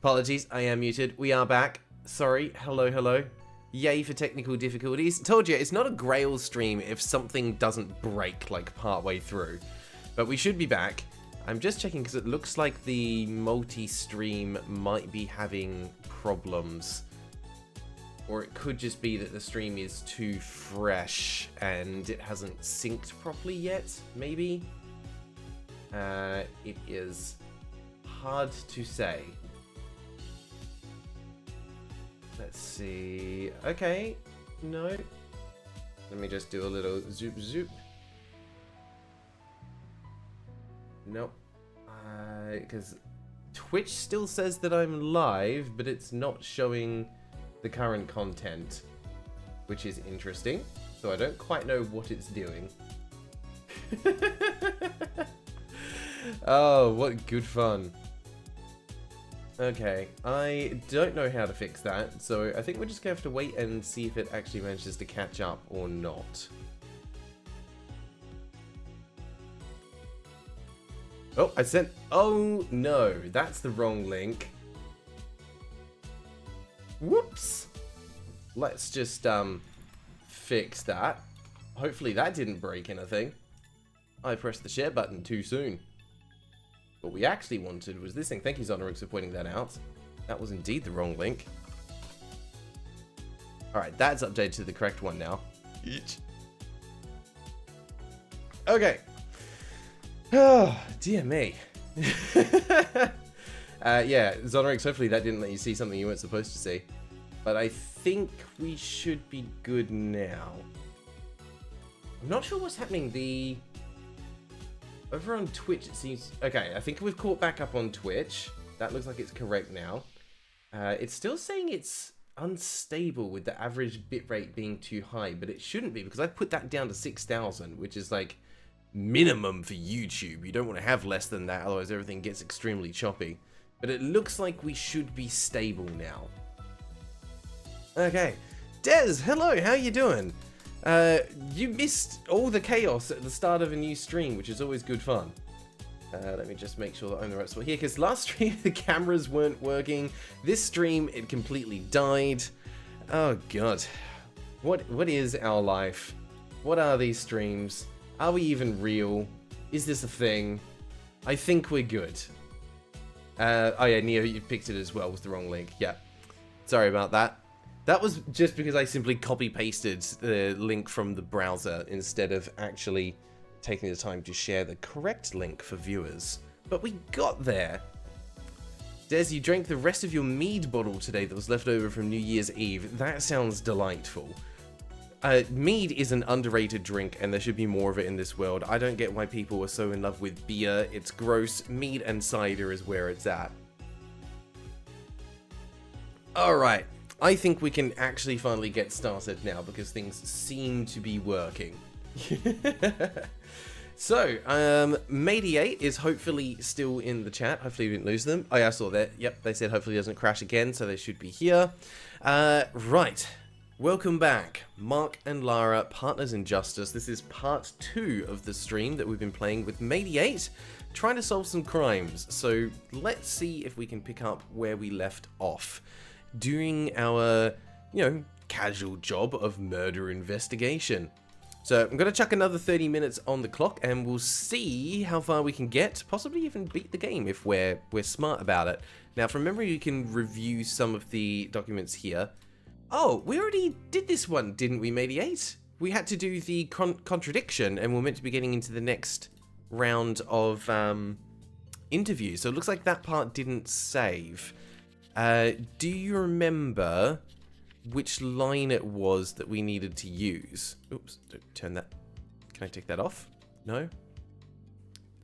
Apologies, I am muted. We are back. Sorry. Hello, hello. Yay for technical difficulties. Told you, it's not a Grail stream if something doesn't break, like, partway through. But we should be back. I'm just checking because it looks like the multi-stream might be having problems. Or it could just be that the stream is too fresh and it hasn't synced properly yet, maybe? It is hard to say. Let's see. Okay. No. Let me just do a little zoop zoop. Nope. Because Twitch still says that I'm live, but it's not showing the current content, which is interesting. So I don't quite know what it's doing. Oh, what good fun. Okay, I don't know how to fix that, so I think we're just gonna have to wait and see if it actually manages to catch up or not. Oh, I sent... Oh, no, that's the wrong link. Whoops. Let's just, fix that. Hopefully that didn't break anything. I pressed the share button too soon. What we actually wanted was this thing. Thank you, Zonarix, for pointing that out. That was indeed the wrong link. Alright, that's updated to the correct one now. Okay. Oh, dear me. Yeah, Zonarix, hopefully that didn't let you see something you weren't supposed to see. But I think we should be good now. I'm not sure what's happening. Over on Twitch, it seems... Okay, I think we've caught back up on Twitch. That looks like it's correct now. It's still saying it's unstable with the average bitrate being too high, but it shouldn't be because I put that down to 6,000, which is like minimum for YouTube. You don't want to have less than that, otherwise everything gets extremely choppy. But it looks like we should be stable now. Okay. Des, hello, how you doing? You missed all the chaos at the start of a new stream, which is always good fun. Let me just make sure that I'm in the right spot here, because last stream the cameras weren't working. This stream, it completely died. Oh god. What is our life? What are these streams? Are we even real? Is this a thing? I think we're good. Oh yeah, Neo, you picked it as well with the wrong link. Yeah. Sorry about that. That was just because I simply copy-pasted the link from the browser instead of actually taking the time to share the correct link for viewers. But we got there. Des, you drank the rest of your mead bottle today that was left over from New Year's Eve. That sounds delightful. Mead is an underrated drink, and there should be more of it in this world. I don't get why people are so in love with beer. It's gross. Mead and cider is where it's at. Alright. I think we can actually finally get started now because things seem to be working. So, Mediate is hopefully still in the chat. Hopefully we didn't lose them. Oh yeah, I saw that. Yep, they said hopefully it doesn't crash again, so they should be here. Right. Welcome back. Mark and Lara, Partners in Justice. This is part 2 of the stream that we've been playing with Mediate, trying to solve some crimes. So, let's see if we can pick up where we left off. Doing our, casual job of murder investigation. So I'm going to chuck another 30 minutes on the clock and we'll see how far we can get, possibly even beat the game if we're smart about it. Now from memory you can review some of the documents here. Oh, we already did this one, didn't we, Mediate? We had to do the contradiction and we're meant to be getting into the next round of interviews. So it looks like that part didn't save. Do you remember which line it was that we needed to use? Oops, don't turn that. Can I take that off? No?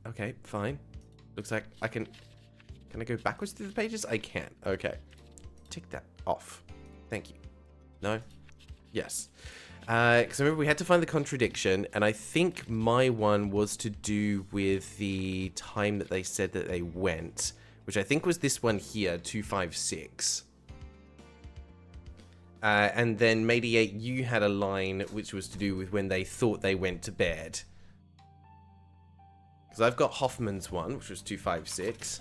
Okay, fine. Looks like I can I go backwards through the pages? I can. Okay. Take that off. Thank you. No? Yes. Because remember we had to find the contradiction, and I think my one was to do with the time that they said that they went, which I think was this one here, 256. And then Mediate, you had a line which was to do with when they thought they went to bed. Because I've got Hoffman's one, which was 256.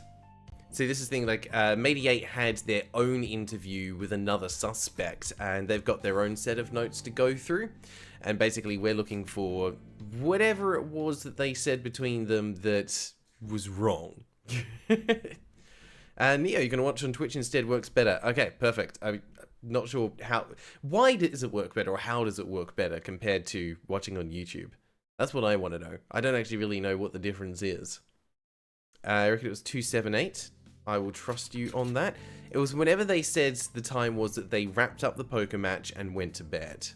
See, this is the thing, like, Mediate had their own interview with another suspect, and they've got their own set of notes to go through. And basically, we're looking for whatever it was that they said between them that was wrong. Neo, you're going to watch on Twitch instead, works better. Okay, perfect. I'm not sure how... Why does it work better, or how does it work better compared to watching on YouTube? That's what I want to know. I don't actually really know what the difference is. I reckon it was 278. I will trust you on that. It was whenever they said the time was that they wrapped up the poker match and went to bed.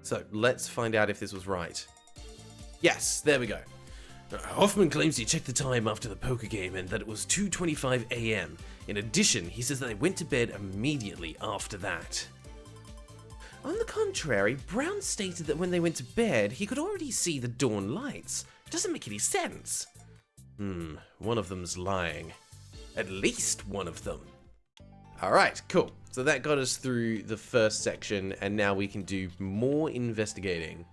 So, let's find out if this was right. Yes, there we go. Hoffman claims he checked the time after the poker game and that it was 2:25 AM. In addition, he says that they went to bed immediately after that. On the contrary, Brown stated that when they went to bed, he could already see the dawn lights. It doesn't make any sense. One of them's lying. At least one of them. Alright, cool. So that got us through the first section, and now we can do more investigating.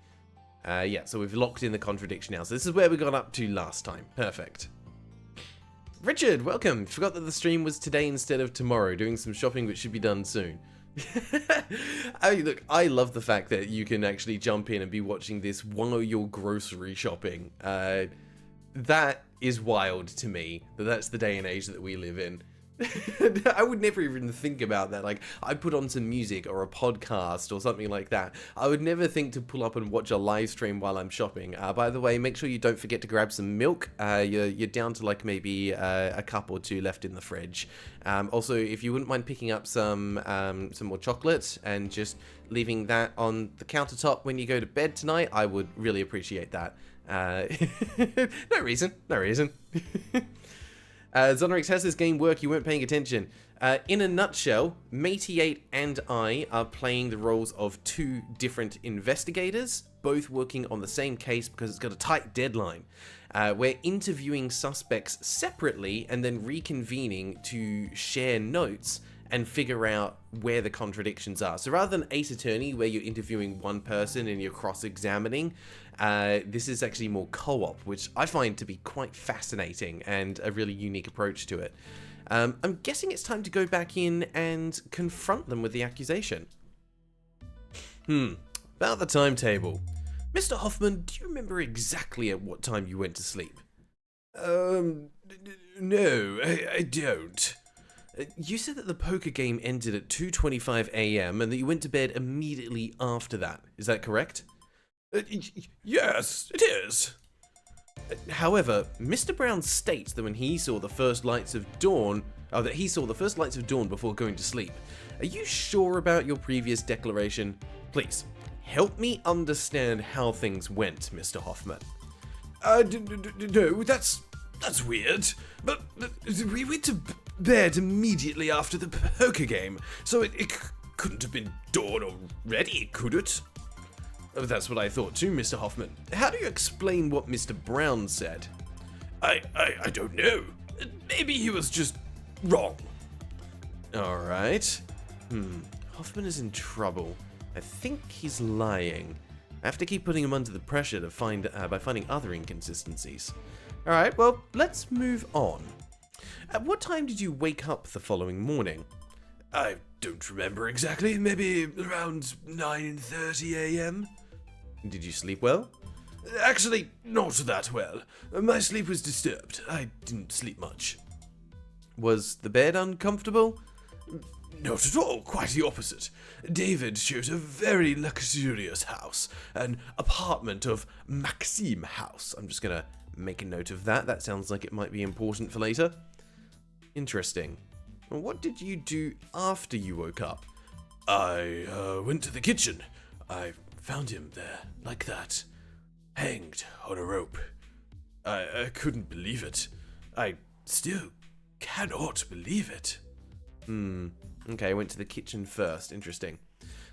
Yeah, so we've locked in the contradiction now. So this is where we got up to last time. Perfect. Richard, welcome. Forgot that the stream was today instead of tomorrow, doing some shopping which should be done soon. I mean, look, I love the fact that you can actually jump in and be watching this while you're grocery shopping. That is wild to me, that's the day and age that we live in. I would never even think about that. Like, I put on some music or a podcast or something like that. I would never think to pull up and watch a live stream while I'm shopping. By the way, make sure you don't forget to grab some milk. You're down to like maybe a cup or two left in the fridge. Also, if you wouldn't mind picking up some more chocolate and just leaving that on the countertop when you go to bed tonight, I would really appreciate that. No reason. Zonrix, how's this game work? You weren't paying attention. In a nutshell, Matey8 and I are playing the roles of two different investigators, both working on the same case because it's got a tight deadline. We're interviewing suspects separately and then reconvening to share notes and figure out where the contradictions are. So rather than Ace Attorney, where you're interviewing one person and you're cross-examining, this is actually more co-op, which I find to be quite fascinating and a really unique approach to it. I'm guessing it's time to go back in and confront them with the accusation. About the timetable. Mr. Hoffman, do you remember exactly at what time you went to sleep? No, I don't. You said that the poker game ended at 2:25 AM and that you went to bed immediately after that. Is that correct? Yes, it is. However, Mr. Brown states that when he saw the first lights of dawn, before going to sleep. Are you sure about your previous declaration? Please, help me understand how things went, Mr. Hoffman. No, that's weird. But we went to bed immediately after the poker game, so it couldn't have been dawn already, could it? That's what I thought too, Mr. Hoffman. How do you explain what Mr. Brown said? I don't know. Maybe he was just wrong. Alright. Hoffman is in trouble. I think he's lying. I have to keep putting him under the pressure to by finding other inconsistencies. Alright, well, let's move on. At what time did you wake up the following morning? I don't remember exactly. Maybe around 9:30 AM. Did you sleep well? Actually, not that well. My sleep was disturbed. I didn't sleep much. Was the bed uncomfortable? Not at all, quite the opposite. David chose a very luxurious house, an apartment of Maxime House. I'm just gonna make a note of that. That sounds like it might be important for later. Interesting. What did you do after you woke up? I went to the kitchen. I found him there, like that, hanged on a rope. I couldn't believe it. I still cannot believe it. Okay, I went to the kitchen first. Interesting.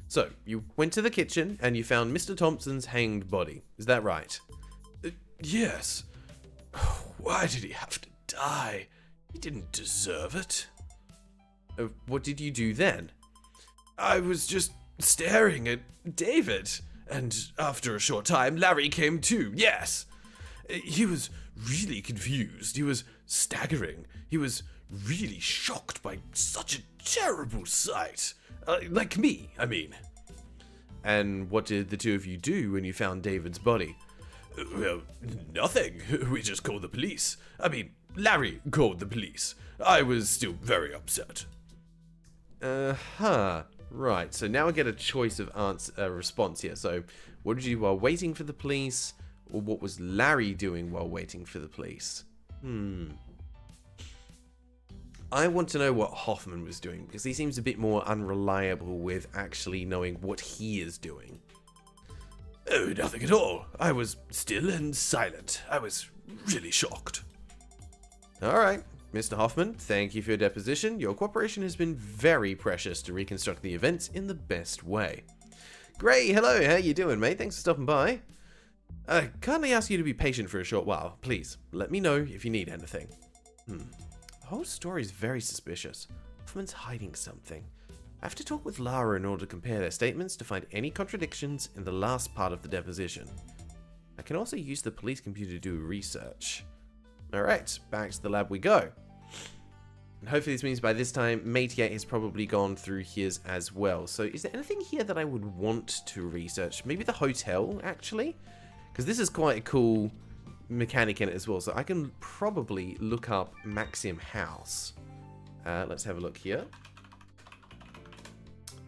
So, you went to the kitchen and you found Mr. Thompson's hanged body. Is that right? Yes. Why did he have to die? He didn't deserve it. What did you do then? I was just staring at David, and after a short time, Larry came too, yes. He was really confused. He was staggering. He was really shocked by such a terrible sight. Like me, I mean. And what did the two of you do when you found David's body? Well, nothing. We just called the police. I mean, Larry called the police. I was still very upset. Right, so now I get a choice of response here. So, what did you do while waiting for the police? Or what was Larry doing while waiting for the police? I want to know what Hoffman was doing, because he seems a bit more unreliable with actually knowing what he is doing. Oh, nothing at all. I was still and silent. I was really shocked. Alright, Mr. Hoffman, thank you for your deposition. Your cooperation has been very precious to reconstruct the events in the best way. Gray, hello, how you doing, mate? Thanks for stopping by. I kindly ask you to be patient for a short while. Please, let me know if you need anything. The whole story is very suspicious. Hoffman's hiding something. I have to talk with Lara in order to compare their statements to find any contradictions in the last part of the deposition. I can also use the police computer to do research. Alright, back to the lab we go. And hopefully this means by this time, Mate8 has probably gone through his as well. So is there anything here that I would want to research? Maybe the hotel, actually? Because this is quite a cool mechanic in it as well. So I can probably look up Maxim House. Let's have a look here.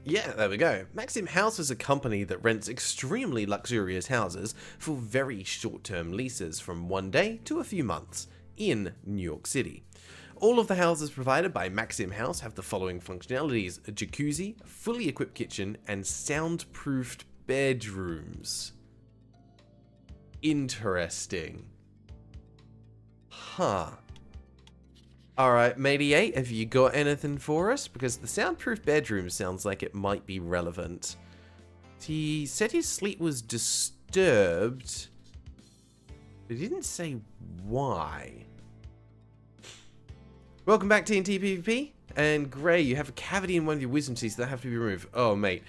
Yeah, there we go. Maxim House is a company that rents extremely luxurious houses for very short-term leases from 1 day to a few months in New York City. All of the houses provided by Maxim House have the following functionalities: a jacuzzi, a fully equipped kitchen, and soundproofed bedrooms. Interesting. Huh. Alright, Mate8, have you got anything for us? Because the soundproof bedroom sounds like it might be relevant. He said his sleep was disturbed, but he didn't say why. Welcome back, TNT PvP. And Gray, you have a cavity in one of your wisdom teeth that have to be removed. Oh, mate.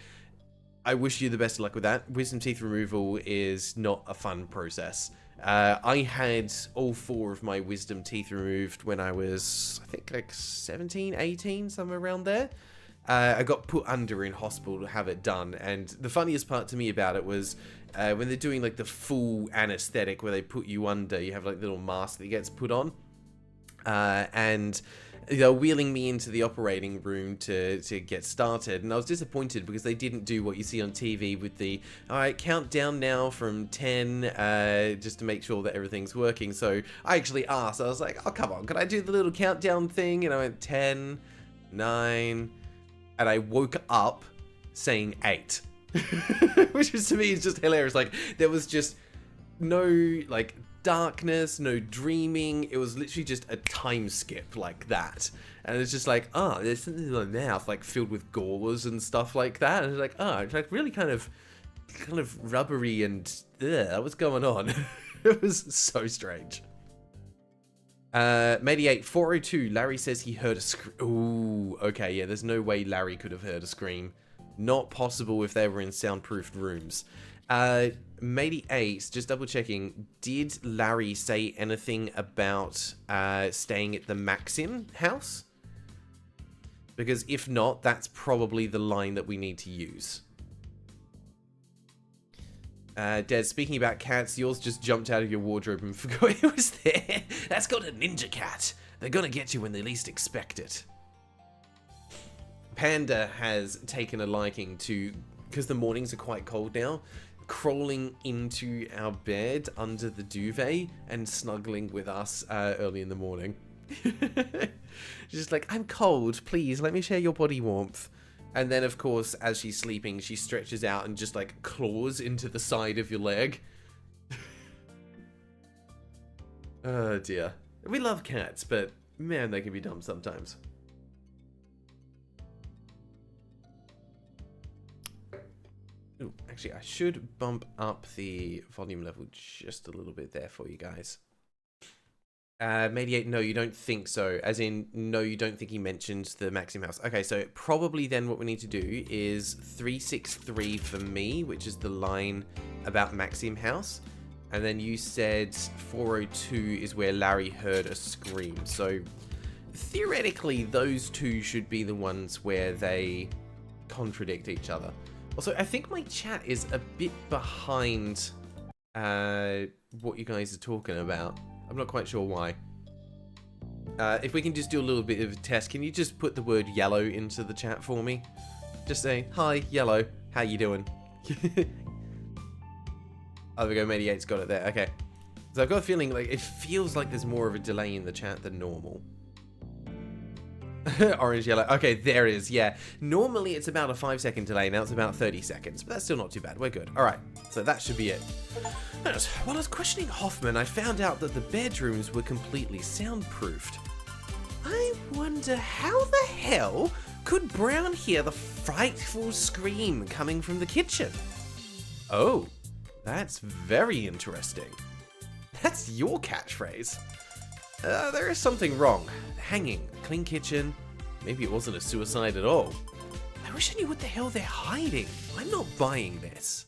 I wish you the best of luck with that. Wisdom teeth removal is not a fun process. I had all 4 of my wisdom teeth removed when I was, I think, like 17, 18, somewhere around there. I got put under in hospital to have it done, and the funniest part to me about it was when they're doing like the full anesthetic where they put you under, you have like a little mask that gets put on, and they're wheeling me into the operating room to get started, and I was disappointed because they didn't do what you see on TV with the, alright, count down now from 10, just to make sure that everything's working. So I actually asked, I was like, oh, come on, can I do the little countdown thing? And I went 10, 9, and I woke up saying 8. Which was, to me, is just hilarious. Like, there was just no, like, darkness, no dreaming. It was literally just a time skip like that, and it's just like, oh, there's something in my mouth like filled with gauze and stuff like that, and it's like, oh, it's like really kind of rubbery and what's going on? It was so strange. Mate8 402, Larry says he heard a scream. Ooh, okay, yeah, there's no way Larry could have heard a scream. Not possible if they were in soundproofed rooms. Mate8, just double checking, did Larry say anything about staying at the Maxim house? Because if not, that's probably the line that we need to use. Des, speaking about cats, yours just jumped out of your wardrobe and forgot it was there. That's called a ninja cat. They're gonna get you when they least expect it. Panda has taken a liking to, because the mornings are quite cold now, crawling into our bed under the duvet and snuggling with us early in the morning. She's just like, I'm cold, please let me share your body warmth. And then of course, as she's sleeping, she stretches out and just like claws into the side of your leg. Oh dear. We love cats, but man, they can be dumb sometimes. Ooh, actually, I should bump up the volume level just a little bit there for you guys. Mate8, no, you don't think so. As in, no, you don't think he mentioned the Maxim house. Okay, so probably then what we need to do is 363 for me, which is the line about Maxim house. And then you said 402 is where Larry heard a scream. So theoretically, those two should be the ones where they contradict each other. Also, I think my chat is a bit behind what you guys are talking about. I'm not quite sure why. If we can just do a little bit of a test, can you just put the word yellow into the chat for me? Just say, hi, yellow, how you doing? Oh, there we go, Mediate's got it there, okay. So I've got a feeling, like, it feels like there's more of a delay in the chat than normal. Orange, yellow, okay, there it is, yeah. Normally it's about a 5-second delay, now it's about 30 seconds, but that's still not too bad, we're good. Alright, so that should be it. Notice, while I was questioning Hoffman, I found out that the bedrooms were completely soundproofed. I wonder how the hell could Brown hear the frightful scream coming from the kitchen? Oh, that's very interesting. That's your catchphrase. There is something wrong. Hanging, clean kitchen. Maybe it wasn't a suicide at all. I wish I knew what the hell they're hiding. I'm not buying this.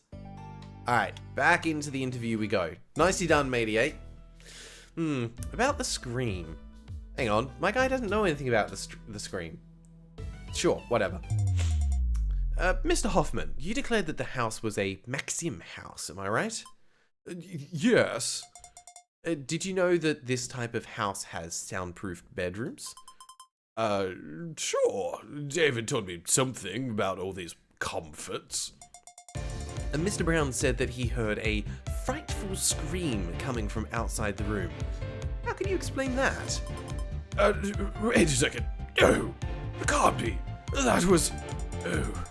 Alright, back into the interview we go. Nicely done, Mediate. About the scream. Hang on, my guy doesn't know anything about the scream. Sure, whatever. Mr. Hoffman, you declared that the house was a Maxim house, am I right? Yes. Did you know that this type of house has soundproofed bedrooms? Sure. David told me something about all these comforts. Mr. Brown said that he heard a frightful scream coming from outside the room. How can you explain that? Wait a second. Oh, it can't be. That was... Oh.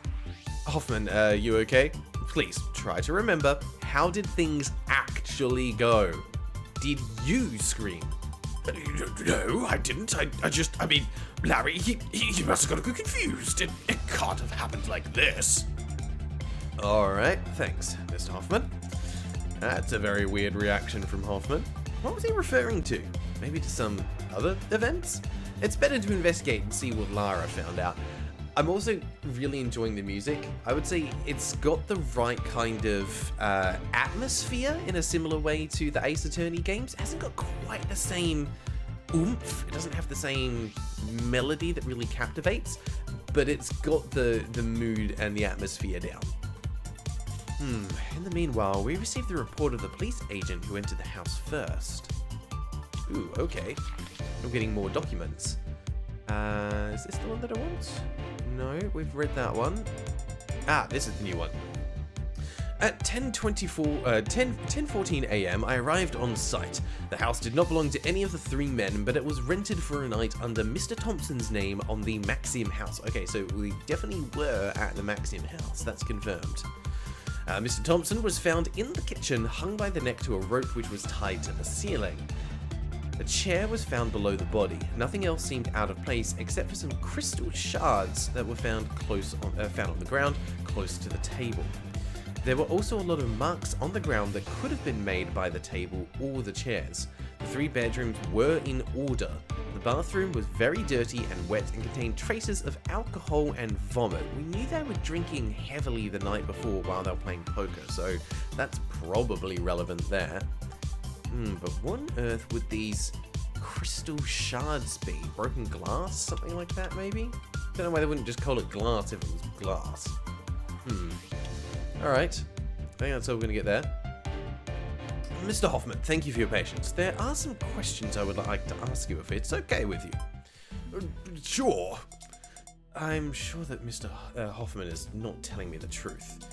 Hoffman, you okay? Please, try to remember, how did things actually go? Did you scream? No, I didn't. I mean, Larry, he must have got confused. It can't have happened like this. Alright, thanks, Mr. Hoffman. That's a very weird reaction from Hoffman. What was he referring to? Maybe to some other events? It's better to investigate and see what Lara found out. I'm also really enjoying the music. I would say it's got the right kind of atmosphere in a similar way to the Ace Attorney games. It hasn't got quite the same oomph. It doesn't have the same melody that really captivates, but it's got the mood and the atmosphere down. In the meanwhile, we received the report of the police agent who entered the house first. Ooh, okay. I'm getting more documents. Is this the one that I want? No, we've read that one. Ah, this is the new one. At 10:14 a.m., I arrived on site. The house did not belong to any of the three men, but it was rented for a night under Mr. Thompson's name on the Maxim house. Okay, so we definitely were at the Maxim house. That's confirmed. Mr. Thompson was found in the kitchen, hung by the neck to a rope which was tied to the ceiling. A chair was found below the body. Nothing else seemed out of place except for some crystal shards that were found on the ground close to the table. There were also a lot of marks on the ground that could have been made by the table or the chairs. The three bedrooms were in order. The bathroom was very dirty and wet and contained traces of alcohol and vomit. We knew they were drinking heavily the night before while they were playing poker, so that's probably relevant there. But what on earth would these crystal shards be? Broken glass? Something like that, maybe? Don't know why they wouldn't just call it glass if it was glass. Alright. I think that's all we're going to get there. Mr. Hoffman, thank you for your patience. There are some questions I would like to ask you if it's okay with you. Sure. I'm sure that Mr. Hoffman is not telling me the truth.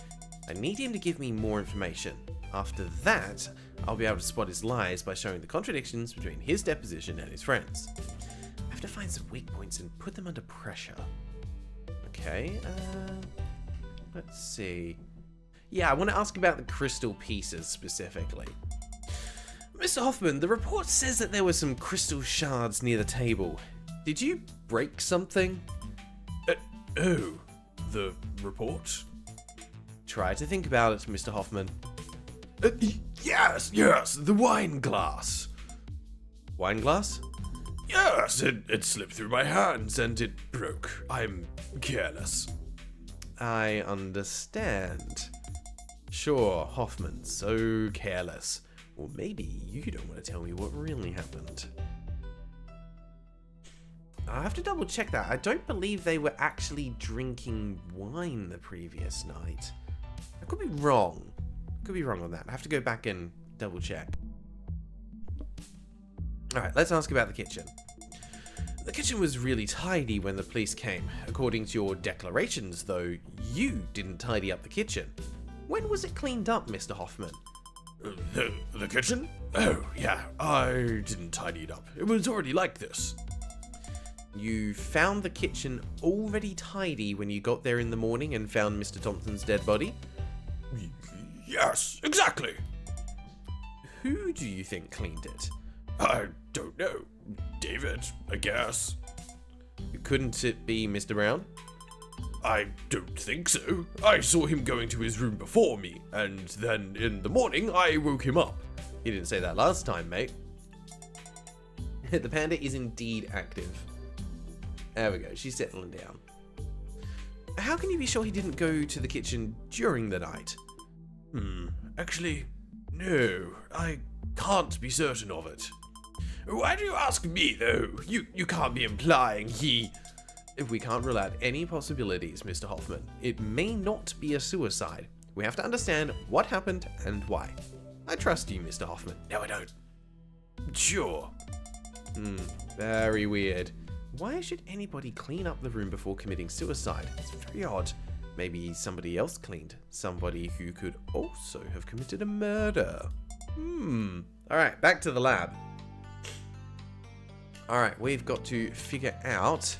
I need him to give me more information. After that, I'll be able to spot his lies by showing the contradictions between his deposition and his friends. I have to find some weak points and put them under pressure. Okay, let's see. Yeah, I want to ask about the crystal pieces specifically. Mr. Hoffman, the report says that there were some crystal shards near the table. Did you break something? Oh, the report? Try to think about it, Mr. Hoffman. Yes, the wine glass. Wine glass? Yes, it slipped through my hands and it broke. I'm careless. I understand. Sure, Hoffman, so careless. Or maybe you don't want to tell me what really happened. I have to double check that. I don't believe they were actually drinking wine the previous night. I could be wrong. Could be wrong on that. I have to go back and double check. Alright, let's ask about the kitchen. The kitchen was really tidy when the police came. According to your declarations, though, you didn't tidy up the kitchen. When was it cleaned up, Mr. Hoffman? The kitchen? Oh, yeah, I didn't tidy it up. It was already like this. You found the kitchen already tidy when you got there in the morning and found Mr. Thompson's dead body? Yes, exactly. Who do you think cleaned it? I don't know. David, I guess. Couldn't it be Mr. Brown? I don't think so. I saw him going to his room before me, and then in the morning I woke him up. You didn't say that last time, mate. The panda is indeed active. There we go, she's settling down. How can you be sure he didn't go to the kitchen during the night? Actually, no, I can't be certain of it. Why do you ask me, though? You can't be implying he... If we can't rule out any possibilities, Mr. Hoffman, it may not be a suicide. We have to understand what happened and why. I trust you, Mr. Hoffman. No, I don't. Sure. Very weird. Why should anybody clean up the room before committing suicide? It's very odd. Maybe somebody else cleaned. Somebody who could also have committed a murder. Alright, back to the lab. Alright, we've got to figure out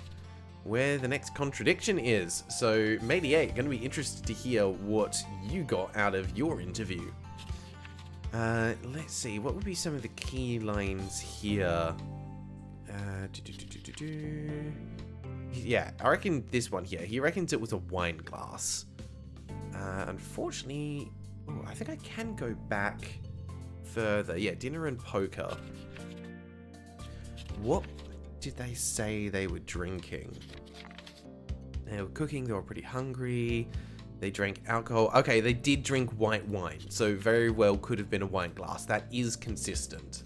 where the next contradiction is. So, Matey 8, going to be interested to hear what you got out of your interview. Let's see, what would be some of the key lines here? Yeah, I reckon this one here. He reckons it was a wine glass. Unfortunately, I think I can go back further. Yeah, dinner and poker. What did they say they were drinking? They were cooking, they were pretty hungry. They drank alcohol. Okay, they did drink white wine, so very well could have been a wine glass. That is consistent.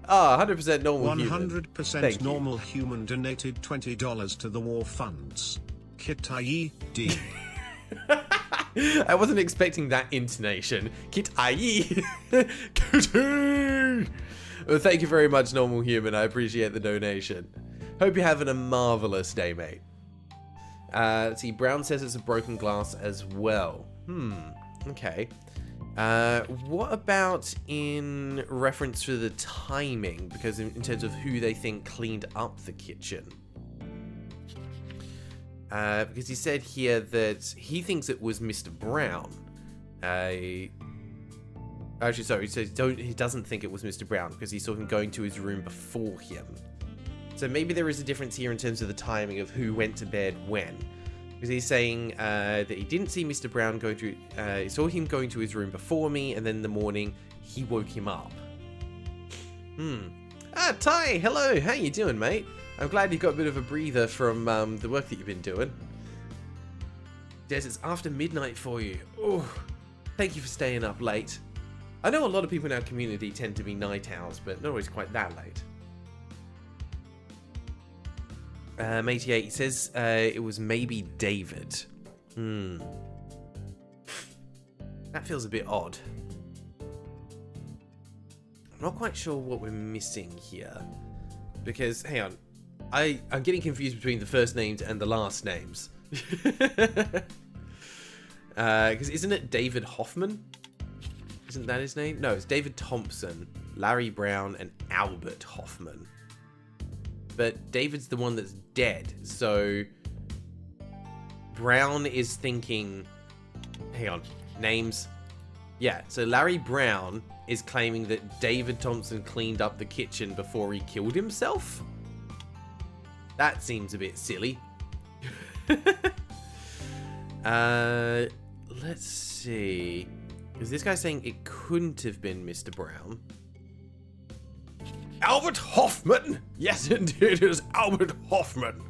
100% normal human. 100% normal human donated $20 to the war funds. Kitayi D. I wasn't expecting that intonation. Kitayi. Well, thank you very much, normal human. I appreciate the donation. Hope you're having a marvelous day, mate. Let's see, Brown says it's a broken glass as well. Okay. What about in reference to the timing? Because in terms of who they think cleaned up the kitchen. Because he said here that he thinks it was Mr. Brown. Actually, sorry, he says he doesn't think it was Mr. Brown because he saw him going to his room before him. So maybe there is a difference here in terms of the timing of who went to bed when. Because he's saying that he didn't see Mr. Brown go to... he saw him going to his room before me, and then in the morning, he woke him up. Ty, hello, how you doing, mate? I'm glad you got a bit of a breather from the work that you've been doing. Des, it's after midnight for you. Oh, thank you for staying up late. I know a lot of people in our community tend to be night owls, but not always quite that late. Matey 8 says it was maybe David. That feels a bit odd. I'm not quite sure what we're missing here. Because, hang on. I'm getting confused between the first names and the last names. Because isn't it David Hoffman? Isn't that his name? No, it's David Thompson, Larry Brown, and Albert Hoffman. But David's the one that's dead, so Brown is thinking... Hang on, names? Yeah, so Larry Brown is claiming that David Thompson cleaned up the kitchen before he killed himself? That seems a bit silly. Let's see. Is this guy saying it couldn't have been Mr. Brown? Albert Hoffman! Yes, indeed, it is Albert Hoffman.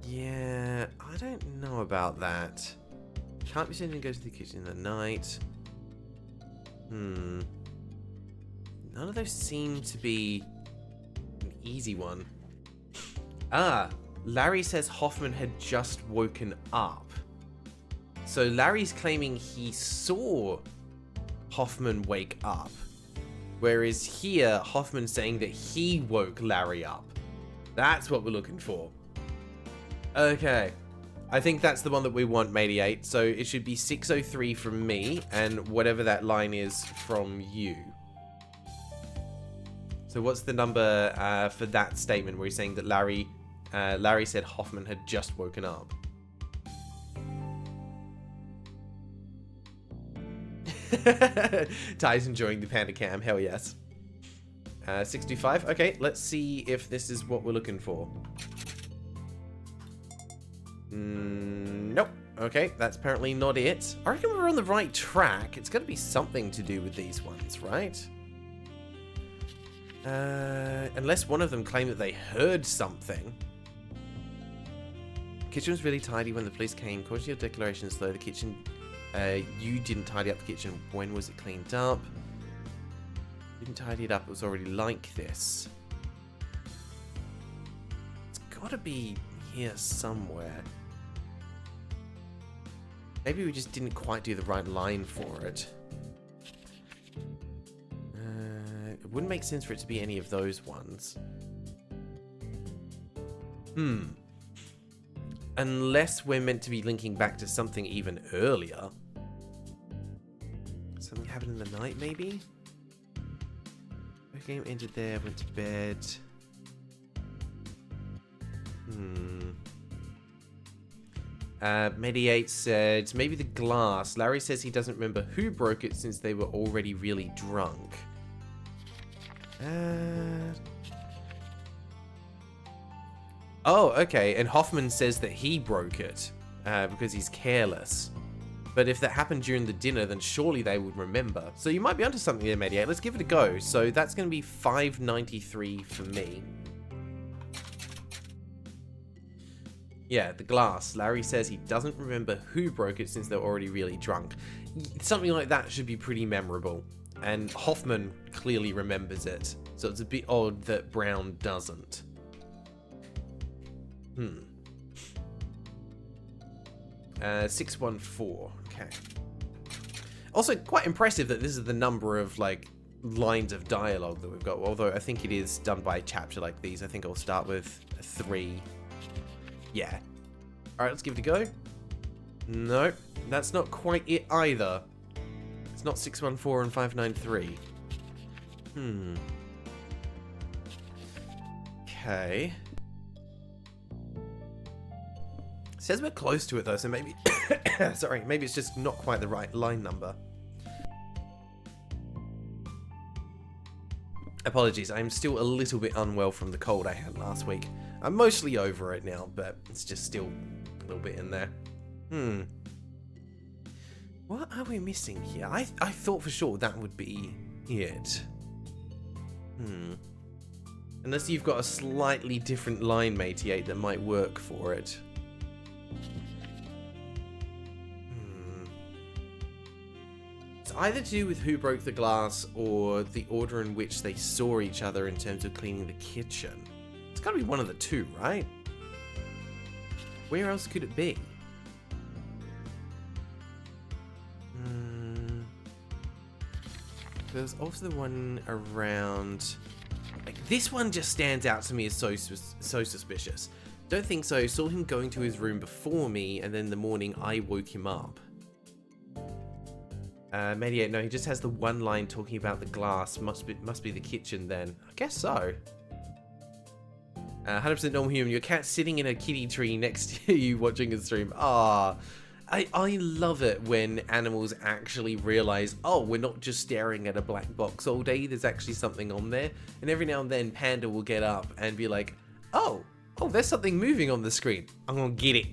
Yeah, don't know about that. Can't be seen and go to the kitchen in the night. None of those seem to be an easy one. Larry says Hoffman had just woken up. So Larry's claiming he saw Hoffman wake up. Whereas here, Hoffman's saying that he woke Larry up. That's what we're looking for. Okay. I think that's the one that we want, Matey 8. So it should be 603 from me, and whatever that line is from you. So what's the number for that statement where he's saying that Larry said Hoffman had just woken up? Ty's enjoying the panda cam, hell yes. 65, okay, let's see if this is what we're looking for. Nope. Okay, that's apparently not it. I reckon we're on the right track. It's got to be something to do with these ones, right? Unless one of them claimed that they heard something. Kitchen was really tidy when the police came. According to your declarations, though, the kitchen... you didn't tidy up the kitchen. When was it cleaned up? Didn't tidy it up. It was already like this. It's got to be here somewhere. Maybe we just didn't quite do the right line for it. It wouldn't make sense for it to be any of those ones. Unless we're meant to be linking back to something even earlier. Something happened in the night, maybe? The game ended there, went to bed. Mediate said, maybe the glass. Larry says he doesn't remember who broke it since they were already really drunk. Oh, okay. And Hoffman says that he broke it because he's careless. But if that happened during the dinner, then surely they would remember. So you might be onto something there, Mediate. Let's give it a go. So that's going to be 593 for me. Yeah, the glass. Larry says he doesn't remember who broke it since they're already really drunk. Something like that should be pretty memorable. And Hoffman clearly remembers it. So it's a bit odd that Brown doesn't. 614. Okay. Also, quite impressive that this is the number of, like, lines of dialogue that we've got. Although I think it is done by chapter like these. I think I'll start with 3. Yeah. Alright, let's give it a go. No, that's not quite it either. It's not 614 and 593. Okay. Says we're close to it though, so maybe... sorry, maybe it's just not quite the right line number. Apologies, I'm still a little bit unwell from the cold I had last week. I'm mostly over it now, but it's just still a little bit in there. What are we missing here? I thought for sure that would be it. Unless you've got a slightly different line, Matey 8, that might work for it. It's either to do with who broke the glass or the order in which they saw each other in terms of cleaning the kitchen. It's gotta be one of the two, right? Where else could it be? There's also the one around... Like, this one just stands out to me as so suspicious. Don't think so. Saw him going to his room before me, and then in the morning I woke him up. Mediate, no, he just has the one line talking about the glass. Must be the kitchen then. I guess so. 100% normal human. Your cat's sitting in a kitty tree next to you watching a stream. Ah, I love it when animals actually realize, oh, we're not just staring at a black box all day. There's actually something on there. And every now and then, Panda will get up and be like, oh, there's something moving on the screen. I'm gonna get it.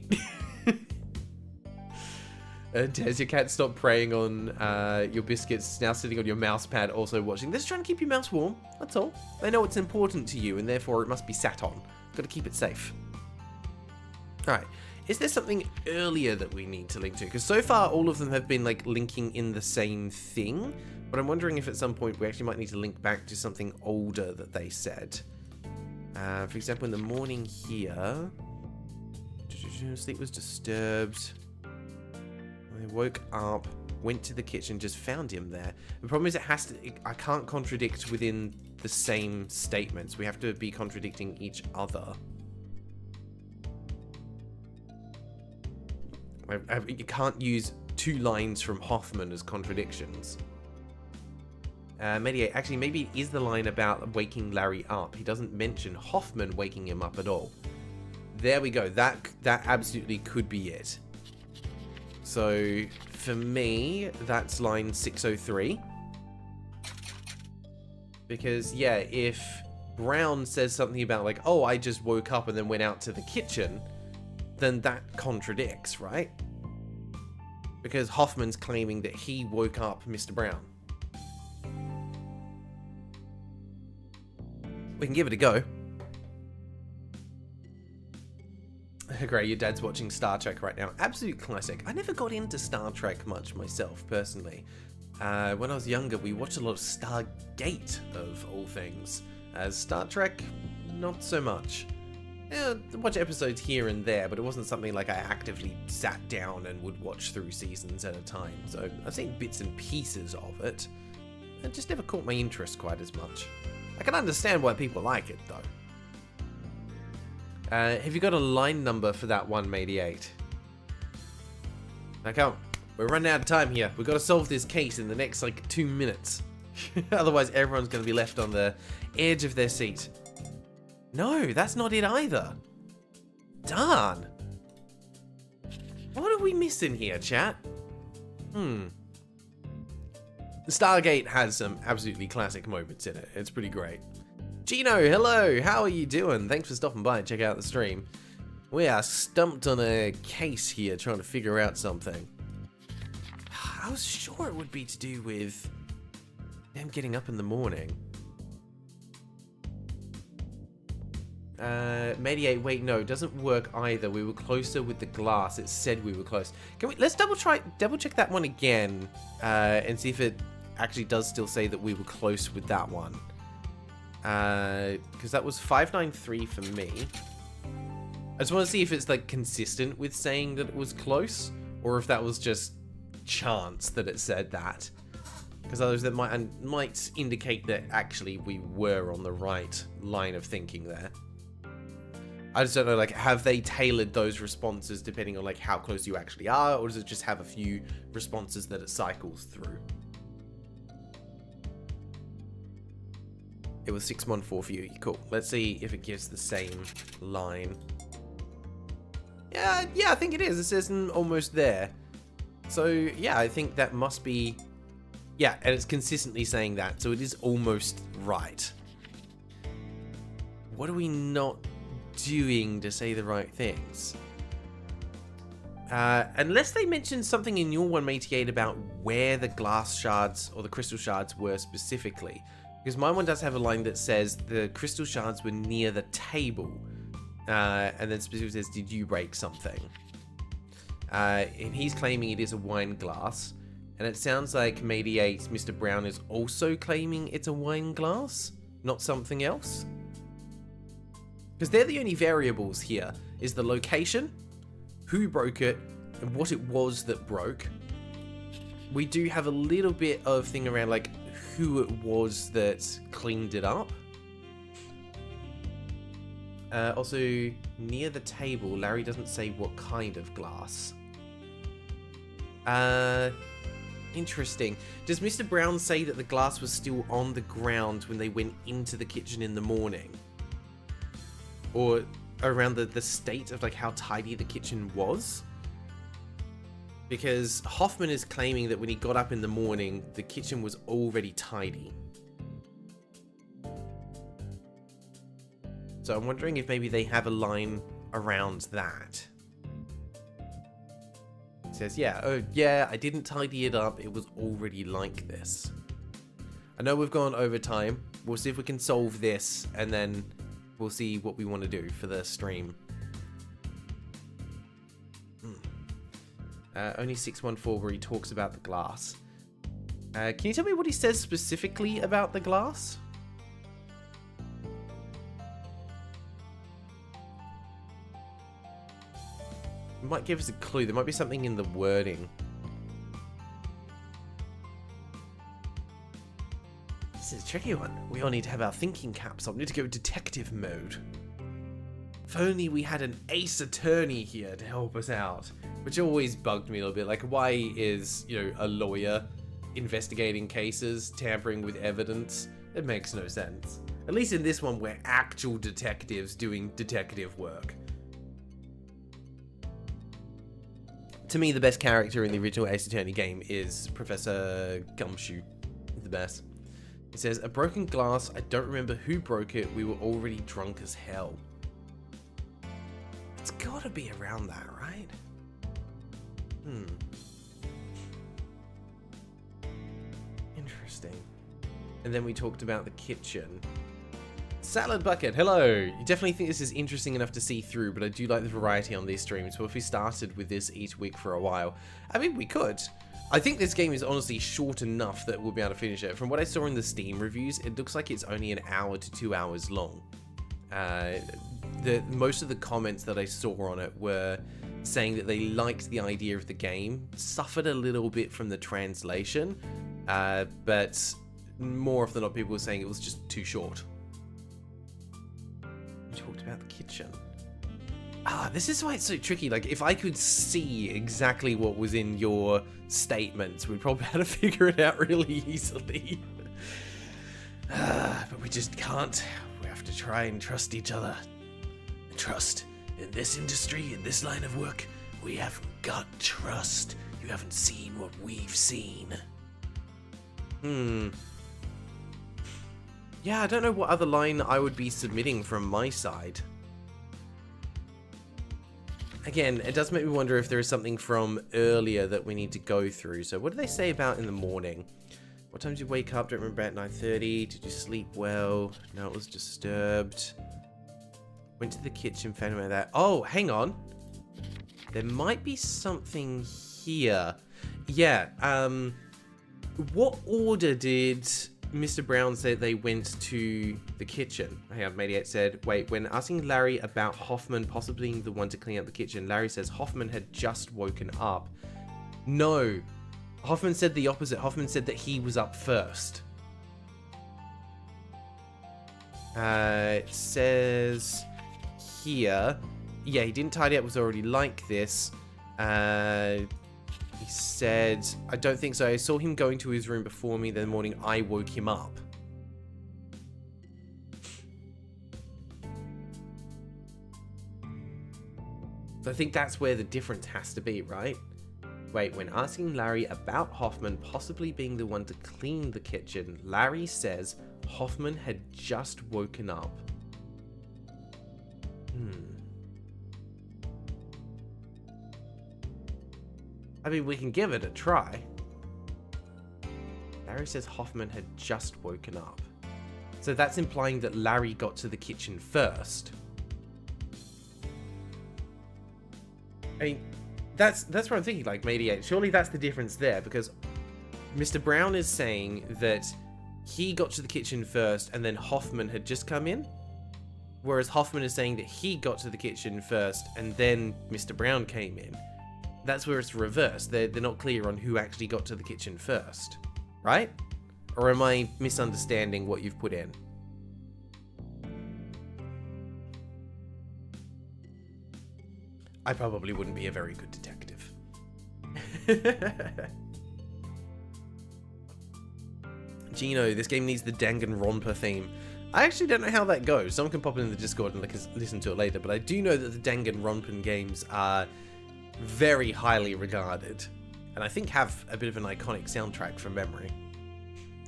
Has your cat stopped preying on your biscuits, now sitting on your mouse pad, also watching? They're just trying to keep your mouse warm, that's all. They know it's important to you, and therefore it must be sat on. Got to keep it safe. Alright, Is there something earlier that we need to link to? Because so far, all of them have been, like, linking in the same thing. But I'm wondering if at some point we actually might need to link back to something older that they said. For example, in the morning here... Sleep was disturbed. They woke up, went to the kitchen, just found him there. The problem is I can't contradict within the same statements. We have to be contradicting each other. You can't use 2 lines from Hoffman as contradictions. Mediate, actually, maybe it is the line about waking Larry up. He doesn't mention Hoffman waking him up at all. There we go. That absolutely could be it. So, for me, that's line 603. Because, yeah, if Brown says something about, like, oh, I just woke up and then went out to the kitchen, then that contradicts, right? Because Hoffman's claiming that he woke up Mr. Brown. We can give it a go. Great, your dad's watching Star Trek right now. Absolute classic. I never got into Star Trek much myself, personally. When I was younger, we watched a lot of Stargate, of all things. As Star Trek, not so much. Yeah, watch episodes here and there, but it wasn't something like I actively sat down and would watch through seasons at a time. So I've seen bits and pieces of it. It just never caught my interest quite as much. I can understand why people like it, though. Have you got a line number for that 188? Okay, we're running out of time here. We've got to solve this case in the next, like, 2 minutes. Otherwise, everyone's going to be left on the edge of their seat. No, that's not it either. Darn. What are we missing here, chat? Stargate has some absolutely classic moments in it. It's pretty great. Gino, hello. How are you doing? Thanks for stopping by and check out the stream. We are stumped on a case here trying to figure out something. I was sure it would be to do with them getting up in the morning. Mediate, wait, no, it doesn't work either. We were closer with the glass. It said we were close. Let's double check that one again, and see if it actually does still say that we were close with that one. Because that was 593 for me. I just want to see if it's, like, consistent with saying that it was close, or if that was just chance that it said that. Because others that might indicate that actually we were on the right line of thinking there. I just don't know, like, have they tailored those responses depending on, like, how close you actually are, or does it just have a few responses that it cycles through? It was 614 for you. Cool. Let's see if it gives the same line. Yeah, I think it is. It says almost there. So, yeah, I think that must be... Yeah, and it's consistently saying that, so it is almost right. What are we not doing to say the right things? Unless they mentioned something in your 188 about where the glass shards or the crystal shards were specifically. Because my one does have a line that says the crystal shards were near the table. And then specifically says, did you break something? And he's claiming it is a wine glass. And it sounds like Mediate Mr. Brown is also claiming it's a wine glass, not something else. Because they're the only variables here, is the location, who broke it, and what it was that broke. We do have a little bit of thing around, like, who it was that cleaned it up. Also, near the table, Larry doesn't say what kind of glass. Interesting. Does Mr. Brown say that the glass was still on the ground when they went into the kitchen in the morning? Or around the state of, like, how tidy the kitchen was? Because Hoffman is claiming that when he got up in the morning, the kitchen was already tidy. So I'm wondering if maybe they have a line around that. It says, yeah, oh yeah, I didn't tidy it up. It was already like this. I know we've gone over time. We'll see if we can solve this, and then we'll see what we want to do for the stream. Only 614 where he talks about the glass. Can you tell me what he says specifically about the glass? It might give us a clue. There might be something in the wording. This is a tricky one. We all need to have our thinking caps on. We need to go detective mode. If only we had an ace attorney here to help us out. Which always bugged me a little bit. Like, why is, you know, a lawyer investigating cases, tampering with evidence? It makes no sense. At least in this one, we're actual detectives doing detective work. To me, the best character in the original Ace Attorney game is Professor Gumshoe. The best. It says, a broken glass. I don't remember who broke it. We were already drunk as hell. It's gotta be around that, right? Interesting. And then we talked about the kitchen. Salad Bucket, hello! You definitely think this is interesting enough to see through, but I do like the variety on these streams. So if we started with this each week for a while, I mean, we could. I think this game is honestly short enough that we'll be able to finish it. From what I saw in the Steam reviews, it looks like it's only an hour to 2 hours long. Most of the comments that I saw on it were saying that they liked the idea of the game, suffered a little bit from the translation, but more often than not, people were saying it was just too short. We talked about the kitchen. This is why it's so tricky. Like, if I could see exactly what was in your statements, we'd probably have to figure it out really easily. But we just can't. We have to try and trust each other. Trust. In this industry, in this line of work, we haven't got trust. You haven't seen what we've seen. Yeah, I don't know what other line I would be submitting from my side. Again, it does make me wonder if there is something from earlier that we need to go through. So what do they say about in the morning? What time did you wake up? Don't remember, at 9:30. Did you sleep well? No, it was disturbed. Went to the kitchen, found out that. Oh, hang on. There might be something here. Yeah, what order did Mr. Brown say they went to the kitchen? Hang on, Mediate said, wait, when asking Larry about Hoffman possibly being the one to clean up the kitchen, Larry says Hoffman had just woken up. No, Hoffman said the opposite. Hoffman said that he was up first. It says here, yeah, he didn't tidy up, was already like this. He said, I don't think so. I saw him going to his room before me. Then in the morning, I woke him up. So I think that's where the difference has to be, right? Wait, when asking Larry about Hoffman possibly being the one to clean the kitchen, Larry says Hoffman had just woken up. I mean, we can give it a try. Larry says Hoffman had just woken up. So that's implying that Larry got to the kitchen first. I mean, that's what I'm thinking, like, Mediate. Surely that's the difference there, because Mr. Brown is saying that he got to the kitchen first and then Hoffman had just come in. Whereas Hoffman is saying that he got to the kitchen first and then Mr. Brown came in. That's where it's reversed. They're not clear on who actually got to the kitchen first, right? Or am I misunderstanding what you've put in? I probably wouldn't be a very good detective. Gino, this game needs the Danganronpa theme. I actually don't know how that goes. Someone can pop it in the Discord and listen to it later, but I do know that the Danganronpa games are very highly regarded, and I think have a bit of an iconic soundtrack from memory.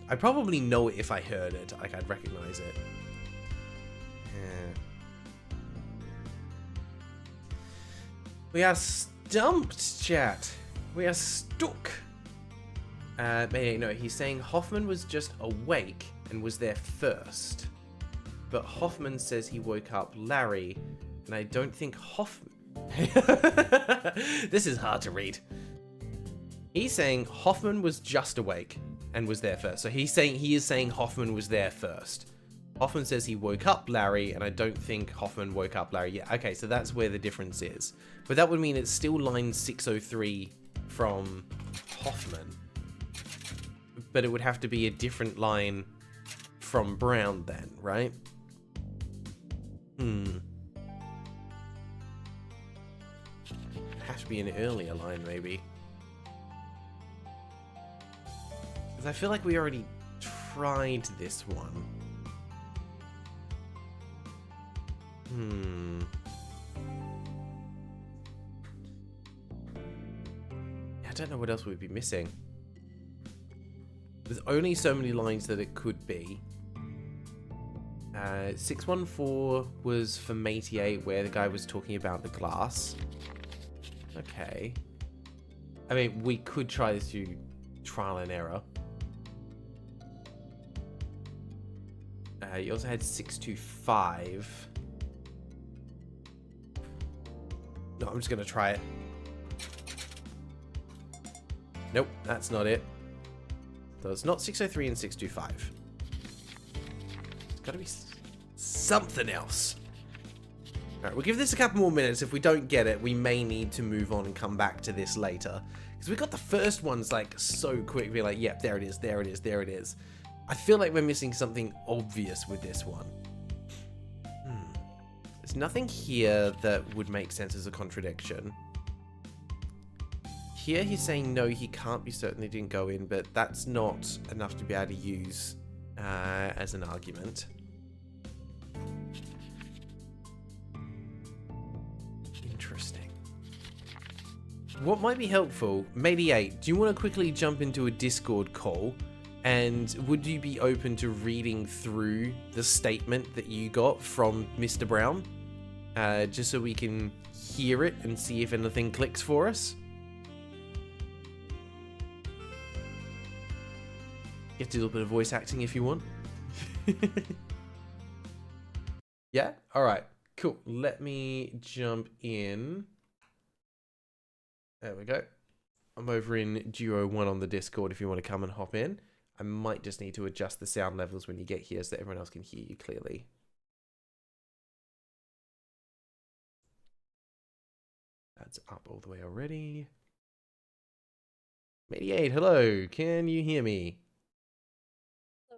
I probably know it if I heard it, like I'd recognize it. Yeah. We are stumped, chat. We are stuck. No, he's saying Hoffman was just awake and was there first. But Hoffman says he woke up Larry, and I don't think Hoffman... This is hard to read. He's saying Hoffman was just awake and was there first. So he is saying Hoffman was there first. Hoffman says he woke up Larry, and I don't think Hoffman woke up Larry. Yeah, okay, so that's where the difference is. But that would mean it's still line 603 from Hoffman. But it would have to be a different line from Brown then, right? It has to be an earlier line, maybe. Because I feel like we already tried this one. I don't know what else we'd be missing. There's only so many lines that it could be. 614 was for Mate8, where the guy was talking about the glass. Okay. I mean, we could try this through trial and error. You also had 625. No, I'm just going to try it. Nope, that's not it. So it's not 603 and 625. It's got to be something else. Alright, we'll give this a couple more minutes. If we don't get it, we may need to move on and come back to this later. Because we got the first ones like so quick. We're like, yep, there it is, there it is, there it is. I feel like we're missing something obvious with this one. There's nothing here that would make sense as a contradiction. Here he's saying no, he can't be certain he didn't go in, but that's not enough to be able to use as an argument. Interesting. What might be helpful, Mate8, do you want to quickly jump into a Discord call? And would you be open to reading through the statement that you got from Mr. Brown? Just so we can hear it and see if anything clicks for us? Get to do a little bit of voice acting if you want. Yeah? Alright, cool. Let me jump in. There we go. I'm over in Duo 1 on the Discord if you want to come and hop in. I might just need to adjust the sound levels when you get here so that everyone else can hear you clearly. That's up all the way already. Mate8, hello. Can you hear me? So,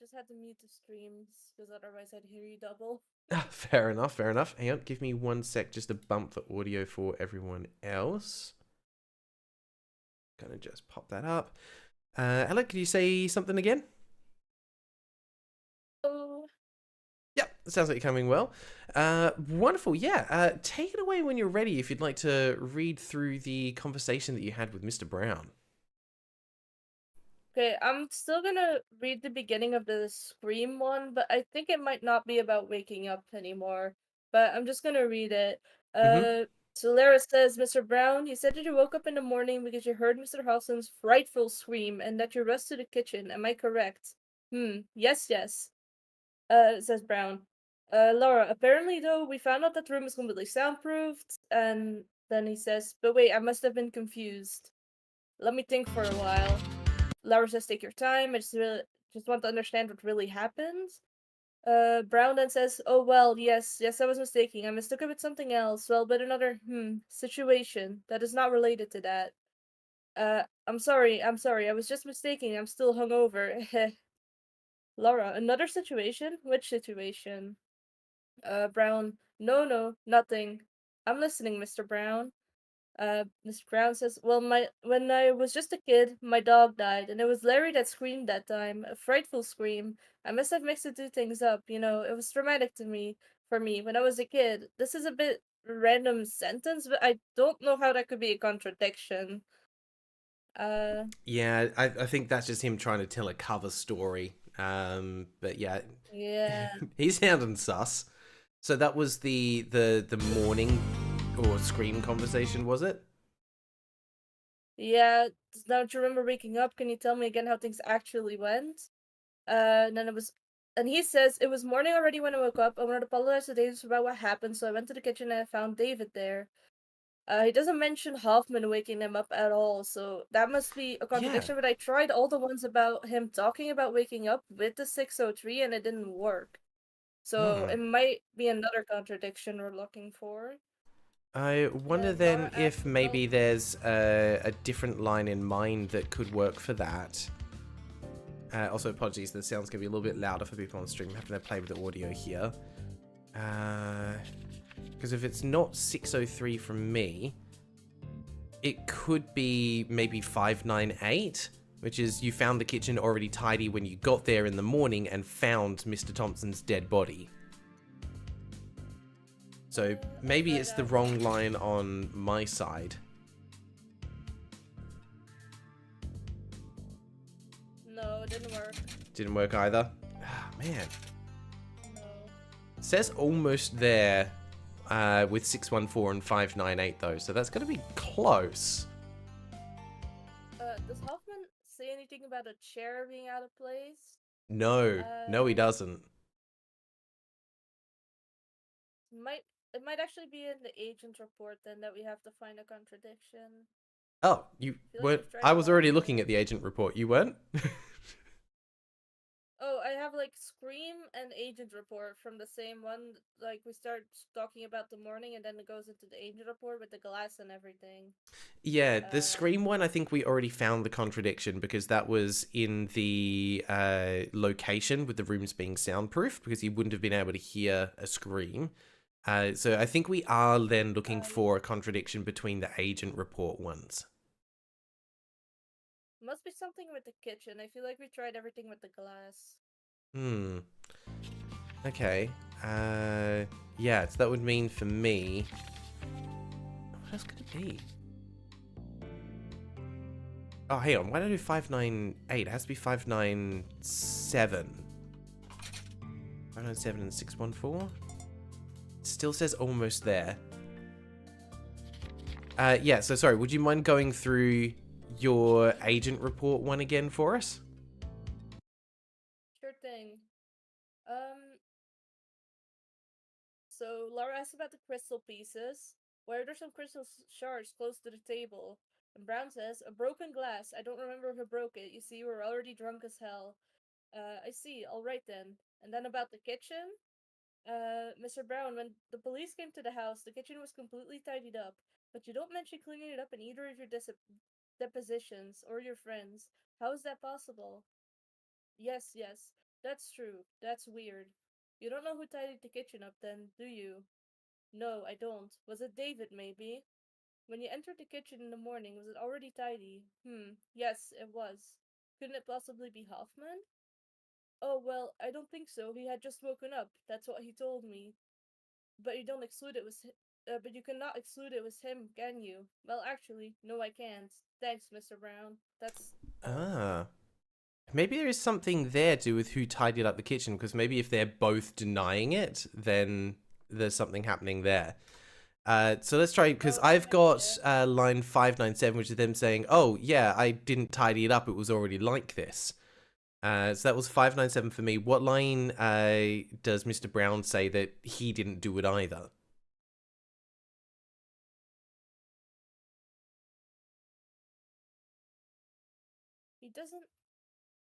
just had to mute the streams because otherwise I'd hear you double. Fair enough, fair enough. Hang on, give me 1 sec just to bump the audio for everyone else. Gonna just pop that up. Ella, could you say something again? Oh. Yep, sounds like you're coming well. Wonderful, yeah. Take it away when you're ready if you'd like to read through the conversation that you had with Mr. Brown. Okay, I'm still gonna read the beginning of the Scream one, but I think it might not be about waking up anymore. But I'm just gonna read it. So Lara says, Mr. Brown, you said that you woke up in the morning because you heard Mr. Hobson's frightful scream and that you rushed to the kitchen. Am I correct? Yes, yes. Says Brown. Laura, apparently though, we found out that the room is completely soundproofed, and then he says, but wait, I must have been confused. Let me think for a while. Lara says, take your time, I just want to understand what really happened. Brown then says, oh well, yes, I was mistaken. I mistook it with something else. Well, but another, situation that is not related to that. I'm sorry, I was just mistaken. I'm still hungover. Laura, another situation? Which situation? Brown, no, nothing. I'm listening, Mr. Brown. Mr. Brown says, well, when I was just a kid, my dog died, and it was Larry that screamed that time, a frightful scream. I must have mixed the two things up, it was traumatic for me, when I was a kid. This is a bit random sentence, but I don't know how that could be a contradiction. Yeah, I think that's just him trying to tell a cover story. But yeah. Yeah. He's sounding sus. So that was the morning or Scream conversation, was it? Yeah, don't you remember waking up? Can you tell me again how things actually went? And then and he says, it was morning already when I woke up. I wanted to apologize to David about what happened, so I went to the kitchen and I found David there. He doesn't mention Hoffman waking him up at all, so that must be a Yeah. contradiction. But I tried all the ones about him talking about waking up with the 603 and it didn't work. So it might be another contradiction we're looking for. I wonder And then Lara if asks about maybe there's a different line in mind that could work for that. Also, apologies, the sound's going to be a little bit louder for people on stream. I'm having to play with the audio here. Because if it's not 603 from me, it could be maybe 598, which is you found the kitchen already tidy when you got there in the morning and found Mr. Thompson's dead body. So maybe it's the wrong line on my side. No, it didn't work. Didn't work either. Ah, man. No. It says almost there with 614 and 598 though, so that's going to be close. Does Hoffman say anything about a chair being out of place? No, no he doesn't. It might actually be in the agent report then that we have to find a contradiction. Oh, you Feel like weren't. we've tried I a was lot already of looking them. at the agent report. You weren't? Oh, I have like Scream and Agent Report from the same one. Like we start talking about the morning and then it goes into the Agent Report with the glass and everything. Yeah, the Scream one, I think we already found the contradiction because that was in the location with the rooms being soundproof because you wouldn't have been able to hear a scream. So I think we are then looking for a contradiction between the agent report ones. Must be something with the kitchen. I feel like we tried everything with the glass. Okay. Yeah, so that would mean for me... What else could it be? Oh, hang on. Why did I do 598? It has to be 597. 597 and 614? Still says almost there. Yeah, so sorry. Would you mind going through your agent report one again for us? Sure thing. So Lara asks about the crystal pieces. Why are there some crystal shards close to the table? And Brown says, a broken glass. I don't remember who broke it. You see, we're already drunk as hell. I see. All right then. And then about the kitchen. Mr. Brown, when the police came to the house, the kitchen was completely tidied up. But you don't mention cleaning it up in either of your depositions or your friends. How is that possible? Yes, yes. That's true. That's weird. You don't know who tidied the kitchen up then, do you? No, I don't. Was it David, maybe? When you entered the kitchen in the morning, was it already tidy? Yes, it was. Couldn't it possibly be Hoffman? Oh, well, I don't think so. He had just woken up. That's what he told me. But you don't exclude it was but you cannot exclude it was him, can you? Well, actually, no, I can't. Thanks, Mr. Brown. That's all. Ah. Maybe there is something there to do with who tidied up the kitchen, because maybe if they're both denying it, then there's something happening there. So let's try, because I've got line 597, which is them saying, oh, yeah, I didn't tidy it up. It was already like this. So that was 597 for me. What line does Mr. Brown say that he didn't do it either? He doesn't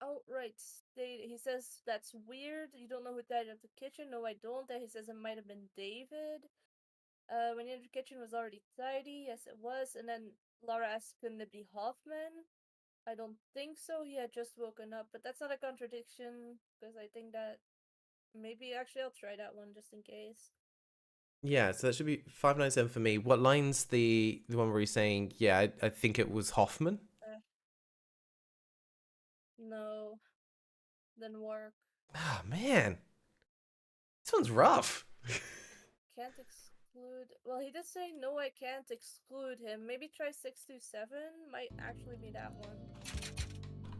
outright state it. He says that's weird. You don't know who tidied up the kitchen. No, I don't. Then he says it might have been David. When you entered the kitchen was already tidy. Yes, it was. And then Lara asks, couldn't it be Hoffman? I don't think so. He had just woken up, but that's not a contradiction because I think that maybe actually I'll try that one just in case. Yeah, so that should be 597 for me. What line's the one where he's saying, yeah, I think it was Hoffman? No, didn't work. Ah, man. This one's rough. Can't exclude. Well, he did say no. I can't exclude him. Maybe try 627. Might actually be that one.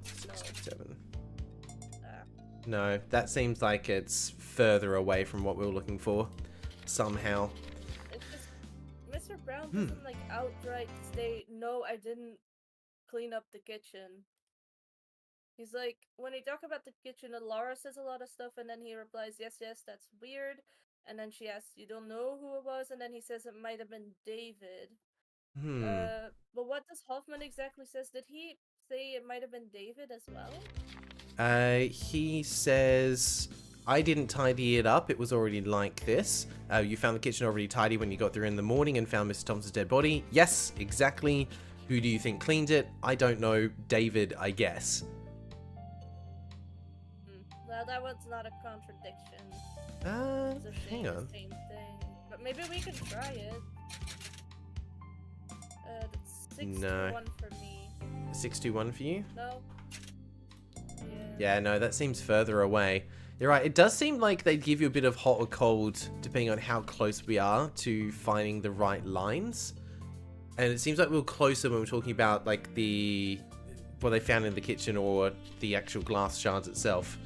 627. Ah. No, that seems like it's further away from what we were looking for. Somehow. It's just Mr. Brown doesn't like outright state no. I didn't clean up the kitchen. He's like, when he talk about the kitchen, Laura says a lot of stuff, and then he replies, yes, yes, that's weird. And then she asks, you don't know who it was? And then he says it might have been David. Hmm. But what does Hoffman exactly says? Did he say it might have been David as well? He says, I didn't tidy it up. It was already like this. You found the kitchen already tidy when you got there in the morning and found Mr. Thompson's dead body. Yes, exactly. Who do you think cleaned it? I don't know. David, I guess. Well, that was not a contradiction. Hang on. The same thing. But maybe we can try it. That's 6-1 for me. 6-1 for you? No. Yeah, no, that seems further away. You're right. It does seem like they give you a bit of hot or cold depending on how close we are to finding the right lines. And it seems like we're closer when we're talking about like what they found in the kitchen or the actual glass shards itself.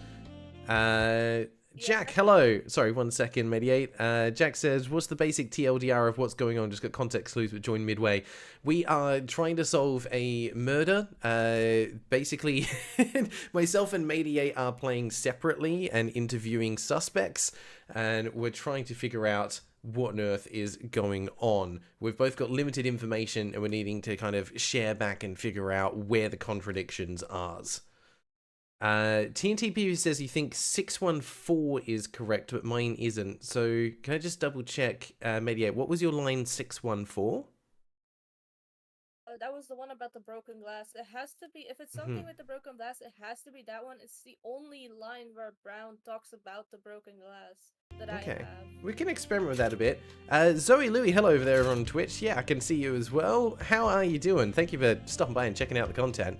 Jack, hello. Sorry, 1 second, Mediate. Jack says, what's the basic TLDR of what's going on? Just got context clues, but joined midway. We are trying to solve a murder. Basically, myself and Mediate are playing separately and interviewing suspects, and we're trying to figure out what on earth is going on. We've both got limited information, and we're needing to kind of share back and figure out where the contradictions are. TNTP says you think 614 is correct, but mine isn't. So can I just double check, Mediate, what was your line 614? That was the one about the broken glass. It has to be, if it's something with the broken glass, it has to be that one. It's the only line where Brown talks about the broken glass that I have. We can experiment with that a bit. Zoe Louie, hello over there on Twitch. Yeah, I can see you as well. How are you doing? Thank you for stopping by and checking out the content.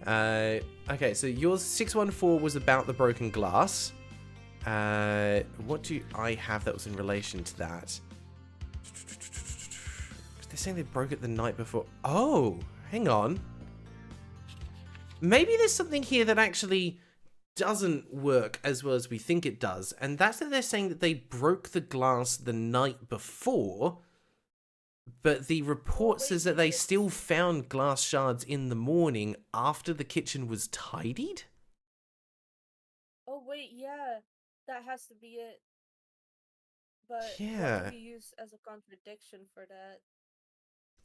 Okay, so yours 614 was about the broken glass. What do I have that was in relation to that? They're saying they broke it the night before. Oh, hang on. Maybe there's something here that actually doesn't work as well as we think it does. And that's that they're saying that they broke the glass the night before. But the report says that they still found glass shards in the morning after the kitchen was tidied? Oh, wait, yeah. That has to be it. But yeah, what would be used as a contradiction for that?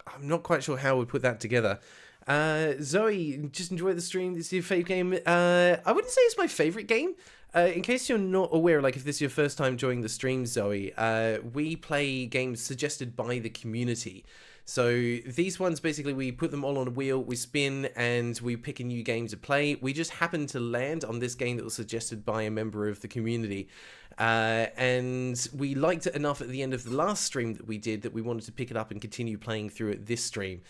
I'm not quite sure how we put that together. Zoe, just enjoy the stream. This is your favorite game. I wouldn't say it's my favorite game. In case you're not aware, like if this is your first time joining the stream, Zoe, we play games suggested by the community. So these ones, basically, we put them all on a wheel, we spin, and we pick a new game to play. We just happened to land on this game that was suggested by a member of the community. And we liked it enough at the end of the last stream that we did that we wanted to pick it up and continue playing through it this stream.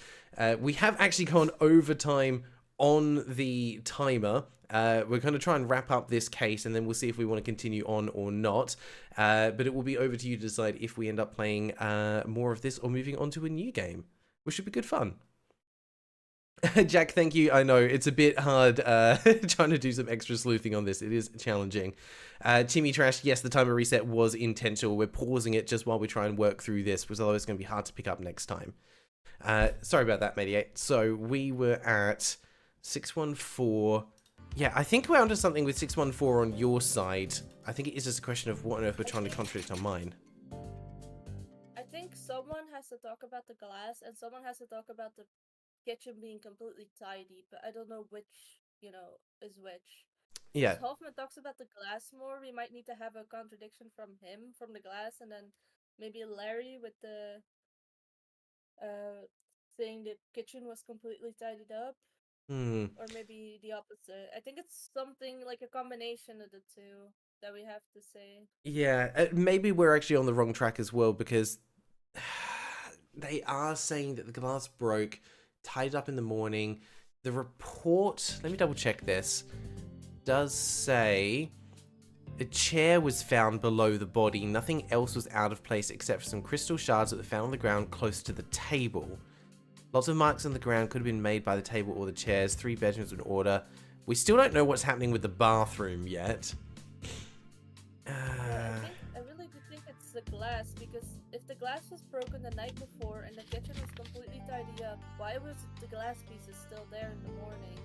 We have actually gone overtime on the timer. We're going to try and wrap up this case, and then we'll see if we want to continue on or not. But it will be over to you to decide if we end up playing more of this or moving on to a new game, which should be good fun. Jack, thank you. I know it's a bit hard trying to do some extra sleuthing on this. It is challenging. Timmy Trash, yes, the timer reset was intentional. We're pausing it just while we try and work through this, because otherwise it's going to be hard to pick up next time. Sorry about that, Mediate. So we were at 614. Yeah, I think we're onto something with 614 on your side. I think it is just a question of what on earth we're trying to contradict on mine. I think someone has to talk about the glass, and someone has to talk about the kitchen being completely tidy, but I don't know which, is which. Yeah. If Hoffman talks about the glass more, we might need to have a contradiction from him, from the glass, and then maybe Larry with the saying the kitchen was completely tidied up. Or maybe the opposite. I think it's something like a combination of the two that we have to say. Yeah, maybe we're actually on the wrong track as well, because they are saying that the glass broke, tied up in the morning. The report, let me double check this, does say a chair was found below the body. Nothing else was out of place except for some crystal shards that were found on the ground close to the table. Lots of marks on the ground could have been made by the table or the chairs. 3 bedrooms in order. We still don't know what's happening with the bathroom yet. I really do think it's the glass, because if the glass was broken the night before and the kitchen was completely tidied up, why was the glass pieces still there in the morning?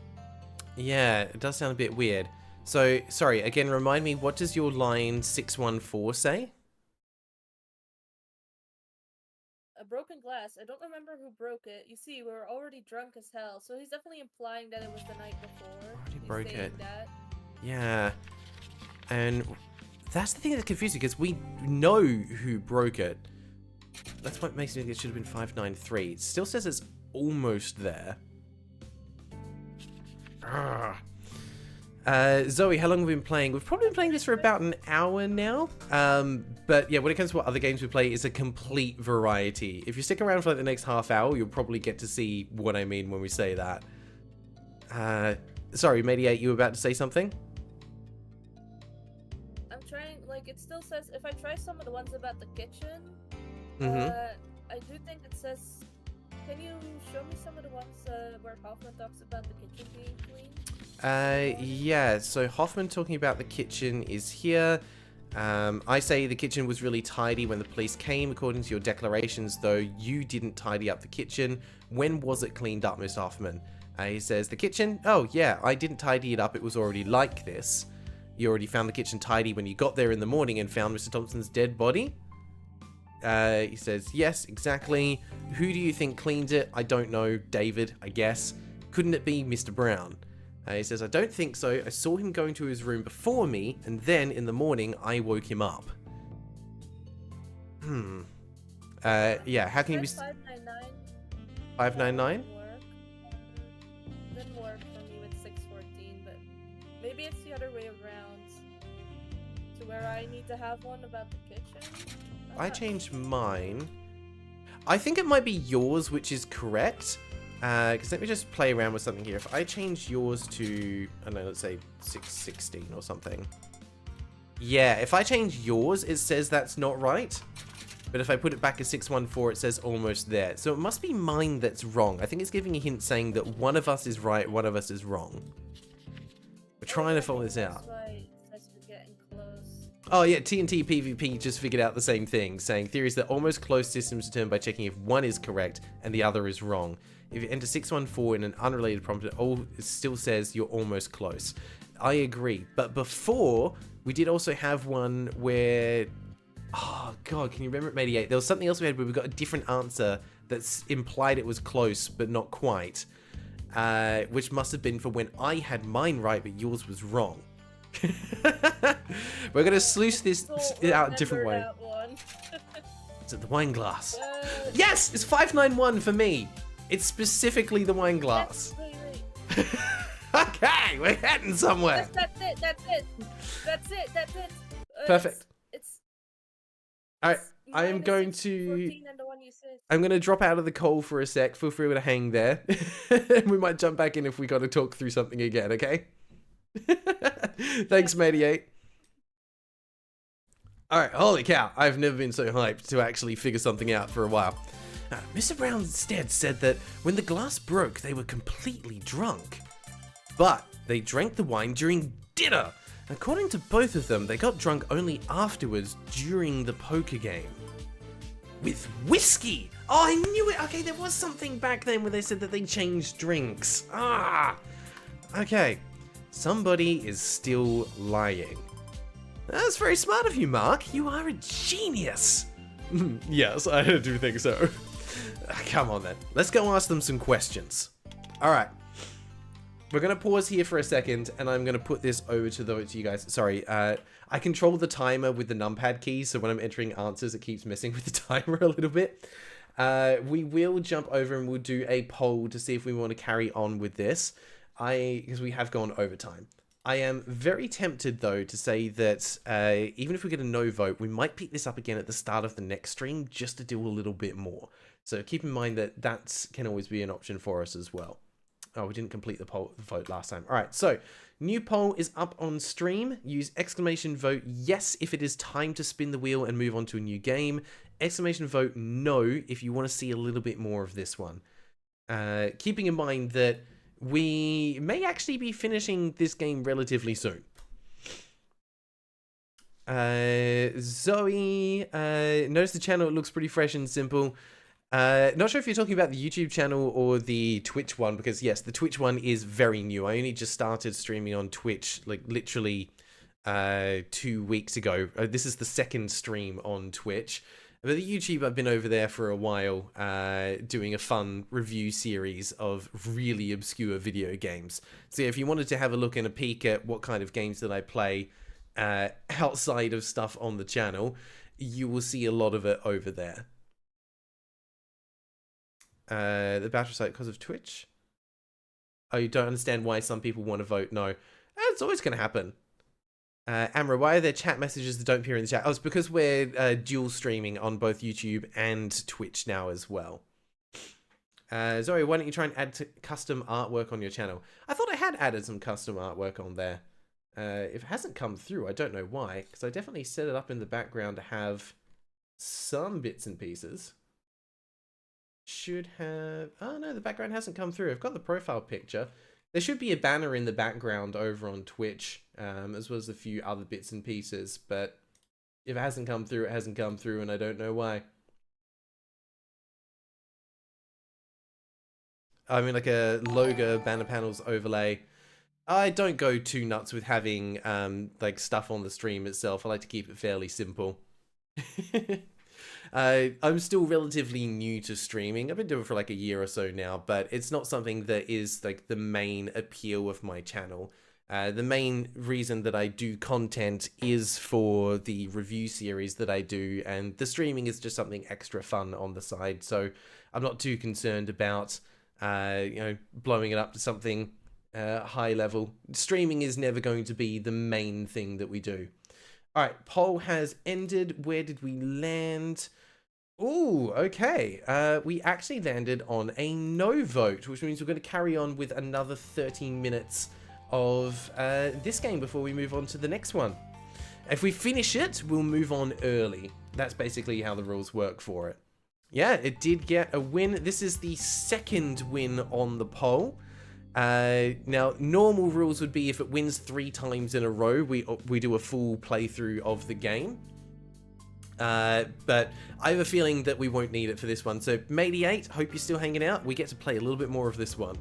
Yeah, it does sound a bit weird. So, sorry, again, remind me, what does your line 614 say? A broken glass. I don't remember who broke it. You see, we were already drunk as hell, so he's definitely implying that it was the night before. Already He's broke saying it. that. Yeah. And that's the thing that's confusing, because we know who broke it. That's what makes me think it should have been 593. It still says it's almost there. Zoe, how long have we been playing? We've probably been playing this for about an hour now. But yeah, when it comes to what other games we play, it's a complete variety. If you stick around for like the next half hour, you'll probably get to see what I mean when we say that. Sorry, Mediate, you were about to say something? I'm trying, like, it still says, if I try some of the ones about the kitchen, I do think it says, can you show me some of the ones where Hoffman talks about the kitchen being clean? Yeah, so Hoffman talking about the kitchen is here. I say the kitchen was really tidy when the police came, according to your declarations, though you didn't tidy up the kitchen. When was it cleaned up, Miss Hoffman? He says, the kitchen? Oh, yeah, I didn't tidy it up. It was already like this. You already found the kitchen tidy when you got there in the morning and found Mr. Thompson's dead body? He says, yes, exactly. Who do you think cleaned it? I don't know. David, I guess. Couldn't it be Mr. Brown? He says, I don't think so. I saw him going to his room before me, and then in the morning, I woke him up. Yeah, how can you be... 599? 599? Didn't work for me with 614, but maybe it's the other way around. To where I need to have one about the kitchen? I changed mine. I think it might be yours, which is correct. Because let me just play around with something here. If I change yours to, I don't know, let's say 616 or something. Yeah, if I change yours, it says that's not right. But if I put it back as 614, it says almost there. So it must be mine that's wrong. I think it's giving a hint saying that one of us is right, one of us is wrong. We're trying to follow this out. Oh yeah, TNT PvP just figured out the same thing, saying theories that almost close systems determined by checking if one is correct and the other is wrong. If you enter 614 in an unrelated prompt, it still says you're almost close. I agree, but before, we did also have one where... Oh god, can you remember at Mediate? There was something else we had where we got a different answer that's implied it was close, but not quite. Which must have been for when I had mine right, but yours was wrong. We're gonna sluice this out a different way. Is it the wine glass? Yes! It's 591 for me! It's specifically the wine glass. Okay, we're heading somewhere. That's it. Perfect. It's Alright, I am going to... I'm going to drop out of the call for a sec. Feel free to hang there. We might jump back in if we got to talk through something again, okay? Thanks, Mediate. Alright, holy cow. I've never been so hyped to actually figure something out for a while. Mr. Brown instead said that when the glass broke, they were completely drunk. But they drank the wine during dinner. According to both of them, they got drunk only afterwards during the poker game. With whiskey! Oh, I knew it! Okay, there was something back then where they said that they changed drinks. Ah! Okay. Somebody is still lying. That's very smart of you, Mark. You are a genius. Yes, I do think so. Come on then. Let's go ask them some questions. Alright. We're going to pause here for a second, and I'm going to put this over to you guys. Sorry, I control the timer with the numpad key, so when I'm entering answers, it keeps messing with the timer a little bit. We will jump over and we'll do a poll to see if we want to carry on with this. Because we have gone overtime. I am very tempted, though, to say that even if we get a no vote, we might pick this up again at the start of the next stream just to do a little bit more. So keep in mind that that can always be an option for us as well. Oh, we didn't complete the vote last time. All right, so new poll is up on stream. Use exclamation vote yes if it is time to spin the wheel and move on to a new game. Exclamation vote no if you want to see a little bit more of this one. Keeping in mind that we may actually be finishing this game relatively soon. Zoe, notice the channel, it looks pretty fresh and simple. Not sure if you're talking about the YouTube channel or the Twitch one, because yes, the Twitch one is very new. I only just started streaming on Twitch, like literally 2 weeks ago. This is the second stream on Twitch. But the YouTube, I've been over there for a while, doing a fun review series of really obscure video games. So if you wanted to have a look and a peek at what kind of games that I play outside of stuff on the channel, you will see a lot of it over there. The battery site because of Twitch? Oh, you don't understand why some people want to vote? No. It's always going to happen. Amra, why are there chat messages that don't appear in the chat? Oh, it's because we're dual streaming on both YouTube and Twitch now as well. Zoe, why don't you try and add custom artwork on your channel? I thought I had added some custom artwork on there. If it hasn't come through, I don't know why, because I definitely set it up in the background to have some bits and pieces. Should have... Oh no, the background hasn't come through. I've got the profile picture. There should be a banner in the background over on Twitch, as well as a few other bits and pieces, but if it hasn't come through, it hasn't come through, and I don't know why. I mean, like a logo, banner panels, overlay. I don't go too nuts with having like stuff on the stream itself. I like to keep it fairly simple. I'm still relatively new to streaming. I've been doing it for like a year or so now, but it's not something that is like the main appeal of my channel. The main reason that I do content is for the review series that I do, and the streaming is just something extra fun on the side. So I'm not too concerned about, you know, blowing it up to something high level. Streaming is never going to be the main thing that we do. All right, poll has ended. Where did we land? Oh, okay. We actually landed on a no vote, which means we're going to carry on with another 13 minutes of this game before we move on to the next one. If we finish it, we'll move on early. That's basically how the rules work for it. Yeah, it did get a win. This is the second win on the poll. Now, normal rules would be if it wins 3 times in a row, we do a full playthrough of the game. But I have a feeling that we won't need it for this one. So, Mate8, hope you're still hanging out. We get to play a little bit more of this one.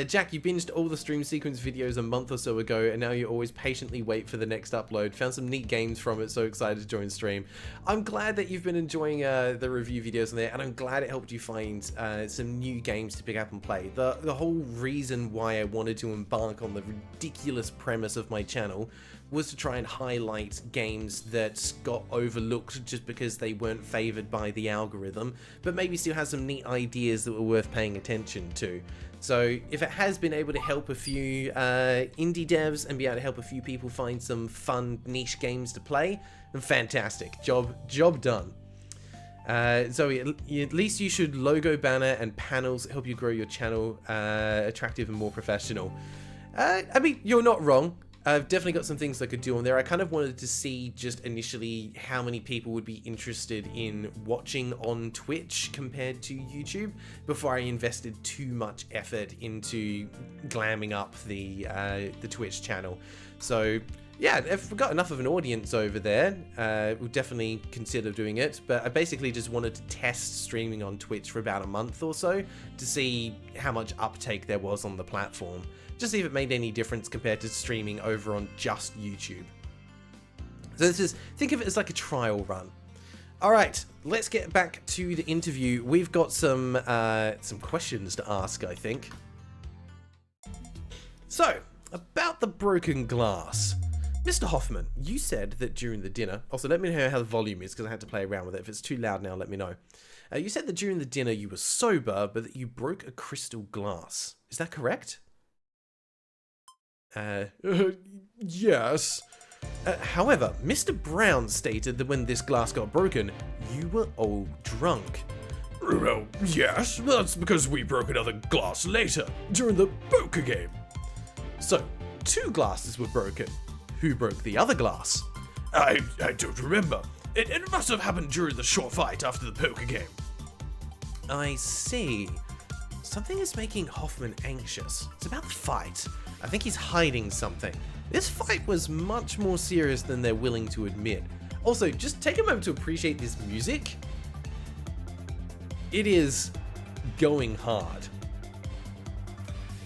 Jack, you binged all the stream sequence videos a month or so ago, and now you always patiently wait for the next upload. Found some neat games from it, so excited to join stream. I'm glad that you've been enjoying the review videos on there, and I'm glad it helped you find some new games to pick up and play. The whole reason why I wanted to embark on the ridiculous premise of my channel was to try and highlight games that got overlooked just because they weren't favored by the algorithm, but maybe still has some neat ideas that were worth paying attention to. So if it has been able to help a few indie devs and be able to help a few people find some fun niche games to play, then fantastic. Job done. Zoe, at least you should logo, banner, and panels help you grow your channel attractive and more professional. I mean, you're not wrong. I've definitely got some things I could do on there. I kind of wanted to see just initially how many people would be interested in watching on Twitch compared to YouTube before I invested too much effort into glamming up the Twitch channel. So yeah, if we've got enough of an audience over there, we'll definitely consider doing it. But I basically just wanted to test streaming on Twitch for about a month or so to see how much uptake there was on the platform. Just see if it made any difference compared to streaming over on just YouTube. So this is, think of it as like a trial run. All right, let's get back to the interview. We've got some questions to ask, I think. So, about the broken glass. Mr. Hoffman, you said that during the dinner, also let me know how the volume is because I had to play around with it. If it's too loud now, let me know. You said that during the dinner you were sober, but that you broke a crystal glass. Is that correct? Yes. However, Mr. Brown stated that when this glass got broken, you were all drunk. Well, yes, that's because we broke another glass later, during the poker game. So, 2 glasses were broken. Who broke the other glass? I don't remember. It must have happened during the short fight after the poker game. I see. Something is making Hoffman anxious. It's about the fight. I think he's hiding something. This fight was much more serious than they're willing to admit. Also, just take a moment to appreciate this music. It is going hard.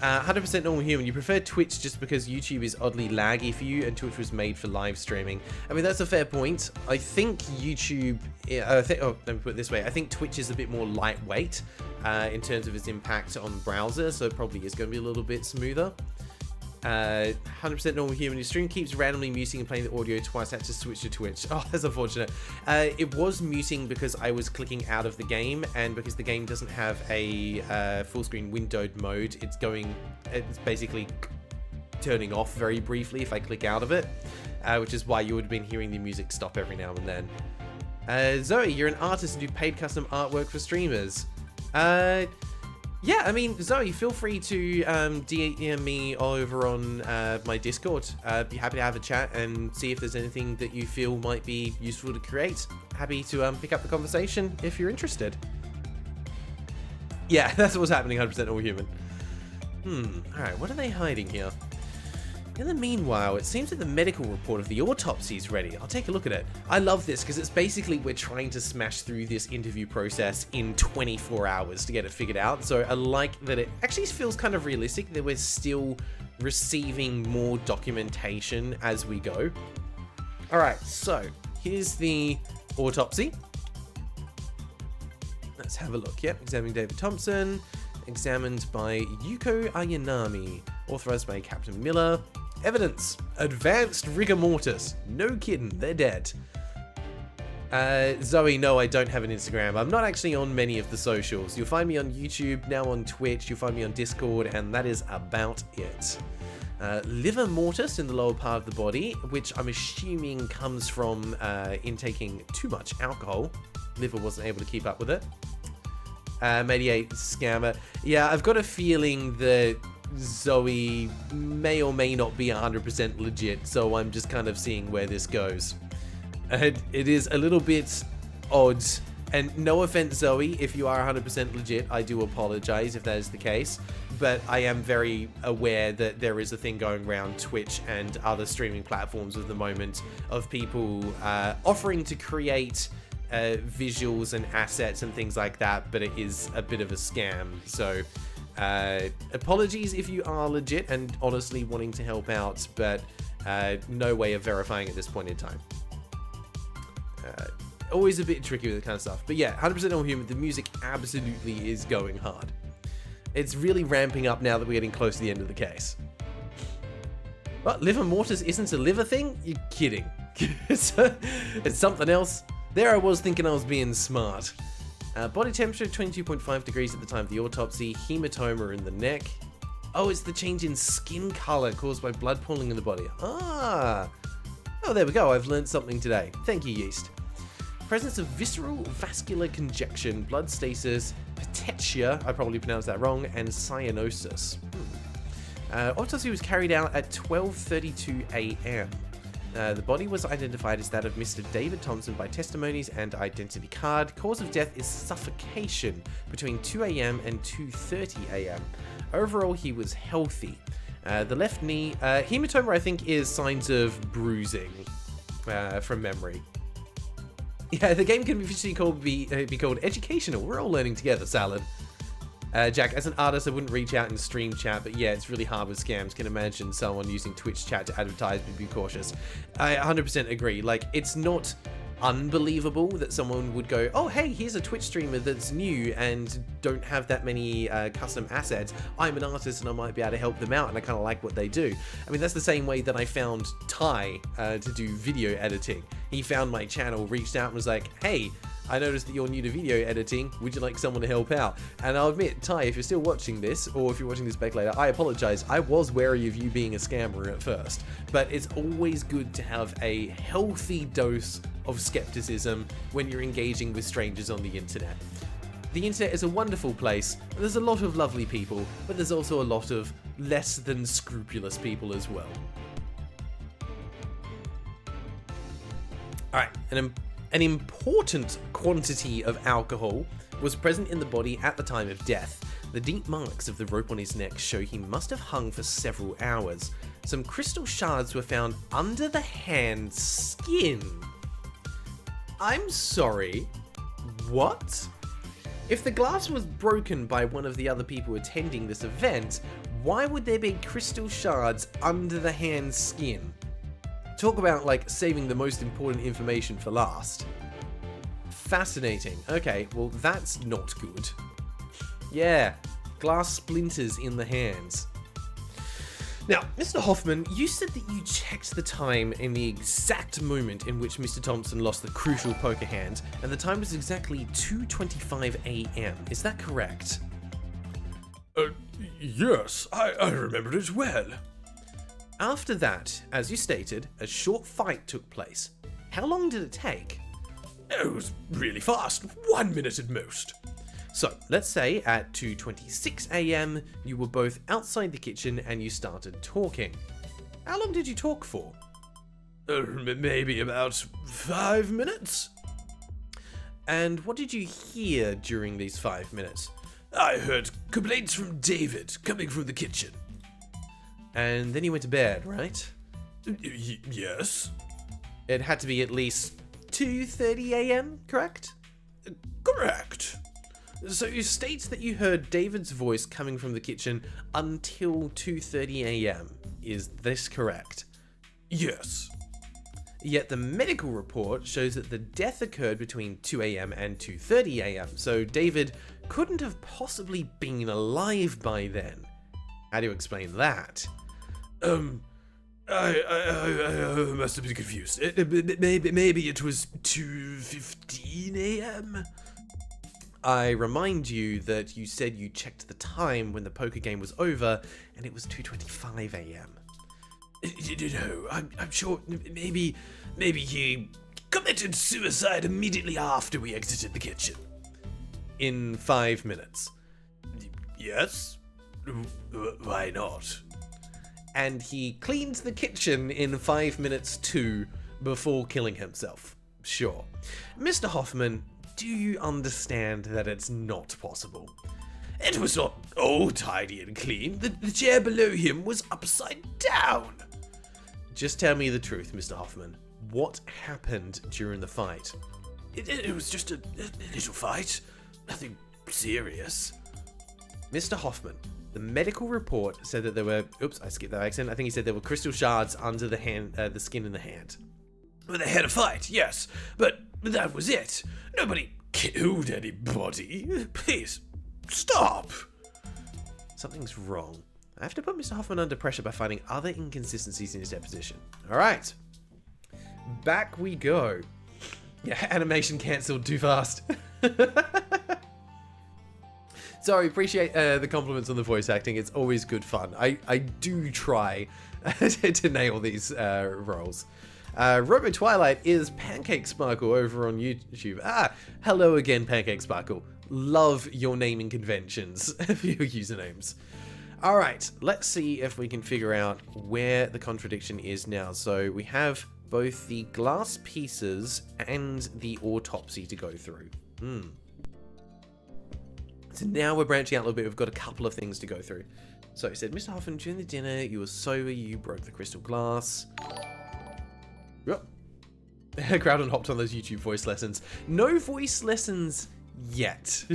100% normal human. You prefer Twitch just because YouTube is oddly laggy for you and Twitch was made for live streaming. I mean, that's a fair point. I think YouTube... let me put it this way. I think Twitch is a bit more lightweight in terms of its impact on the browser, so it probably is going to be a little bit smoother. 100% normal human. Your stream keeps randomly muting and playing the audio twice. I had to switch to Twitch. Oh, that's unfortunate. It was muting because I was clicking out of the game, and because the game doesn't have a full screen windowed mode, it's basically turning off very briefly if I click out of it, which is why you would have been hearing the music stop every now and then. Zoe, you're an artist and do paid custom artwork for streamers. Yeah, I mean, Zoe, feel free to DM me over on my Discord. Be happy to have a chat and see if there's anything that you feel might be useful to create. Happy to pick up the conversation if you're interested. Yeah, that's what's happening, 100% all human. Alright, what are they hiding here? In the meanwhile, it seems that the medical report of the autopsy is ready. I'll take a look at it. I love this because it's basically we're trying to smash through this interview process in 24 hours to get it figured out. So I like that it actually feels kind of realistic that we're still receiving more documentation as we go. All right, so here's the autopsy. Let's have a look. Yep, examining David Thompson. Examined by Yuko Ayanami. Authorized by Captain Miller. Evidence. Advanced rigor mortis. No kidding, they're dead. Zoe, no, I don't have an Instagram. I'm not actually on many of the socials. You'll find me on YouTube, now on Twitch, you'll find me on Discord, and that is about it. Liver mortis in the lower part of the body, which I'm assuming comes from intaking too much alcohol. Liver wasn't able to keep up with it. Mediate scammer. Yeah, I've got a feeling that Zoe may or may not be 100% legit, so I'm just kind of seeing where this goes. It is a little bit odd, and no offense, Zoe, if you are 100% legit, I do apologize if that is the case, but I am very aware that there is a thing going around Twitch and other streaming platforms at the moment of people offering to create visuals and assets and things like that, but it is a bit of a scam. So apologies if you are legit and honestly wanting to help out, but no way of verifying at this point in time. Always a bit tricky with that kind of stuff, but yeah, 100% all human. The music absolutely is going hard. It's really ramping up now that we're getting close to the end of the case. What, liver mortis isn't a liver thing? You're kidding. It's something else. There I was thinking I was being smart. Body temperature 22.5 degrees at the time of the autopsy. Hematoma in the neck. Oh, it's the change in skin color caused by blood pooling in the body. Ah. Oh, there we go. I've learned something today. Thank you, yeast. Presence of visceral vascular congestion, blood stasis, petechia, I probably pronounced that wrong, and cyanosis. Autopsy was carried out at 12:32 a.m. The body was identified as that of Mr. David Thompson by testimonies and identity card. Cause of death is suffocation between 2 a.m. and 2:30 a.m. Overall, he was healthy. The left knee, hematoma, I think, is signs of bruising from memory. Yeah, the game can officially be called educational. We're all learning together, Salad. Jack, as an artist, I wouldn't reach out in stream chat, but yeah, it's really hard with scams. Can imagine someone using Twitch chat to advertise, but be cautious. I 100% agree. Like, it's not unbelievable that someone would go, oh, hey, here's a Twitch streamer that's new and don't have that many custom assets. I'm an artist and I might be able to help them out, and I kind of like what they do. I mean, that's the same way that I found Ty to do video editing. He found my channel, reached out and was like, hey, I noticed that you're new to video editing. Would you like someone to help out? And I'll admit, Ty, if you're still watching this, or if you're watching this back later, I apologize. I was wary of you being a scammer at first, but it's always good to have a healthy dose of skepticism when you're engaging with strangers on the internet. The internet is a wonderful place. There's a lot of lovely people, but there's also a lot of less than scrupulous people as well. All right, an important quantity of alcohol was present in the body at the time of death. The deep marks of the rope on his neck show he must have hung for several hours. Some crystal shards were found under the hand's skin. I'm sorry, what? If the glass was broken by one of the other people attending this event, why would there be crystal shards under the hand's skin? Talk about, like, saving the most important information for last. Fascinating. Okay, well, that's not good. Yeah, glass splinters in the hands. Now, Mr. Hoffman, you said that you checked the time in the exact moment in which Mr. Thompson lost the crucial poker hand, and the time was exactly 2:25 a.m. Is that correct? Yes, I remember it well. After that, as you stated, a short fight took place. How long did it take? It was really fast, 1 minute at most. So, let's say at 2:26 a.m. you were both outside the kitchen and you started talking. How long did you talk for? Maybe about 5 minutes? And what did you hear during these 5 minutes? I heard complaints from David coming from the kitchen. And then you went to bed, right? Yes? It had to be at least 2:30 a.m., correct? Correct. So you state that you heard David's voice coming from the kitchen until 2:30 a.m. Is this correct? Yes. Yet the medical report shows that the death occurred between 2 a.m. and 2:30 a.m. So David couldn't have possibly been alive by then. How do you explain that? I must have been confused. Maybe it was 2:15 a.m.? I remind you that you said you checked the time when the poker game was over, and it was 2:25 a.m. You know, I'm sure maybe he committed suicide immediately after we exited the kitchen. In 5 minutes. Yes? Why not? And he cleaned the kitchen in 5 minutes too, before killing himself. Sure. Mr. Hoffman, do you understand that it's not possible? It was not all tidy and clean. The chair below him was upside down. Just tell me the truth, Mr. Hoffman. What happened during the fight? It was just a little fight. Nothing serious. Mr. Hoffman, the medical report said that there were... Oops, I skipped that accent. I think he said there were crystal shards under the hand, the skin in the hand. Well, they had a fight, yes, but that was it. Nobody killed anybody. Please, stop. Something's wrong. I have to put Mr. Hoffman under pressure by finding other inconsistencies in his deposition. All right. Back we go. Yeah, animation cancelled too fast. Sorry, appreciate the compliments on the voice acting. It's always good fun. I do try to nail these roles. Robo Twilight is Pancake Sparkle over on YouTube. Hello again, Pancake Sparkle. Love your naming conventions for your usernames. All right, let's see if we can figure out where the contradiction is now. So we have both the glass pieces and the autopsy to go through. So now we're branching out a little bit. We've got a couple of things to go through. So he said, Mr. Hoffman, during the dinner, you were sober, you broke the crystal glass. Yep. Graeldon hopped on those YouTube voice lessons. No voice lessons yet.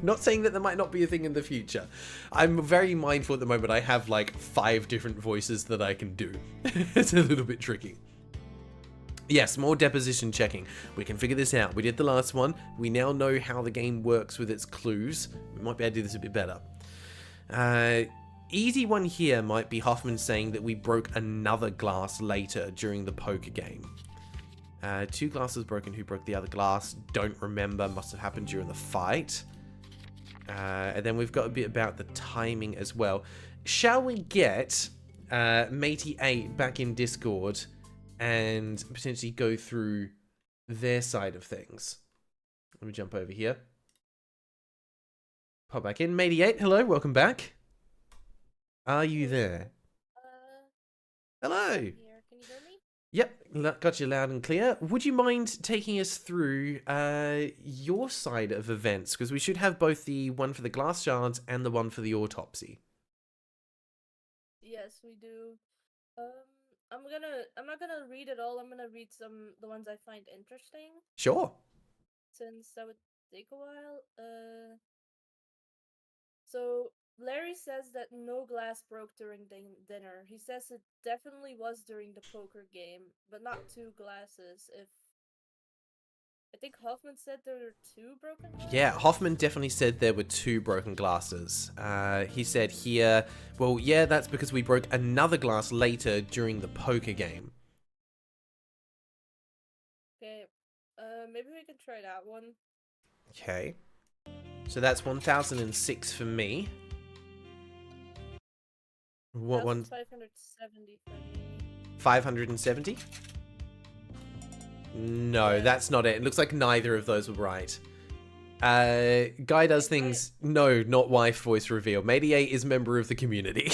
Not saying that there might not be a thing in the future. I'm very mindful at the moment. I have like 5 different voices that I can do. It's a little bit tricky. Yes, more deposition checking. We can figure this out. We did the last one. We now know how the game works with its clues. We might be able to do this a bit better. Easy one here might be Hoffman saying that we broke another glass later during the poker game. 2 glasses broken. Who broke the other glass? Don't remember. Must have happened during the fight. And then we've got a bit about the timing as well. Shall we get Matey8 back in Discord and potentially go through their side of things? Let me jump over here. Pop back in. Matey8, hello, welcome back. Are you there? Hello. Here. Can you hear me? Yep, got you loud and clear. Would you mind taking us through your side of events? Because we should have both the one for the glass shards and the one for the autopsy. Yes, we do. I'm not gonna read it all. I'm gonna read the ones I find interesting. Sure. Since take a while. So Larry says that no glass broke during dinner. He says it definitely was during the poker game, but not two glasses. If I think Hoffman said there were two broken glasses. Yeah, Hoffman definitely said there were two broken glasses. He said here, well, yeah, that's because we broke another glass later during the poker game. Okay, maybe we can try that one. Okay. So that's 1006 for me. What one? 570 for me. 570? No, Yeah. that's not it. It looks like neither of those were right. Guy does things. No, not wife voice reveal. Mediate is member of the community.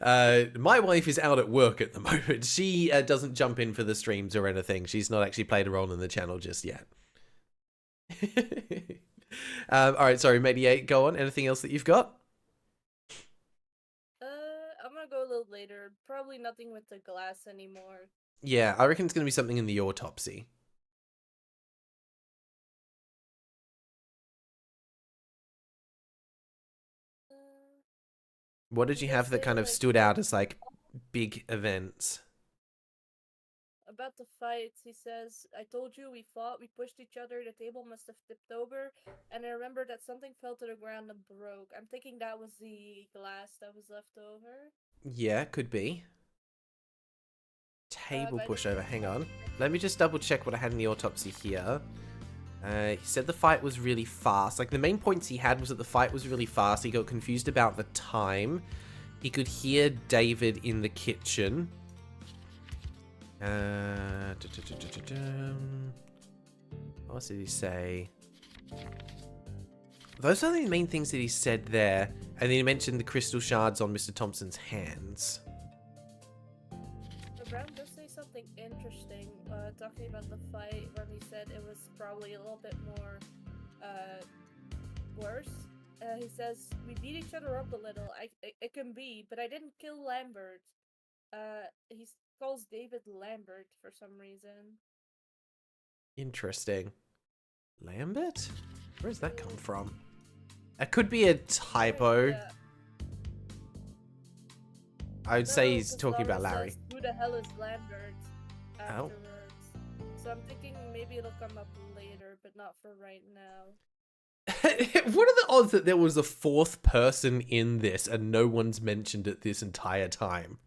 My wife is out at work at the moment. She doesn't jump in for the streams or anything. She's not actually played a role in the channel just yet. All right, sorry, Mediate. Go on. Anything else that you've got? I'm gonna go a little later. Probably nothing with the glass anymore. Yeah, I reckon it's going to be something in the autopsy. What did you have that kind of stood out as like big events? About the fights, he says, I told you we fought, we pushed each other, the table must have tipped over, and I remember that something fell to the ground and broke. I'm thinking that was the glass that was left over. Yeah, could be. Table But I push didn't- over. Hang on. Let me just double check what I had in the autopsy here. He said the fight was really fast. Like, the main points he had was that the fight was really fast. He got confused about the time. He could hear David in the kitchen. What else did he say? Those are the main things that he said there. And then he mentioned the crystal shards on Mr. Thompson's hands. Brown does say something interesting, talking about the fight when he said it was probably a little bit more worse. He says, we beat each other up a little. It can be, but I didn't kill Lambert. He calls David Lambert for some reason. Interesting. Lambert? Where does that come from? It could be a typo. Yeah. I would say No, he's 'cause talking Lara about Larry. says, who the hell is Lambert? Oh. Afterwards. So I'm thinking maybe it'll come up later, but not for right now. What are the odds that there was a fourth person in this and no one's mentioned it this entire time?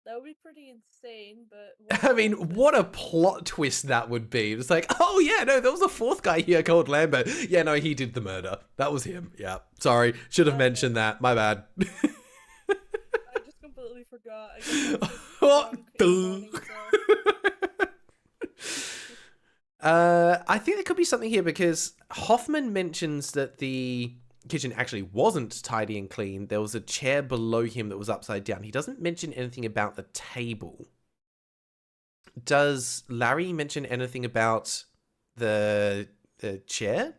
That would be pretty insane, but... I mean, what a plot twist that would be. It's like, oh yeah, no, there was a fourth guy here called Lambert. Yeah, no, he did the murder. That was him. Yeah, sorry. Should have mentioned that. My bad. I just completely forgot. I guess I was just What? drunk in the morning, so- I think there could be something here because Hoffman mentions that the kitchen actually wasn't tidy and clean. There was a chair below him that was upside down. He doesn't mention anything about the table. Does Larry mention anything about the chair?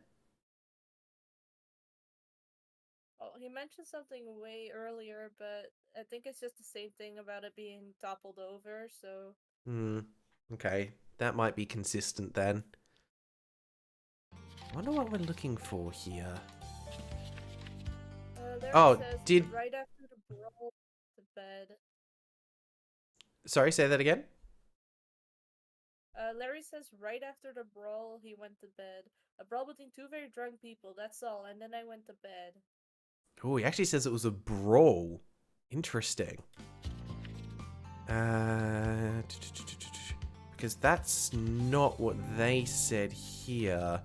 Oh, he mentioned something way earlier, but I think it's just the same thing about it being toppled over, so... Okay, that might be consistent then. I wonder what we're looking for here. Larry Oh, says did... right after the brawl to bed. Sorry, say that again? Larry says right after the brawl, he went to bed. A brawl between two very drunk people, that's all, and then I went to bed. Oh, he actually says it was a brawl. Interesting. Because that's not what they said here.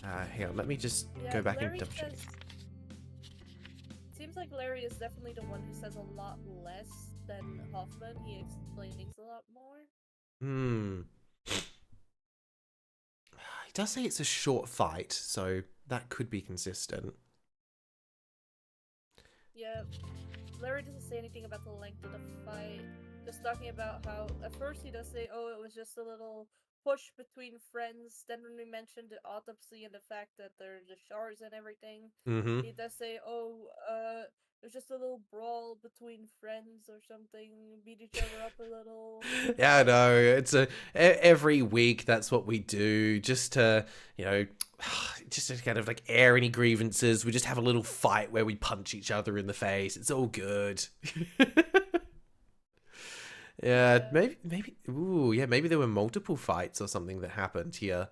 Hang on, let me just go back and double check. Seems like Larry is definitely the one who says a lot less than Hoffman. He explains a lot more. He does say it's a short fight, so that could be consistent. Yeah, Larry doesn't say anything about the length of the fight. Just talking about how, at first he does say, oh, it was just a little push between friends. Then when we mentioned the autopsy and the fact that there's the shards and everything, Mm-hmm. he does say, "Oh, there's just a little brawl between friends or something. Beat each other up a little." Yeah, I know. It's every week that's what we do, just to, just to kind of like air any grievances. We just have a little fight where we punch each other in the face. It's all good. Yeah, maybe there were multiple fights or something that happened here.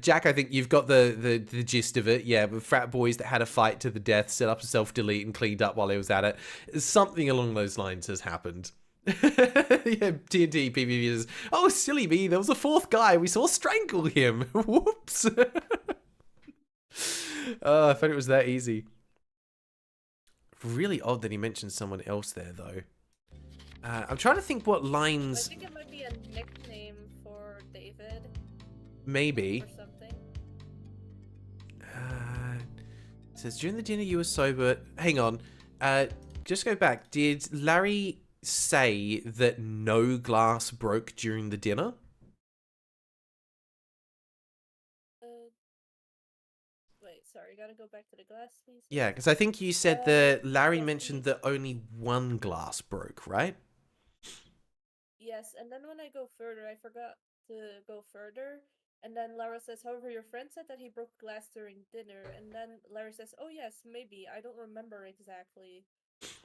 Jack, I think you've got the gist of it. Yeah, with frat boys that had a fight to the death, set up a self-delete and cleaned up while they was at it. Something along those lines has happened. Yeah, TNT PvP is, oh, silly me, there was a fourth guy. We saw strangle him. Whoops. Oh, I thought it was that easy. Really odd that he mentioned someone else there, though. I'm trying to think what lines... I think it might be a nickname for David. Maybe. Or something. It says, during the dinner you were sober... Hang on. Just go back. Did Larry say that no glass broke during the dinner? Wait, sorry, gotta go back to the glass, please. Yeah, because I think you said that Larry yes, mentioned that only one glass broke, right? Yes, and then when I go further, I forgot to go further. And then Lara says, however, your friend said that he broke glass during dinner. And then Larry says, oh yes, maybe. I don't remember exactly.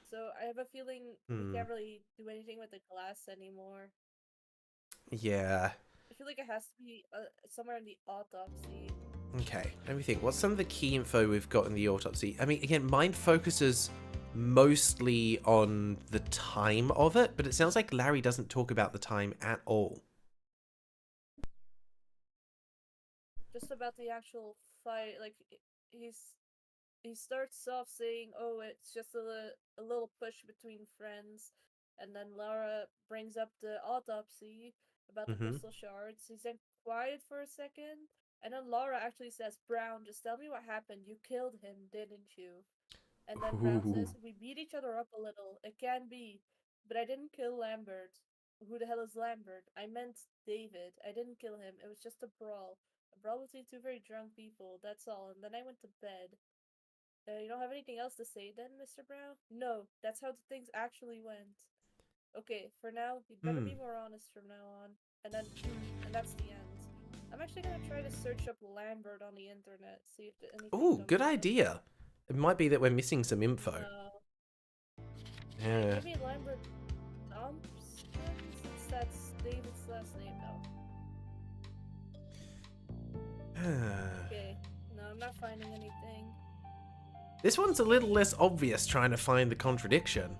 So I have a feeling we can't really do anything with the glass anymore. Yeah. I feel like it has to be somewhere in the autopsy. Okay, let me think. What's some of the key info we've got in the autopsy? I mean, again, mine focuses mostly on the time of it, but it sounds like Larry doesn't talk about the time at all. Just about the actual fight, like he starts off saying, "Oh, it's just a little push between friends," and then Lara brings up the autopsy about the crystal shards. He's then quiet for a second, and then Lara actually says, "Brown, just tell me what happened. You killed him, didn't you?" And then Brown says, "We beat each other up a little. It can be, but I didn't kill Lambert. Who the hell is Lambert? I meant David. I didn't kill him. It was just a brawl." A brawl between two very drunk people, that's all, and then I went to bed. You don't have anything else to say then, Mr. Brown? No, that's how the things actually went. Okay, for now, you'd better be more honest from now on. And then, and that's the end. I'm actually gonna try to search up Lambert on the internet, see if anything Ooh, comes good up. idea. It might be that we're missing some info. Yeah. Maybe Lambert Thompson, since that's David's last name now. Okay, no, I'm not finding anything. This one's a little less obvious trying to find the contradiction.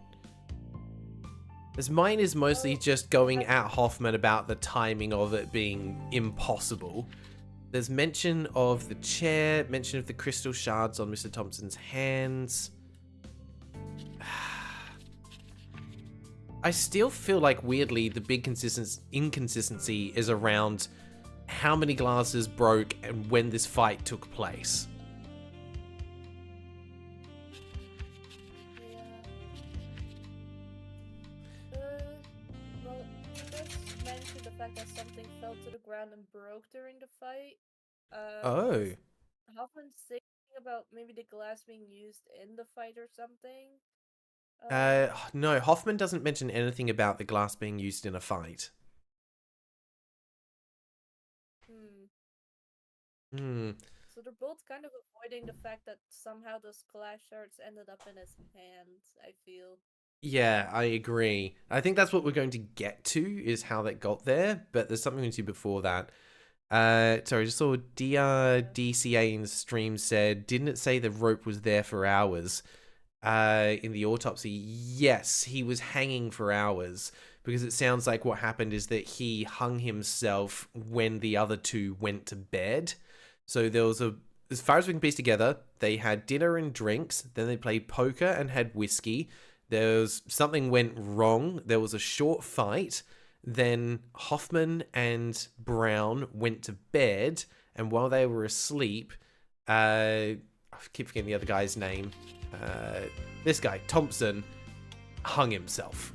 As mine is mostly just going at Hoffman about the timing of it being impossible. There's mention of the chair, mention of the crystal shards on Mr. Thompson's hands. I still feel like, weirdly, the big inconsistency is around how many glasses broke and when this fight took place. Well, you guys mentioned the fact that something fell to the ground and broke during the fight. Oh. Hoffman saying about maybe the glass being used in the fight or something? No, Hoffman doesn't mention anything about the glass being used in a fight. So they're both kind of avoiding the fact that somehow those glass shards ended up in his hands, I feel. Yeah, I agree. I think that's what we're going to get to, is how that got there, but there's something we need to do before that. Sorry, I just saw DRDCA in the stream said, didn't it say the rope was there for hours? In the autopsy, yes, he was hanging for hours, because it sounds like what happened is that he hung himself when the other two went to bed. So there was as far as we can piece together, they had dinner and drinks, then they played poker and had whiskey. Something went wrong. There was a short fight. Then Hoffman and Brown went to bed, and while they were asleep, I keep forgetting the other guy's name. This guy, Thompson, hung himself.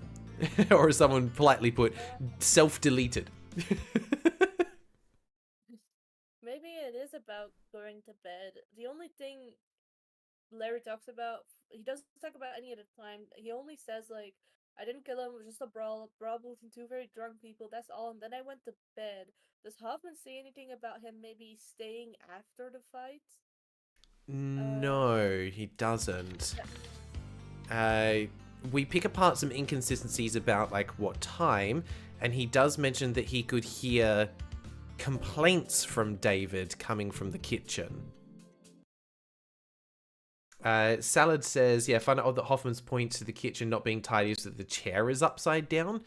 Or as someone politely put, self-deleted. about going to bed. The only thing Larry talks about, he doesn't talk about any of the time. He only says like, I didn't kill him, it was just a brawl between two very drunk people, that's all, and then I went to bed. Does Hoffman say anything about him maybe staying after the fight? No, he doesn't. We pick apart some inconsistencies about like what time, and he does mention that he could hear complaints from David coming from the kitchen. Salad says, yeah, find out odd that Hoffman's point to the kitchen not being tidy is that the chair is upside down.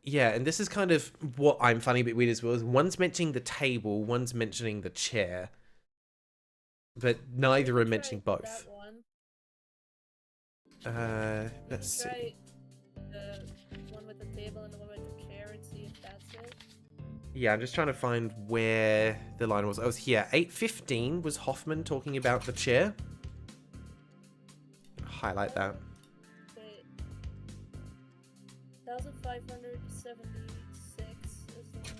Yeah, and this is kind of what I'm finding a bit weird as well. Is one's mentioning the table, one's mentioning the chair. But neither are mentioning both. Let's see. Try the one with the table and the one with the chair and see if that's it. Yeah, I'm just trying to find where the line was. I was here. 8:15 was Hoffman talking about the chair. Highlight that. Okay. 1,576 is the one.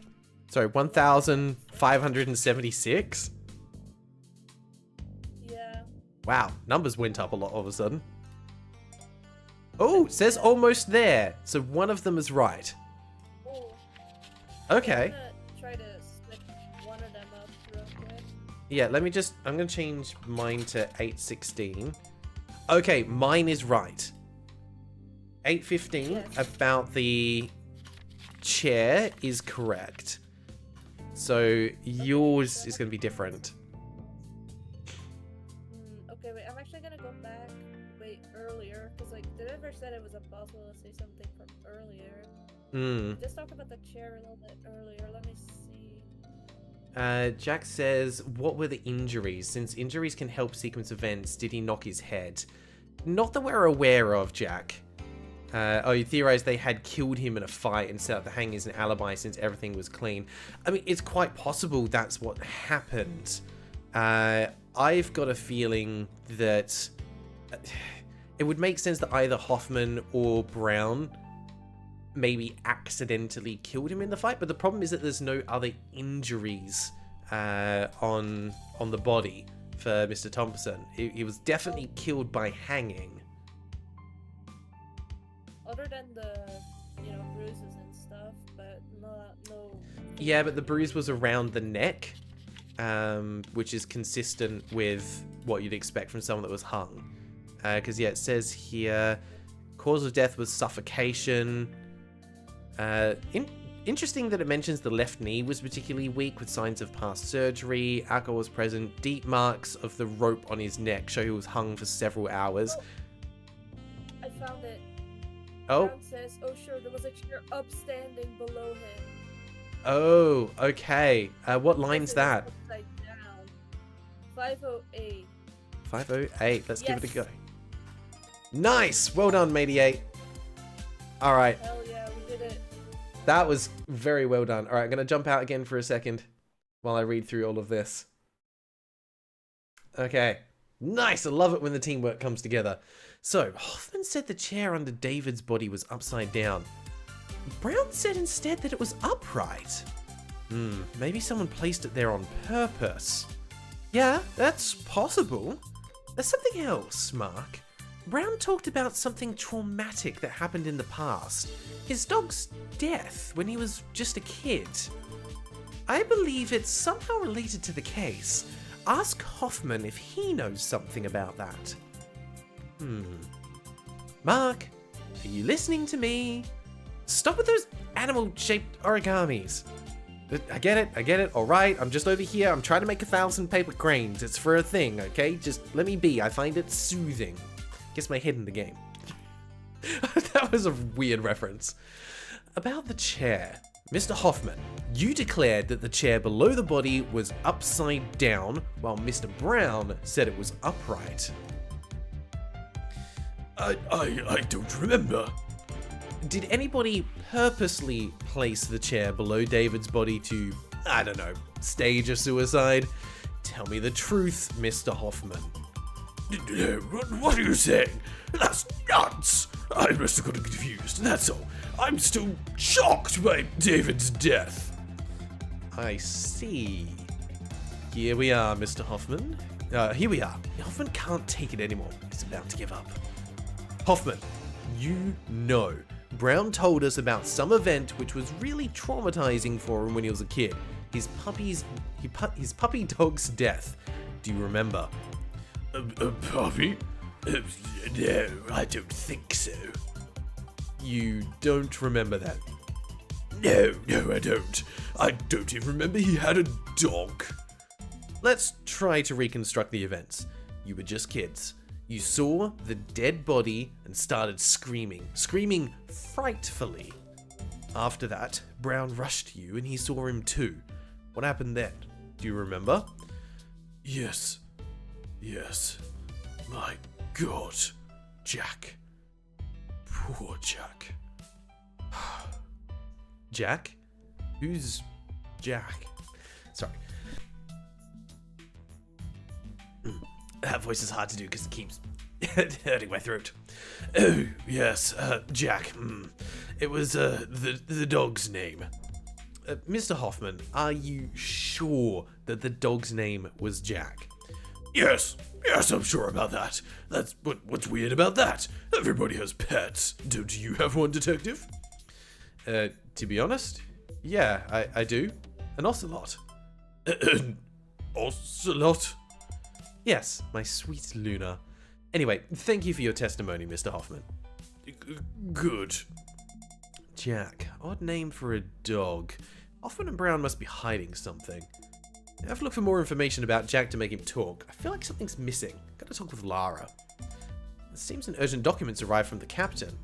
Sorry, 1,576? Yeah. Wow, numbers went up a lot all of a sudden. Oh, it says almost there. So one of them is right. Oh. Okay. I'm gonna try to switch one of them up real quick. Yeah, I'm gonna change mine to 8:16. Okay, mine is right. 8:15 Yes. about the chair is correct. So yours is gonna be different. Okay, wait, I'm actually gonna go back earlier, because like, did I ever said it was impossible to say something from earlier? Just talk about the chair a little bit earlier, let me see. Jack says, what were the injuries? Since injuries can help sequence events, did he knock his head? Not that we're aware of, Jack. You theorized they had killed him in a fight and set up the hanging as an alibi since everything was clean. I mean, it's quite possible that's what happened. I've got a feeling that it would make sense that either Hoffman or Brown maybe accidentally killed him in the fight, but the problem is that there's no other injuries on the body for Mr. Thompson. He was definitely killed by hanging. Other than the, bruises and stuff, but no. Yeah, but the bruise was around the neck, which is consistent with what you'd expect from someone that was hung. Because, it says here, cause of death was suffocation. Interesting that it mentions the left knee was particularly weak with signs of past surgery. Alcohol was present. Deep marks of the rope on his neck show he was hung for several hours. I found it. Oh. Brown says, sure, there was a chair upstanding below him. Oh, okay. What line's that? Upside down. 508. 508. Let's give it a Yes. go. Nice! Well done, matey 8. Alright. Hell yeah, we did it. That was very well done. Alright, I'm going to jump out again for a second while I read through all of this. Okay. Nice! I love it when the teamwork comes together. So, Hoffman said the chair under David's body was upside down. Brown said instead that it was upright. Maybe someone placed it there on purpose. Yeah, that's possible. There's something else, Mark. Brown talked about something traumatic that happened in the past. His dog's death when he was just a kid. I believe it's somehow related to the case. Ask Hoffman if he knows something about that. Mark, are you listening to me? Stop with those animal-shaped origamis. I get it, alright, I'm just over here, I'm trying to make 1,000 paper cranes, it's for a thing, okay? Just let me be, I find it soothing. Gets my head in the game. That was a weird reference. About the chair. Mr. Hoffman, you declared that the chair below the body was upside down, while Mr. Brown said it was upright. I don't remember. Did anybody purposely place the chair below David's body to, I don't know, stage a suicide? Tell me the truth, Mr. Hoffman. What are you saying? That's nuts! I must have gotten confused, that's all. I'm still shocked by David's death. I see. Here we are, Mr. Hoffman. Here we are. Hoffman can't take it anymore. He's about to give up. Hoffman, you know, Brown told us about some event which was really traumatizing for him when he was a kid. His puppy dog's death. Do you remember? A puppy? No, I don't think so. You don't remember that? No, I don't. I don't even remember he had a dog. Let's try to reconstruct the events. You were just kids. You saw the dead body and started screaming frightfully. After that, Brown rushed to you and he saw him too. What happened then? Do you remember? Yes. My God. Jack. Poor Jack. Jack? Who's Jack? Sorry. That voice is hard to do because it keeps hurting my throat. Oh, yes, Jack. It was, the dog's name. Mr. Hoffman, are you sure that the dog's name was Jack? Yes, I'm sure about that. What's weird about that? Everybody has pets. Don't you have one, detective? To be honest, yeah, I do. An ocelot. An ocelot? Yes, my sweet Luna. Anyway, thank you for your testimony, Mr. Hoffman. Good. Jack, odd name for a dog. Hoffman and Brown must be hiding something. I have to look for more information about Jack to make him talk. I feel like something's missing. Gotta talk with Lara. It seems an urgent document's arrived from the captain.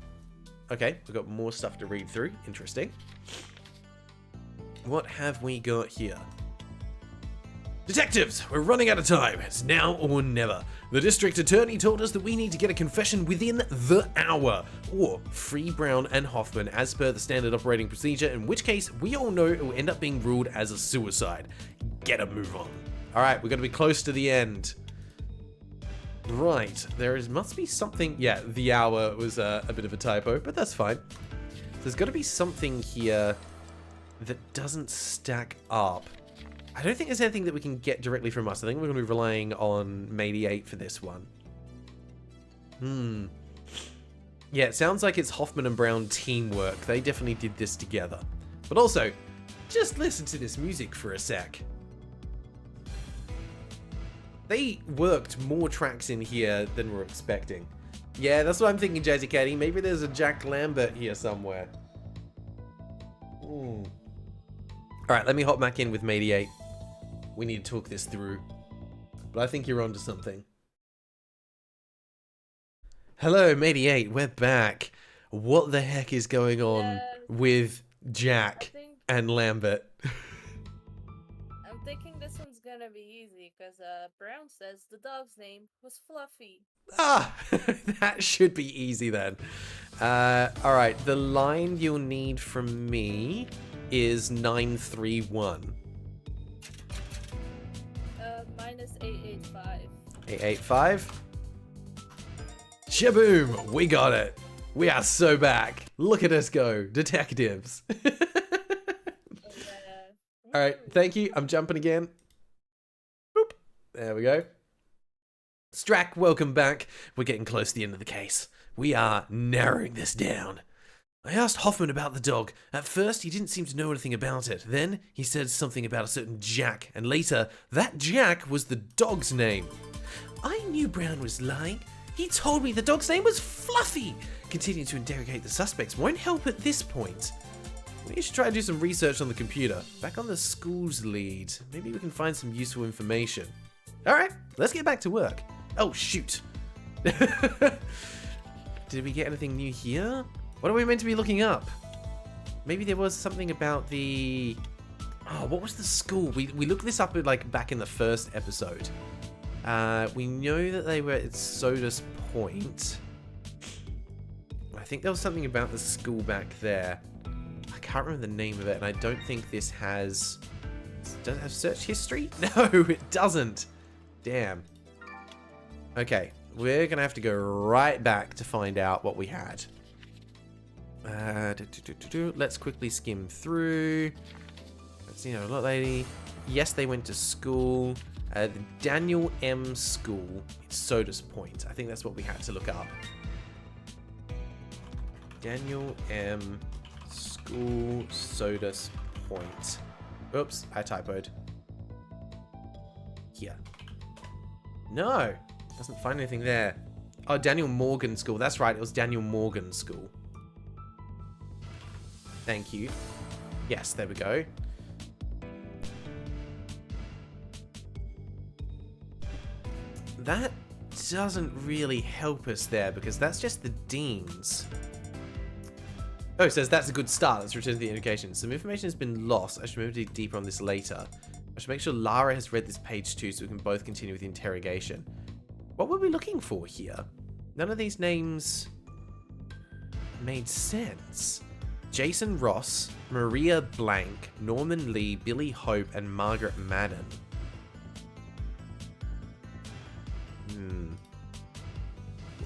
Okay, we've got more stuff to read through. Interesting. What have we got here? Detectives, we're running out of time. It's now or never. The district attorney told us that we need to get a confession within the hour, or free Brown and Hoffman as per the standard operating procedure, in which case we all know it will end up being ruled as a suicide. Get a move on. Alright, we're going to be close to the end. Right, must be something. Yeah, the hour was a bit of a typo, but that's fine. There's got to be something here that doesn't stack up. I don't think there's anything that we can get directly from us. I think we're going to be relying on Mediate for this one. Yeah, it sounds like it's Hoffman and Brown teamwork. They definitely did this together. But also, just listen to this music for a sec. They worked more tracks in here than we're expecting. Yeah, that's what I'm thinking, Jazzy Caddy. Maybe there's a Jack Lambert here somewhere. Alright, let me hop back in with Mediate. We need to talk this through. But I think you're onto something. Hello, Mediate. We're back. What the heck is going on with Jack and Lambert? I'm thinking this one's gonna be easy because Brown says the dog's name was Fluffy. Ah, that should be easy then. Alright, the line you'll need from me is 931. Mine is 885. 885. Shaboom! We got it. We are so back. Look at us go, detectives. Alright, thank you. I'm jumping again. Boop. There we go. Strak, welcome back. We're getting close to the end of the case. We are narrowing this down. I asked Hoffman about the dog. At first, he didn't seem to know anything about it. Then, he said something about a certain Jack, and later, that Jack was the dog's name. I knew Brown was lying. He told me the dog's name was Fluffy. Continuing to interrogate the suspects won't help at this point. We should try to do some research on the computer. Back on the school's lead. Maybe we can find some useful information. Alright, let's get back to work. Oh, shoot. Did we get anything new here? What are we meant to be looking up? Maybe there was something about the... Oh, what was the school? We looked this up like back in the first episode. We know that they were at Soda's Point. I think there was something about the school back there. I can't remember the name of it, and I don't think this has... Does it have search history? No, it doesn't. Damn. Okay, we're going to have to go right back to find out what we had. Let's quickly skim through. Let's see, a lot lady. yes, they went to school. The Daniel M. School. It's Soda's Point. I think that's what we had to look up. Daniel M. School, Soda's Point. Oops, I typoed. Here. No, doesn't find anything there. Oh, Daniel Morgan School. That's right, it was Daniel Morgan School. Thank you. Yes, there we go. That doesn't really help us there because that's just the deans. Oh, it says that's a good start. Let's return to the indication. Some information has been lost. I should maybe dig deeper on this later. I should make sure Lara has read this page too so we can both continue with the interrogation. What were we looking for here? None of these names made sense. Jason Ross, Maria Blank, Norman Lee, Billy Hope, and Margaret Madden.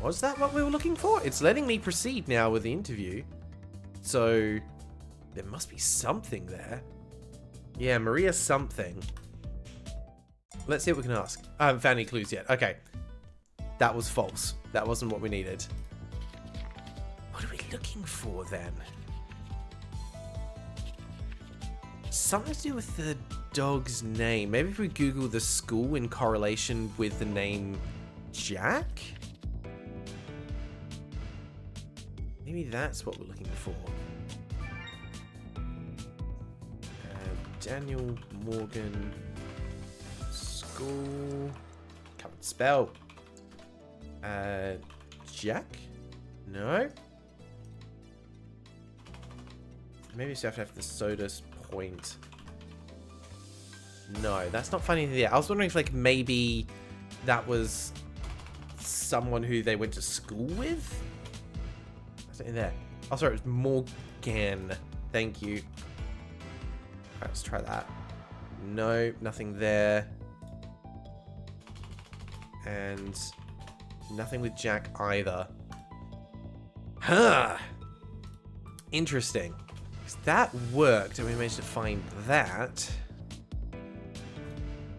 Was that what we were looking for? It's letting me proceed now with the interview. So, there must be something there. Yeah, Maria something. Let's see what we can ask. I haven't found any clues yet. Okay. That was false. That wasn't what we needed. What are we looking for then? Something to do with the dog's name. Maybe if we Google the school in correlation with the name Jack? Maybe that's what we're looking for. Daniel Morgan School. Can't spell. Jack? No. Maybe you have to have the Soda's Point. No, that's not finding anything there. I was wondering if like maybe that was someone who they went to school with. In there. Oh, sorry, it was Morgan. Thank you. Alright, let's try that. No, nothing there. And nothing with Jack either. Huh. Interesting. Because that worked, and we managed to find that.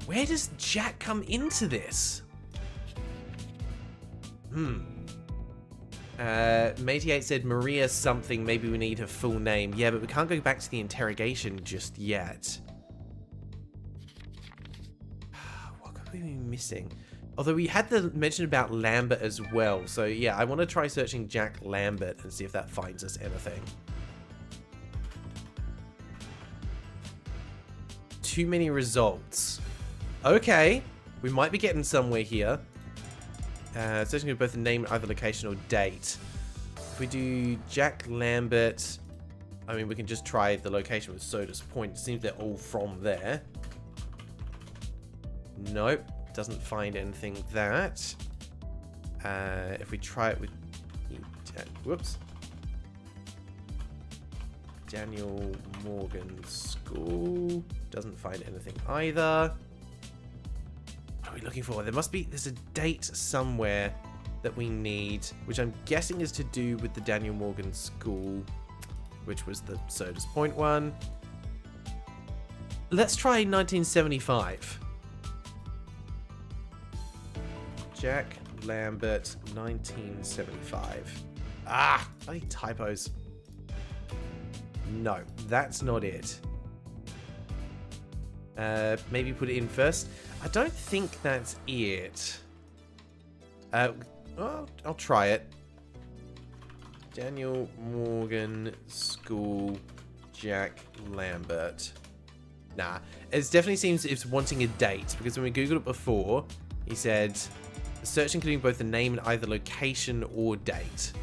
Where does Jack come into this? Mate8 said Maria something, maybe we need her full name. Yeah, but we can't go back to the interrogation just yet. What could we be missing? Although we had the mention about Lambert as well. So yeah, I want to try searching Jack Lambert and see if that finds us anything. Too many results. Okay, we might be getting somewhere here. Searching with both the name and either location or date. If we do Jack Lambert, I mean, we can just try the location with Soda's Point. It seems they're all from there. Nope, doesn't find anything that. If we try it with... Whoops. Daniel Morgan School. Doesn't find anything either. What are we looking for? There's a date somewhere that we need, which I'm guessing is to do with the Daniel Morgan School, which was the Soda's Point one. Let's try 1975. Jack Lambert, 1975. Ah, bloody typos. No, that's not it. Maybe put it in first. I don't think that's it. Well, I'll try it. Daniel Morgan School, Jack Lambert. Nah, it definitely seems it's wanting a date, because when we googled it before, he said search including both the name and either location or date.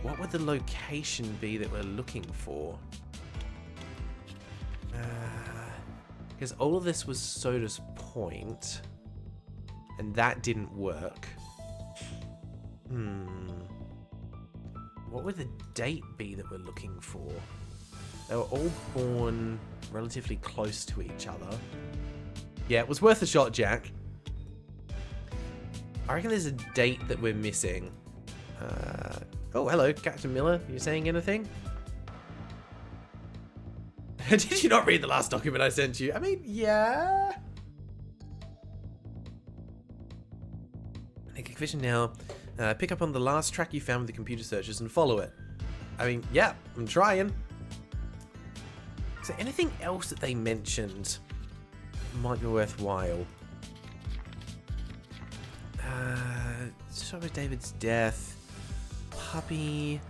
What would the location be that we're looking for? Because all of this was Soda's Point, and that didn't work. What would the date be that we're looking for? They were all born relatively close to each other. Yeah, it was worth a shot, Jack. I reckon there's a date that we're missing. Oh, hello, Captain Miller. You saying anything? Did you not read the last document I sent you? I mean, yeah. Make a confession now. Pick up on the last track you found with the computer searches and follow it. I mean, yeah, I'm trying. Is there anything else that they mentioned might be worthwhile? Sorry, David's death. Puppy.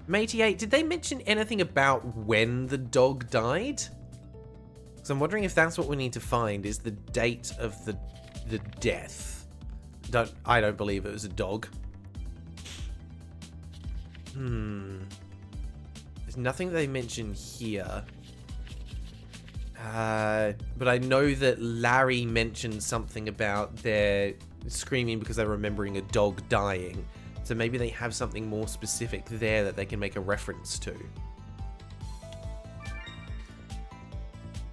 Matey 8, did they mention anything about when the dog died? Because I'm wondering if that's what we need to find, is the date of the death. I don't believe it was a dog. There's nothing they mention here. But I know that Larry mentioned something about their screaming because they're remembering a dog dying. So maybe they have something more specific there that they can make a reference to.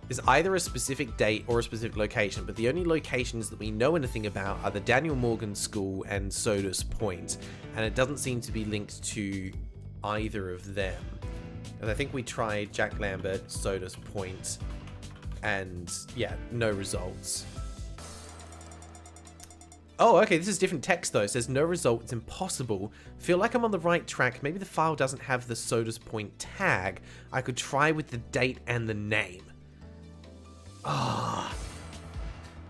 There's either a specific date or a specific location, but the only locations that we know anything about are the Daniel Morgan School and Sodas Point, and it doesn't seem to be linked to either of them. And I think we tried Jack Lambert, Sodas Point, and yeah, no results. Oh, okay, this is different text though. It says no result, it's impossible. Feel like I'm on the right track. Maybe the file doesn't have the Sodas Point tag. I could try with the date and the name. Ah.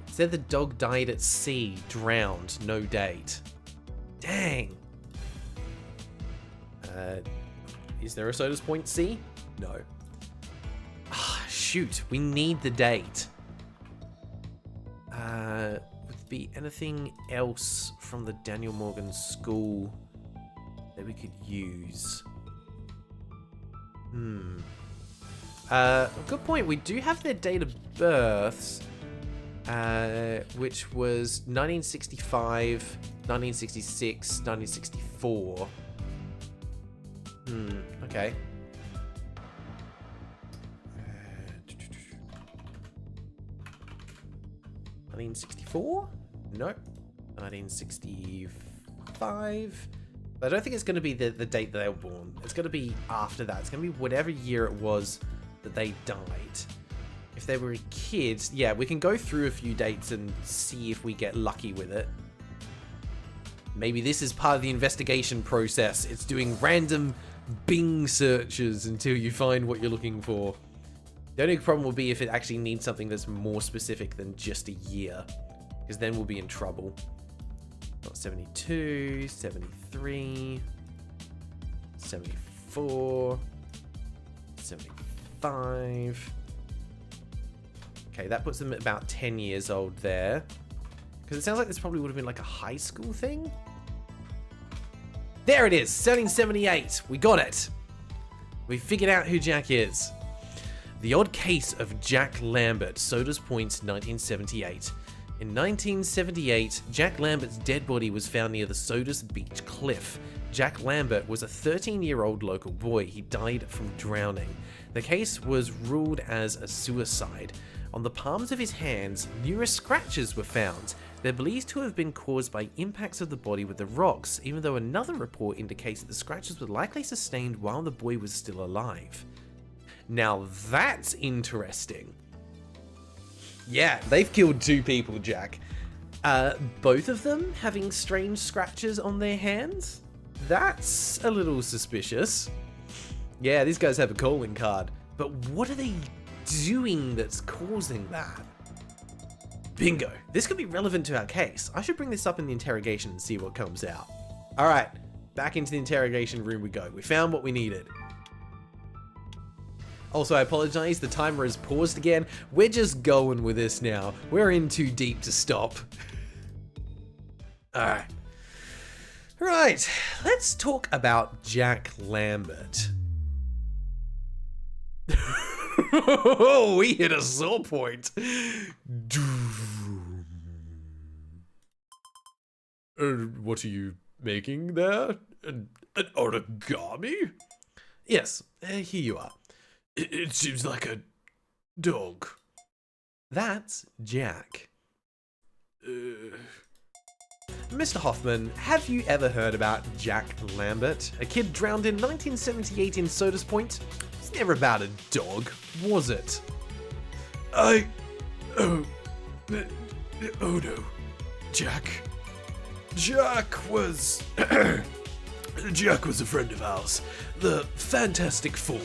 It said the dog died at sea, drowned, no date. Dang. Is there a Sodas Point C? No. Ah, shoot, we need the date. Would be anything else from the Daniel Morgan School that we could use? Good point. We do have their date of births, which was 1965, 1966, 1964. Okay. 1964? Nope. 1965. But I don't think it's going to be the date that they were born. It's going to be after that. It's going to be whatever year it was that they died. If they were a kid, yeah, we can go through a few dates and see if we get lucky with it. Maybe this is part of the investigation process. It's doing random Bing searches until you find what you're looking for. The only problem will be if it actually needs something that's more specific than just a year, because then we'll be in trouble. Not 72, 73, 74, 75. Okay, that puts them at about 10 years old there. Because it sounds like this probably would have been like a high school thing. There it is, 1778. We got it. We figured out who Jack is. The Odd Case of Jack Lambert, Sodas Point, 1978. In 1978, Jack Lambert's dead body was found near the Sodas Beach cliff. Jack Lambert was a 13-year-old local boy. He died from drowning. The case was ruled as a suicide. On the palms of his hands, numerous scratches were found. They're believed to have been caused by impacts of the body with the rocks, even though another report indicates that the scratches were likely sustained while the boy was still alive. Now that's interesting. Yeah, they've killed 2 people, Jack. Both of them having strange scratches on their hands? That's a little suspicious. Yeah, these guys have a calling card. But what are they doing that's causing that? Bingo. This could be relevant to our case. I should bring this up in the interrogation and see what comes out. Alright, back into the interrogation room we go. We found what we needed. Also, I apologize, the timer has paused again. We're just going with this now. We're in too deep to stop. Alright. Right, let's talk about Jack Lambert. Oh, we hit a sore point. What are you making there? An origami? Yes, here you are. It seems like a dog. That's Jack. Mr. Hoffman, have you ever heard about Jack Lambert? A kid drowned in 1978 in Sodas Point? It's never about a dog, was it? Oh no. Jack was... Jack was a friend of ours. The Fantastic Four.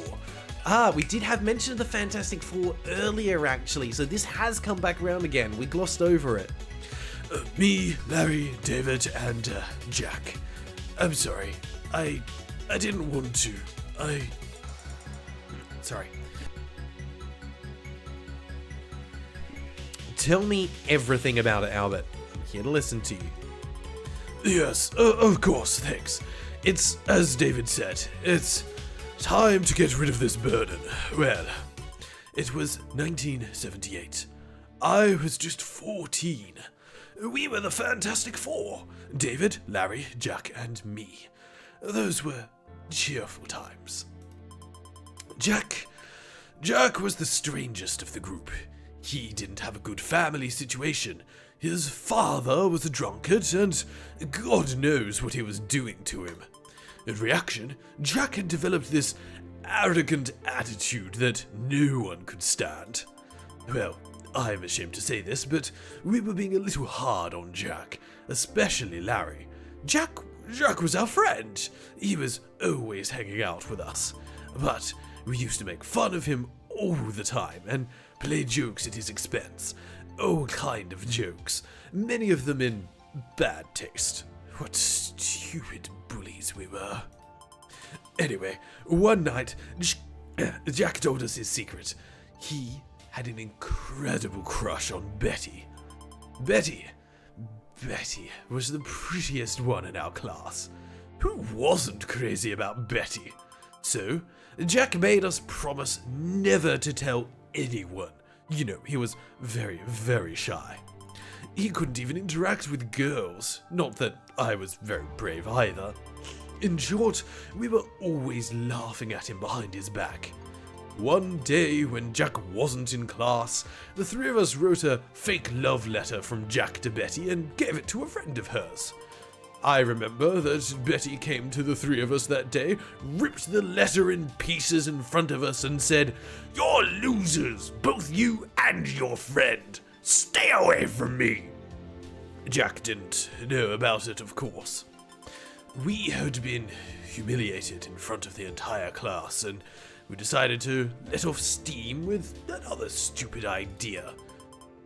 Ah, we did have mention of the Fantastic Four earlier, actually, so this has come back around again. We glossed over it. Me, Larry, David, and Jack. I'm sorry. I didn't want to. Sorry. Tell me everything about it, Albert. I'm here to listen to you. Yes, of course, thanks. It's, as David said, it's time to get rid of this burden. Well, it was 1978. I was just 14. We were the Fantastic Four. David, Larry, Jack, and me. Those were cheerful times. Jack was the strangest of the group. He didn't have a good family situation. His father was a drunkard, and God knows what he was doing to him. In reaction, Jack had developed this arrogant attitude that no one could stand. Well, I'm ashamed to say this, but we were being a little hard on Jack, especially Larry. Jack was our friend. He was always hanging out with us. But we used to make fun of him all the time and play jokes at his expense. All kind of jokes, many of them in bad taste. What stupid bullies we were. Anyway, one night, Jack told us his secret. He had an incredible crush on Betty. Betty was the prettiest one in our class. Who wasn't crazy about Betty? So, Jack made us promise never to tell anyone. You know, he was very, very shy. He couldn't even interact with girls. Not that I was very brave either. In short, we were always laughing at him behind his back. One day, when Jack wasn't in class, the three of us wrote a fake love letter from Jack to Betty and gave it to a friend of hers. I remember that Betty came to the three of us that day, ripped the letter in pieces in front of us and said, "You're losers, both you and your friend. Stay away from me." Jack didn't know about it, of course. We had been humiliated in front of the entire class, and we decided to let off steam with another stupid idea.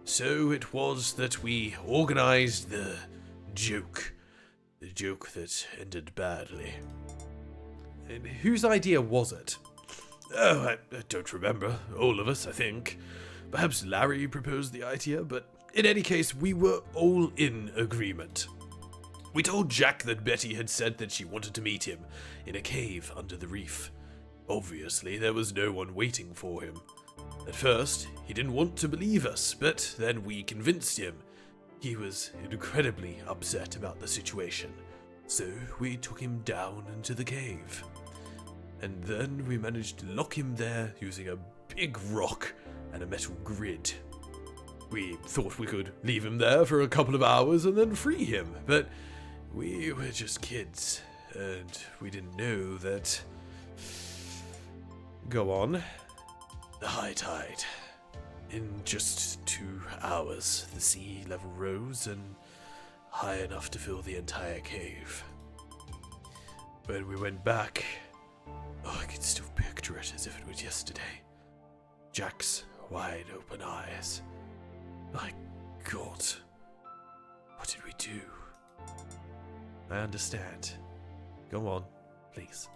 So it was that we organized the joke that ended badly. And whose idea was it? Oh, I don't remember. All of us, I think. Perhaps Larry proposed the idea, but in any case, we were all in agreement. We told Jack that Betty had said that she wanted to meet him in a cave under the reef. Obviously, there was no one waiting for him. At first, he didn't want to believe us, but then we convinced him. He was incredibly upset about the situation, so we took him down into the cave. And then we managed to lock him there using a big rock and a metal grid. We thought we could leave him there for a couple of hours and then free him, but we were just kids, and we didn't know that... Go on. The high tide. In just 2 hours, the sea level rose and high enough to fill the entire cave. When we went back, I can still picture it as if it was yesterday. Jack's wide open eyes. My God, what did we do? I understand. Go on, please.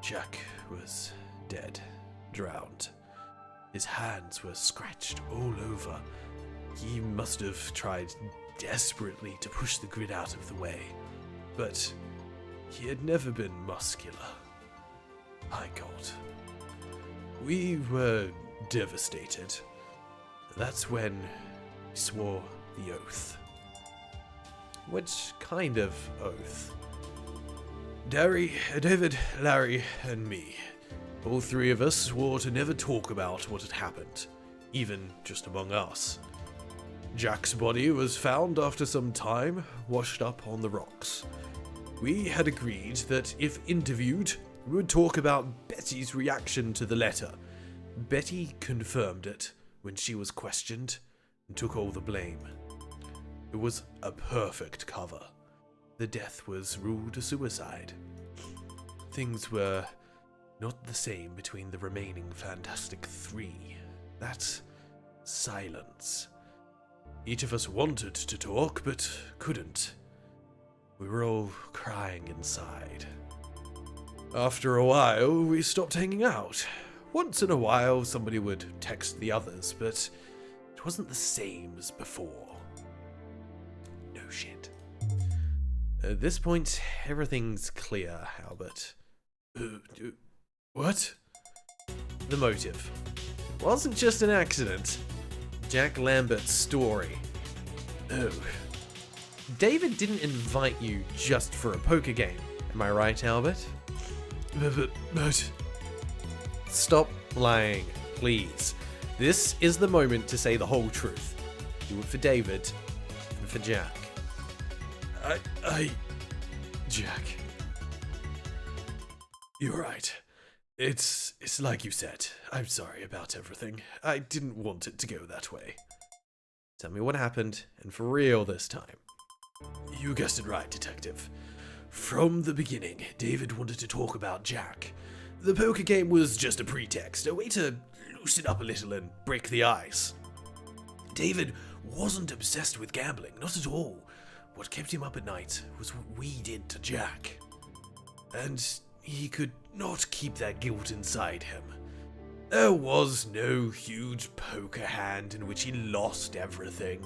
Jack was dead, drowned. His hands were scratched all over. He must have tried desperately to push the grid out of the way, but he had never been muscular. My God. We were devastated. That's when we swore the oath. Which kind of oath? David, Larry, and me. All three of us swore to never talk about what had happened, even just among us. Jack's body was found after some time, washed up on the rocks. We had agreed that if interviewed, We would talk about Betty's reaction to the letter. Betty confirmed it when she was questioned and took all the blame. It was a perfect cover. The death was ruled a suicide. Things were not the same between the remaining Fantastic Three. That silence. Each of us wanted to talk, but couldn't. We were all crying inside. After a while, we stopped hanging out. Once in a while, somebody would text the others, but it wasn't the same as before. No shit. At this point, everything's clear, Albert. What? The motive. It wasn't just an accident. Jack Lambert's story. Oh. David didn't invite you just for a poker game. Am I right, Albert? But... Stop lying, please. This is the moment to say the whole truth. Do it for David and for Jack. Jack. You're right. It's like you said. I'm sorry about everything. I didn't want it to go that way. Tell me what happened, and for real this time. You guessed it right, Detective. From the beginning, David wanted to talk about Jack. The poker game was just a pretext, a way to loosen up a little and break the ice. David wasn't obsessed with gambling, not at all. What kept him up at night was what we did to Jack. And he could not keep that guilt inside him. There was no huge poker hand in which he lost everything.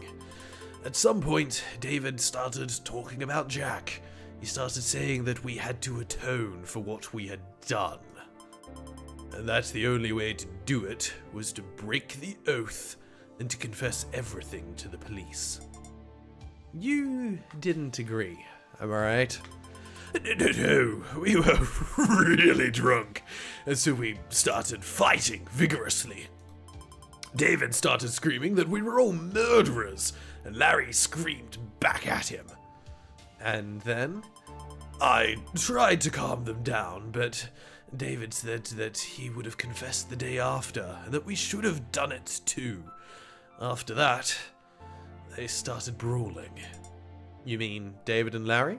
At some point, David started talking about Jack. He started saying that we had to atone for what we had done. And that the only way to do it was to break the oath and to confess everything to the police. You didn't agree, am I right? No, we were really drunk, and so we started fighting vigorously. David started screaming that we were all murderers, and Larry screamed back at him. And then I tried to calm them down, but David said that he would have confessed the day after, and that we should have done it too. After that, they started brawling. You mean David and Larry?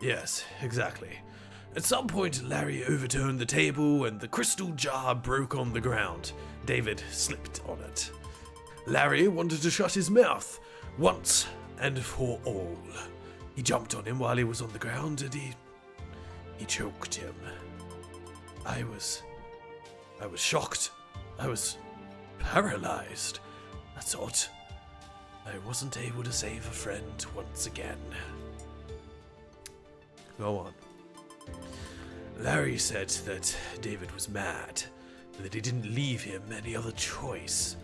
Yes, exactly. At some point, Larry overturned the table and the crystal jar broke on the ground. David slipped on it. Larry wanted to shut his mouth, once and for all. He jumped on him while he was on the ground and he choked him. I was shocked. I was paralyzed. That's odd. I wasn't able to save a friend once again. Go on. Larry said that David was mad, and that he didn't leave him any other choice.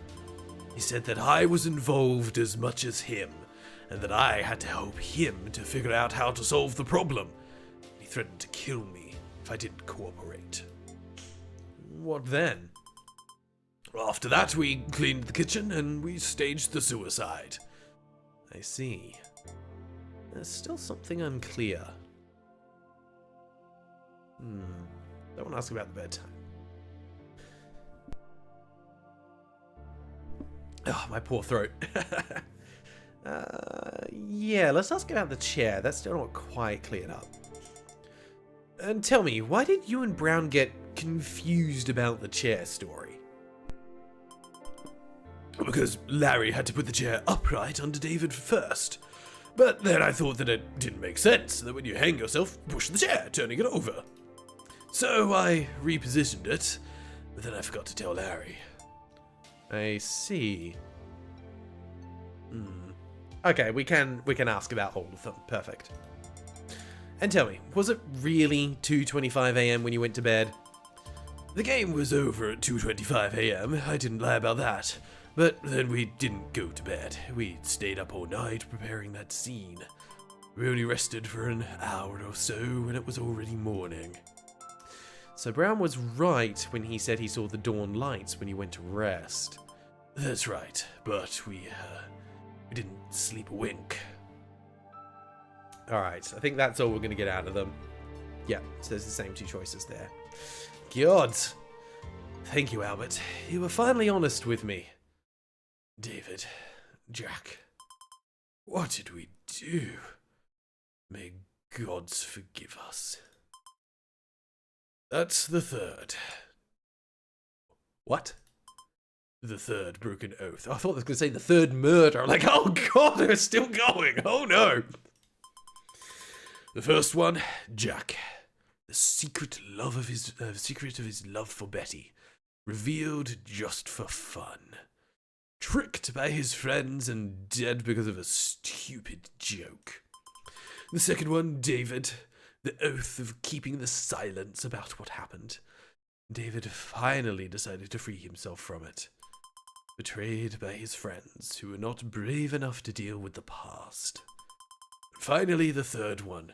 He said that I was involved as much as him, and that I had to help him to figure out how to solve the problem. He threatened to kill me if I didn't cooperate. What then? After that, we cleaned the kitchen and we staged the suicide. I see. There's still something unclear. Don't want to ask about the bedtime. Oh, my poor throat. Yeah, let's ask about the chair. That's still not quite cleared up. And tell me, why did you and Brown get confused about the chair story? Because Larry had to put the chair upright under David first. But then I thought that it didn't make sense, that when you hang yourself, push the chair, turning it over. So I repositioned it, but then I forgot to tell Larry. I see. Okay, we can ask about all of them. Perfect. And tell me, was it really 2:25 a.m. when you went to bed? The game was over at 2:25 a.m. I didn't lie about that. But then we didn't go to bed. We stayed up all night preparing that scene. We only rested for an hour or so when it was already morning. So Brown was right when he said he saw the dawn lights when he went to rest. That's right, but we didn't sleep a wink. Alright, I think that's all we're going to get out of them. Yeah, so there's the same two choices there. God. Thank you, Albert. You were finally honest with me. David, Jack, what did we do? May gods forgive us. That's the third. What? The third broken oath. I thought I was going to say the third murder. I'm like, oh god, they're still going. Oh no. The first one, Jack. The secret of his love for Betty, revealed just for fun. Tricked by his friends and dead because of a stupid joke. The second one, David. The oath of keeping the silence about what happened. David finally decided to free himself from it. Betrayed by his friends, who were not brave enough to deal with the past. Finally, the third one.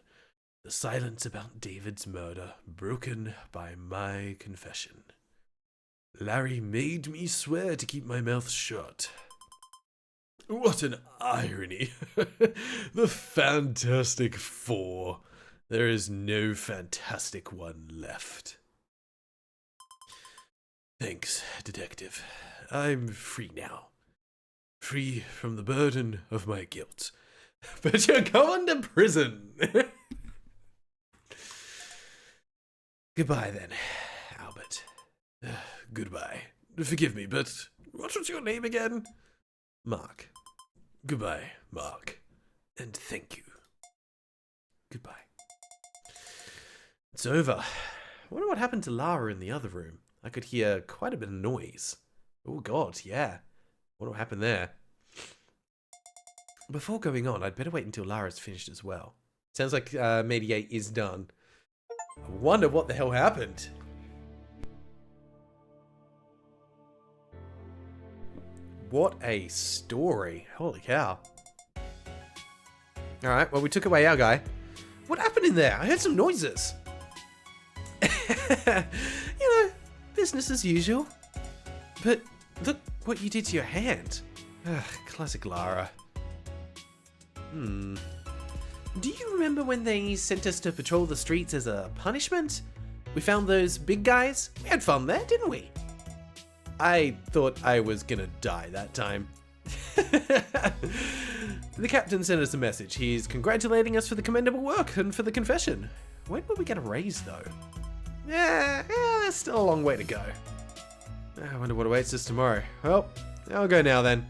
The silence about David's murder, broken by my confession. Larry made me swear to keep my mouth shut. What an irony. The Fantastic Four. There is no Fantastic One left. Thanks, Detective. I'm free now. Free from the burden of my guilt. But you're going to prison. Goodbye then, Albert. Goodbye. Forgive me, but what was your name again? Mark. Goodbye, Mark. And thank you. Goodbye. It's over. I wonder what happened to Lara in the other room. I could hear quite a bit of noise. Oh god, yeah. Wonder what happened there. Before going on, I'd better wait until Lara's finished as well. Sounds like Mediate is done. I wonder what the hell happened. What a story. Holy cow. Alright, well we took away our guy. What happened in there? I heard some noises. You know, business as usual. But look what you did to your hand. Ugh, classic Lara. Do you remember when they sent us to patrol the streets as a punishment? We found those big guys. We had fun there, didn't we? I thought I was gonna die that time. The captain sent us a message. He's congratulating us for the commendable work and for the confession. When will we get a raise, though? Yeah, there's still a long way to go. I wonder what awaits us tomorrow. Well, I'll go now then.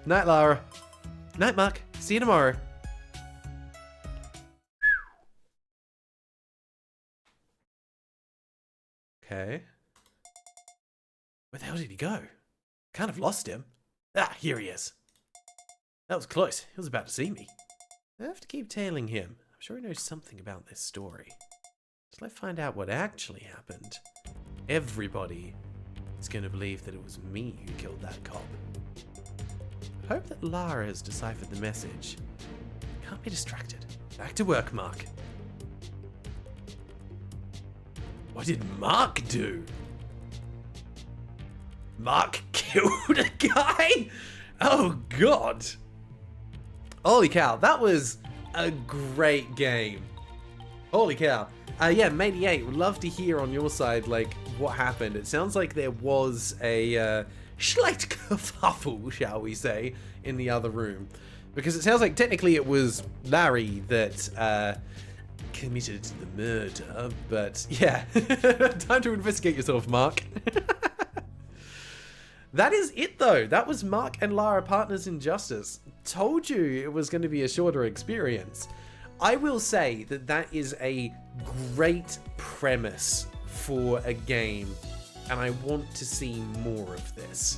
Night, Lara. Night, Mark. See you tomorrow. Okay. Where the hell did he go? Kind of lost him. Ah, here he is. That was close. He was about to see me. I have to keep tailing him. I'm sure he knows something about this story. So let's find out what actually happened. Everybody is going to believe that it was me who killed that cop. I hope that Lara has deciphered the message. Can't be distracted. Back to work, Mark. What did Mark do? Mark killed a guy? Oh, God. Holy cow, that was a great game. Holy cow. Yeah, Matey8, would love to hear on your side, like, what happened. It sounds like there was a slight kerfuffle, shall we say, in the other room. Because it sounds like technically it was Larry that committed the murder, but yeah. Time to investigate yourself, Mark. That is it, though. That was Mark and Lara, partners in justice. Told you it was going to be a shorter experience. I will say that that is a great premise for a game, and I want to see more of this.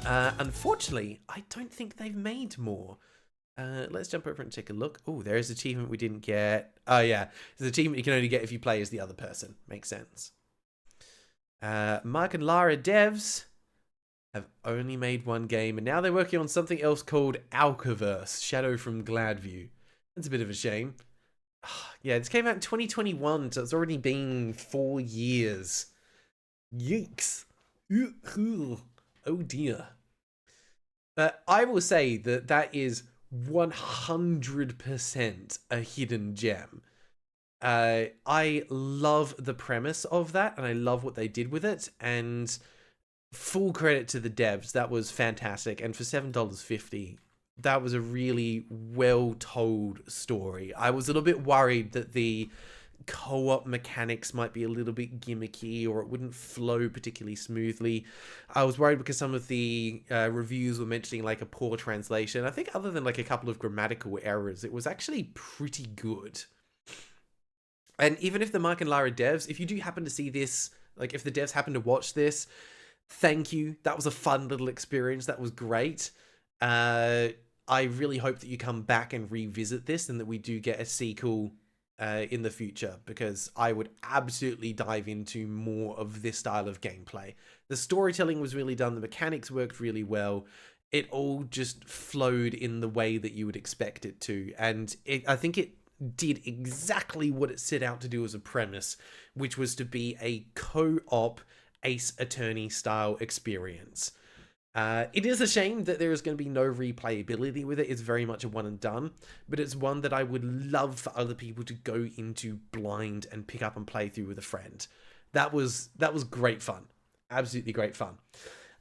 Unfortunately, I don't think they've made more. Let's jump over and take a look. Oh, there is an achievement we didn't get. Oh, yeah. There's an achievement you can only get if you play as the other person. Makes sense. Mark and Lara devs have only made one game, and now they're working on something else called Alcaverse, Shadow from Gladview. That's a bit of a shame. Yeah, this came out in 2021, so it's already been 4 years. Yikes. Oh dear. I will say that that is 100% a hidden gem. I love the premise of that, and I love what they did with it, and full credit to the devs. That was fantastic, and for $7.50, that was a really well-told story. I was a little bit worried that the co-op mechanics might be a little bit gimmicky, or it wouldn't flow particularly smoothly. I was worried because some of the reviews were mentioning like a poor translation. I think other than like a couple of grammatical errors, it was actually pretty good. And even if the Mark and Lara devs, if you do happen to see this, like if the devs happen to watch this, thank you. That was a fun little experience. That was great. I really hope that you come back and revisit this, and that we do get a sequel in the future, because I would absolutely dive into more of this style of gameplay. The storytelling was really done. The mechanics worked really well. It all just flowed in the way that you would expect it to. And I think it did exactly what it set out to do as a premise, which was to be a co-op Ace Attorney style experience. It is a shame that there is going to be no replayability with it. It's very much a one and done, but it's one that I would love for other people to go into blind and pick up and play through with a friend. That was great fun. Absolutely great fun.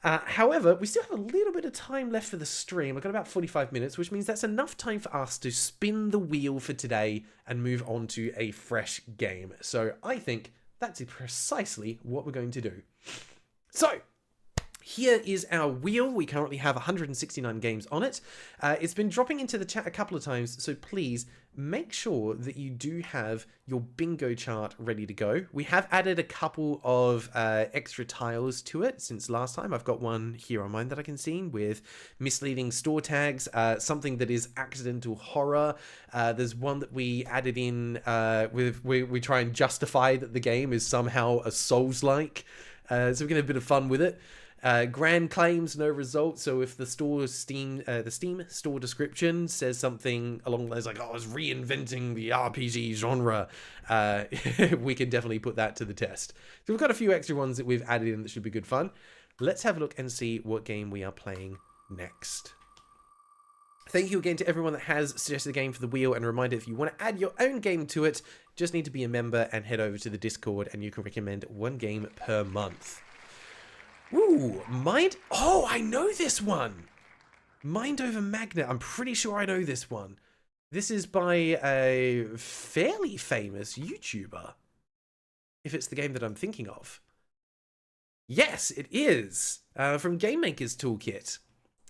However, we still have a little bit of time left for the stream. I've got about 45 minutes, which means that's enough time for us to spin the wheel for today and move on to a fresh game. So I think that's precisely what we're going to do. So here is our wheel. We currently have 169 games on it. It's been dropping into the chat a couple of times, so please make sure that you do have your bingo chart ready to go. We have added a couple of extra tiles to it since last time. I've got one here on mine that I can see with misleading store tags, something that is accidental horror. There's one that we added in with we try and justify that the game is somehow a Souls-like. So we're gonna have a bit of fun with it. Grand claims, no result. So if the Steam store description says something along those like, "Oh, I was reinventing the RPG genre," we can definitely put that to the test. So we've got a few extra ones that we've added in that should be good fun. Let's have a look and see what game we are playing next. Thank you again to everyone that has suggested a game for the wheel, and a reminder, if you want to add your own game to it, just need to be a member and head over to the Discord, and you can recommend one game per month. Ooh, Mind... Oh, I know this one! Mind Over Magnet. I'm pretty sure I know this one. This is by a fairly famous YouTuber. If it's the game that I'm thinking of. Yes, it is. From Game Maker's Toolkit.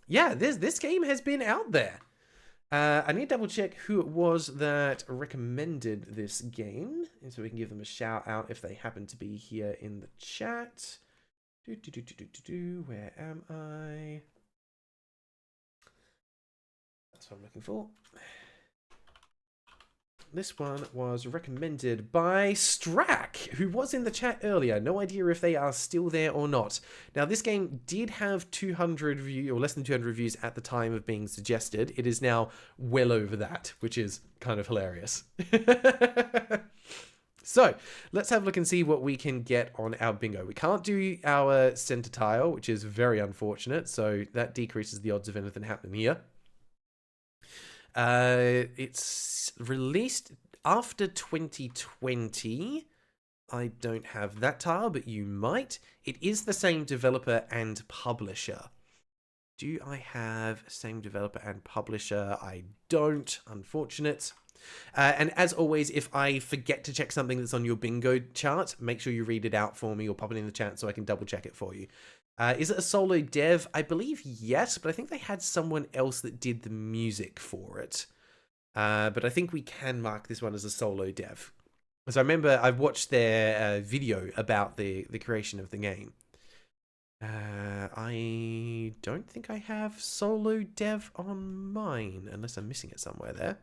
Yeah, this game has been out there. I need to double check who it was that recommended this game, so we can give them a shout out if they happen to be here in the chat. Where am I? That's what I'm looking for. This one was recommended by Strak, who was in the chat earlier. No idea if they are still there or not. Now, this game did have 200 reviews, or less than 200 reviews at the time of being suggested. It is now well over that, which is kind of hilarious. So, let's have a look and see what we can get on our bingo. We can't do our center tile, which is very unfortunate, so that decreases the odds of anything happening here. It's released after 2020. I don't have that tile, but you might. It is the same developer and publisher. Do I have same developer and publisher? I don't, unfortunate. And as always, if I forget to check something that's on your bingo chart, make sure you read it out for me or pop it in the chat so I can double check it for you. Is it a solo dev? I believe yes, but I think they had someone else that did the music for it. But I think we can mark this one as a solo dev. So I remember I watched their video about the creation of the game. I don't think I have solo dev on mine, unless I'm missing it somewhere there.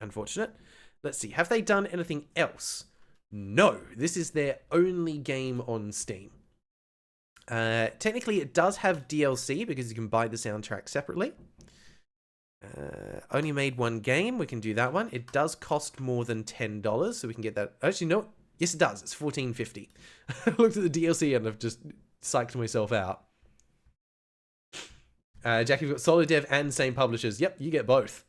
Unfortunate. Let's see. Have they done anything else? No. This is their only game on Steam. Technically, it does have DLC because you can buy the soundtrack separately. Only made one game. We can do that one. It does cost more than $10, so we can get that. Actually, no. Yes, it does. It's $14.50. I looked at the DLC and I've just psyched myself out. Jack, you've got solo dev and same publishers. Yep, you get both.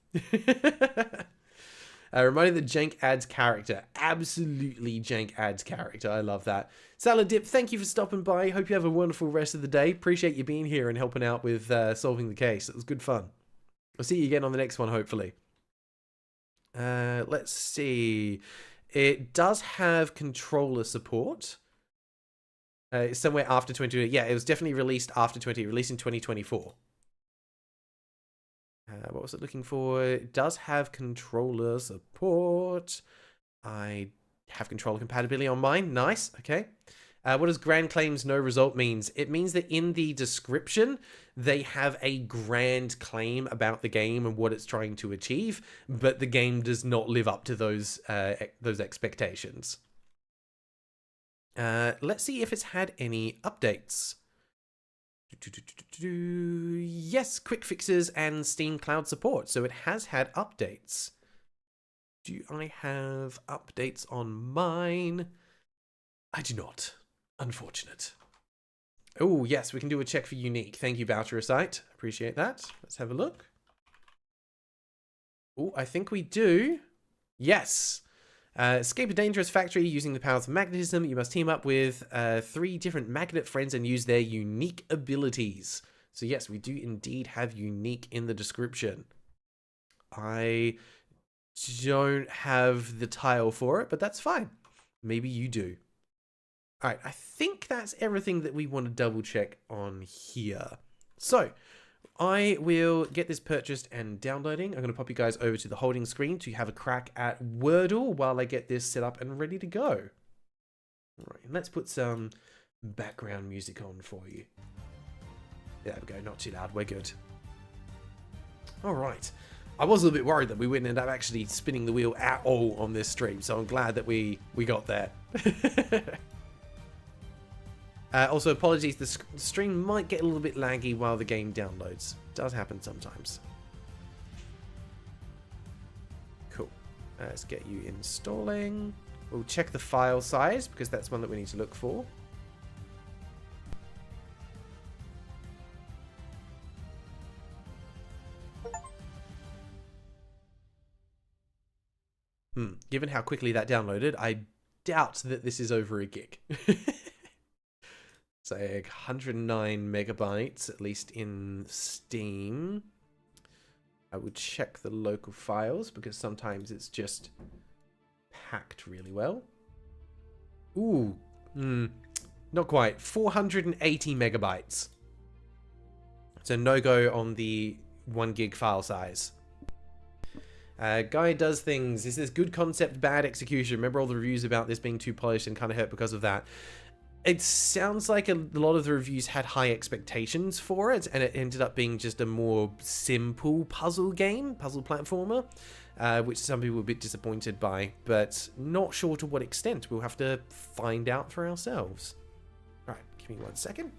Reminding that Jank adds character. Absolutely Jank adds character. I love that. Salad Dip, thank you for stopping by. Hope you have a wonderful rest of the day. Appreciate you being here and helping out with solving the case. It was good fun. I'll see you again on the next one, hopefully. Let's see. It does have controller support. It's somewhere after 2020. Yeah, it was definitely released after 20. Released in 2024. What was it looking for? It does have controller support. I have controller compatibility on mine. Nice. Okay. What does grand claims no result means? It means that in the description, they have a grand claim about the game and what it's trying to achieve, but the game does not live up to those expectations. Let's see if it's had any updates. Yes, quick fixes and Steam Cloud support. So it has had updates. Do I have updates on mine? I do not. Unfortunate. Oh, yes, we can do a check for unique. Thank you, Bouchericite. Appreciate that. Let's have a look. Oh, I think we do. Yes. Escape a dangerous factory using the powers of magnetism. You must team up with 3 different magnet friends and use their unique abilities. So yes, we do indeed have unique in the description. I don't have the tile for it, but that's fine. Maybe you do. All right, I think that's everything that we want to double check on here. So I will get this purchased and downloading. I'm going to pop you guys over to the holding screen to have a crack at Wordle while I get this set up and ready to go. All right, and let's put some background music on for you. There we go, not too loud, we're good. All right, I was a little bit worried that we wouldn't end up actually spinning the wheel at all on this stream, so I'm glad that we got there. Also, apologies, the stream might get a little bit laggy while the game downloads. It does happen sometimes. Cool. Let's get you installing. We'll check the file size, because that's one that we need to look for. Given how quickly that downloaded, I doubt that this is over a gig. So 109 megabytes, at least in Steam. I would check the local files because sometimes it's just packed really well. Ooh, not quite. 480 megabytes. So no go on the 1 gig file size. Guy does things. This is good concept, bad execution. Remember all the reviews about this being too polished and kind of hurt because of that. It sounds like a lot of the reviews had high expectations for it, and it ended up being just a more simple puzzle game, puzzle platformer, which some people were a bit disappointed by, but not sure to what extent. We'll have to find out for ourselves. All right, give me 1 second.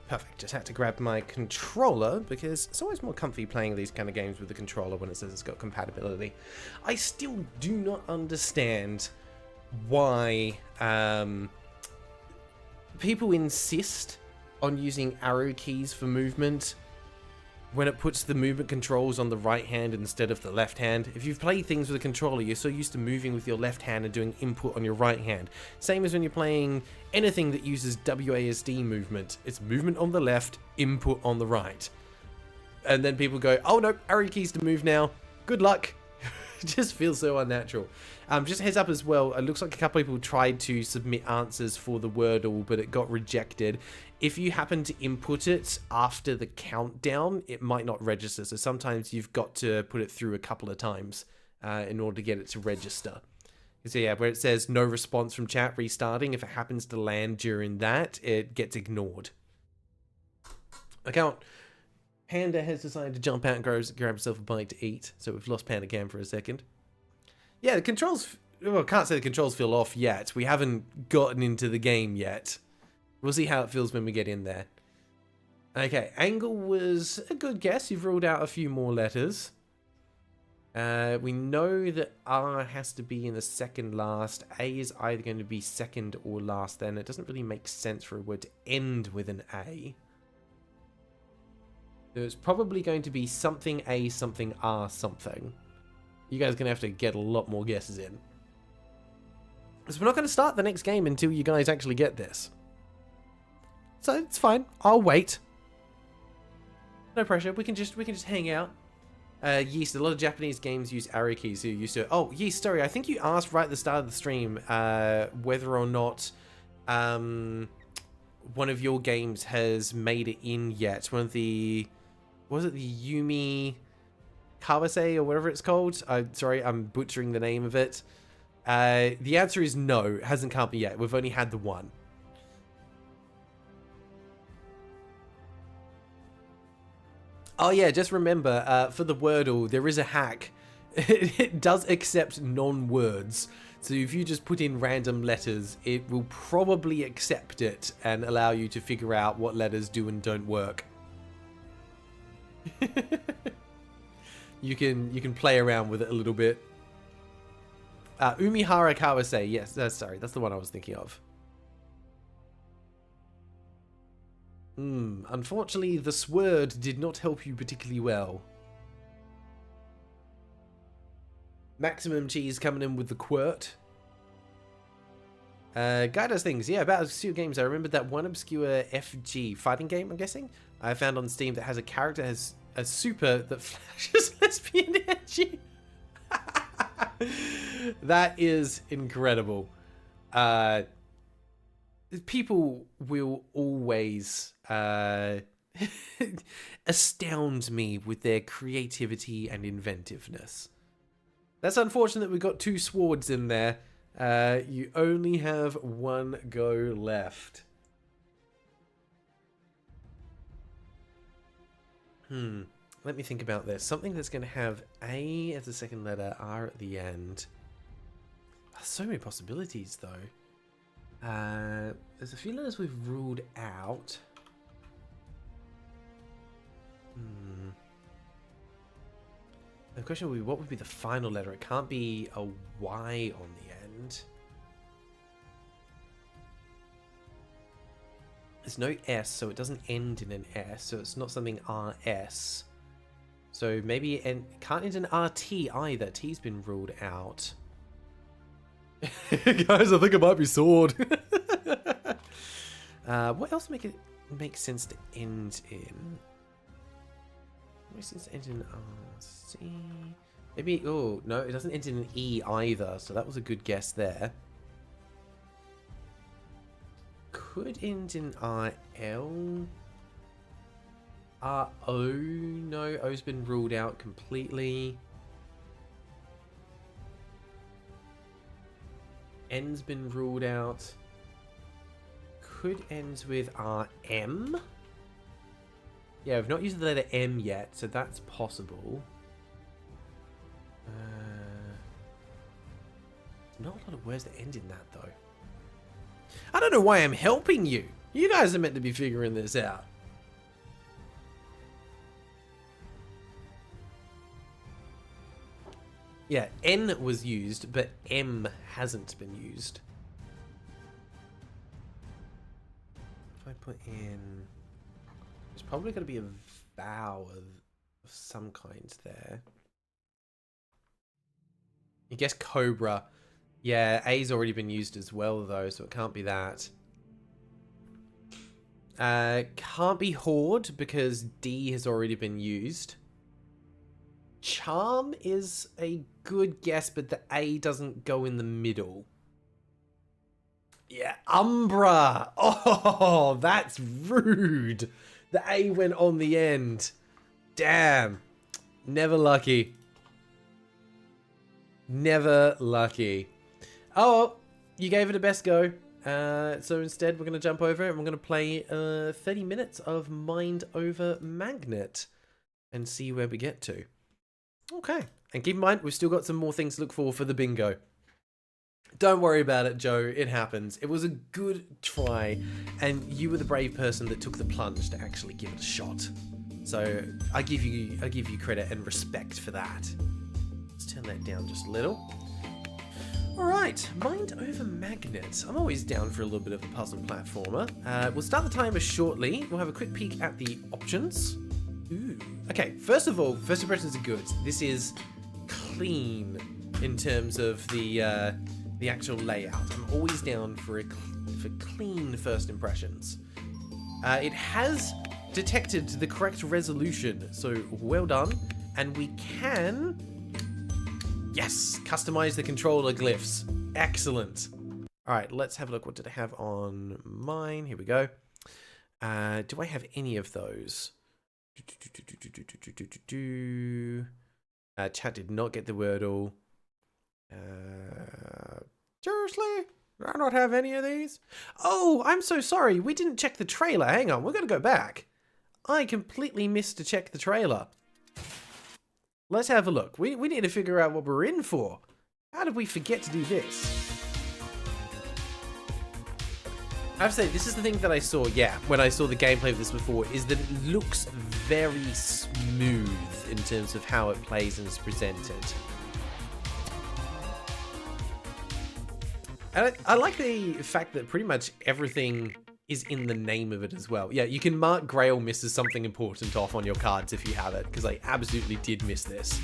Perfect, just had to grab my controller because it's always more comfy playing these kind of games with the controller when it says it's got compatibility. I still do not understand why people insist on using arrow keys for movement when it puts the movement controls on the right hand instead of the left hand. If you've played things with a controller, you're so used to moving with your left hand and doing input on your right hand. Same as when you're playing anything that uses WASD movement. It's movement on the left, input on the right. And then people go, oh no, arrow keys to move now. Good luck. It just feels so unnatural. Just heads up as well, it looks like a couple people tried to submit answers for the Wordle, but it got rejected. If you happen to input it after the countdown, it might not register. So sometimes you've got to put it through a couple of times in order to get it to register. So yeah, where it says no response from chat restarting, if it happens to land during that, it gets ignored. Account. Panda has decided to jump out and grab himself a bite to eat, so we've lost Panda Cam for a second. Yeah, the controls... Well, I can't say the controls feel off yet. We haven't gotten into the game yet. We'll see how it feels when we get in there. Okay, angle was a good guess. You've ruled out a few more letters. We know that R has to be in the second last. A is either going to be second or last then. It doesn't really make sense for a word to end with an A. So it's probably going to be something A, something R, something. You guys are going to have to get a lot more guesses in. So we're not going to start the next game until you guys actually get this. So it's fine. I'll wait. No pressure. We can just hang out. Yeast, a lot of Japanese games use arrow keys. So you're used to it. Oh, Yeast, sorry. I think you asked right at the start of the stream whether or not one of your games has made it in yet. One of the... Was it the Yumi Kawase or whatever it's called? Sorry, I'm butchering the name of it. The answer is no. It hasn't come yet. We've only had the one. Oh yeah, just remember, for the Wordle, there is a hack. It does accept non-words. So if you just put in random letters, it will probably accept it and allow you to figure out what letters do and don't work. You can play around with it a little bit. Umihara Kawase, yes, sorry, that's the one I was thinking of. Unfortunately, the sword did not help you particularly well. Maximum Cheese coming in with the quirt. Guy does things. Yeah, about obscure games. I remember that one obscure FG fighting game, I'm guessing, I found on Steam that has a character has a super that flashes lesbian energy. That is incredible. People will always astound me with their creativity and inventiveness. That's unfortunate we've got two swords in there. You only have one go left. Let me think about this. Something that's going to have A as the second letter, R at the end. So many possibilities, though. There's a few letters we've ruled out. The question would be, what would be the final letter? It can't be a Y on the end. There's no S, so it doesn't end in an S, so it's not something RS. So maybe it can't end in RT either. T's been ruled out. Guys, I think it might be sword. What else makes sense to end in? Makes sense to end in RC. Maybe, oh, no, it doesn't end in an E either, so that was a good guess there. Could end in RL. RO, no, O's been ruled out completely. N's been ruled out. Could end with RM. Yeah, we've not used the letter M yet, so that's possible. Not a lot of words that end in that, though. I don't know why I'm helping you. You guys are meant to be figuring this out. Yeah, N was used, but M hasn't been used. If I put in... There's probably going to be a vowel of some kind there. I guess Cobra. Yeah, A's already been used as well, though, so it can't be that. Can't be Horde, because D has already been used. Charm is a good guess, but the A doesn't go in the middle. Yeah, Umbra. Oh, that's rude. The A went on the end. Damn. Never lucky. Never lucky. Oh, you gave it a best go. So instead, we're going to jump over it and we're going to play 30 minutes of Mind Over Magnet and see where we get to. Okay. And keep in mind, we've still got some more things to look for the bingo. Don't worry about it, Joe. It happens. It was a good try, and you were the brave person that took the plunge to actually give it a shot. So I give you credit and respect for that. Let's turn that down just a little. All right, Mind Over Magnet. I'm always down for a little bit of a puzzle platformer. We'll start the timer shortly. We'll have a quick peek at the options. Ooh. Okay, first of all, first impressions are good. This is clean in terms of the actual layout. I'm always down for clean first impressions. It has detected the correct resolution, so well done. And we can, yes, customize the controller glyphs. Excellent. All right, let's have a look. What did I have on mine? Here we go. Do I have any of those? Chat did not get the Wordle. Seriously? Do I not have any of these? Oh, I'm so sorry. We didn't check the trailer. Hang on, we're going to go back. I completely missed to check the trailer. Let's have a look. We need to figure out what we're in for. How did we forget to do this? I have to say, this is the thing that I saw, when I saw the gameplay of this before, is that it looks very smooth in terms of how it plays and is presented. And I like the fact that pretty much everything is in the name of it as well. Yeah, you can mark Grail misses something important off on your cards if you have it, because I absolutely did miss this.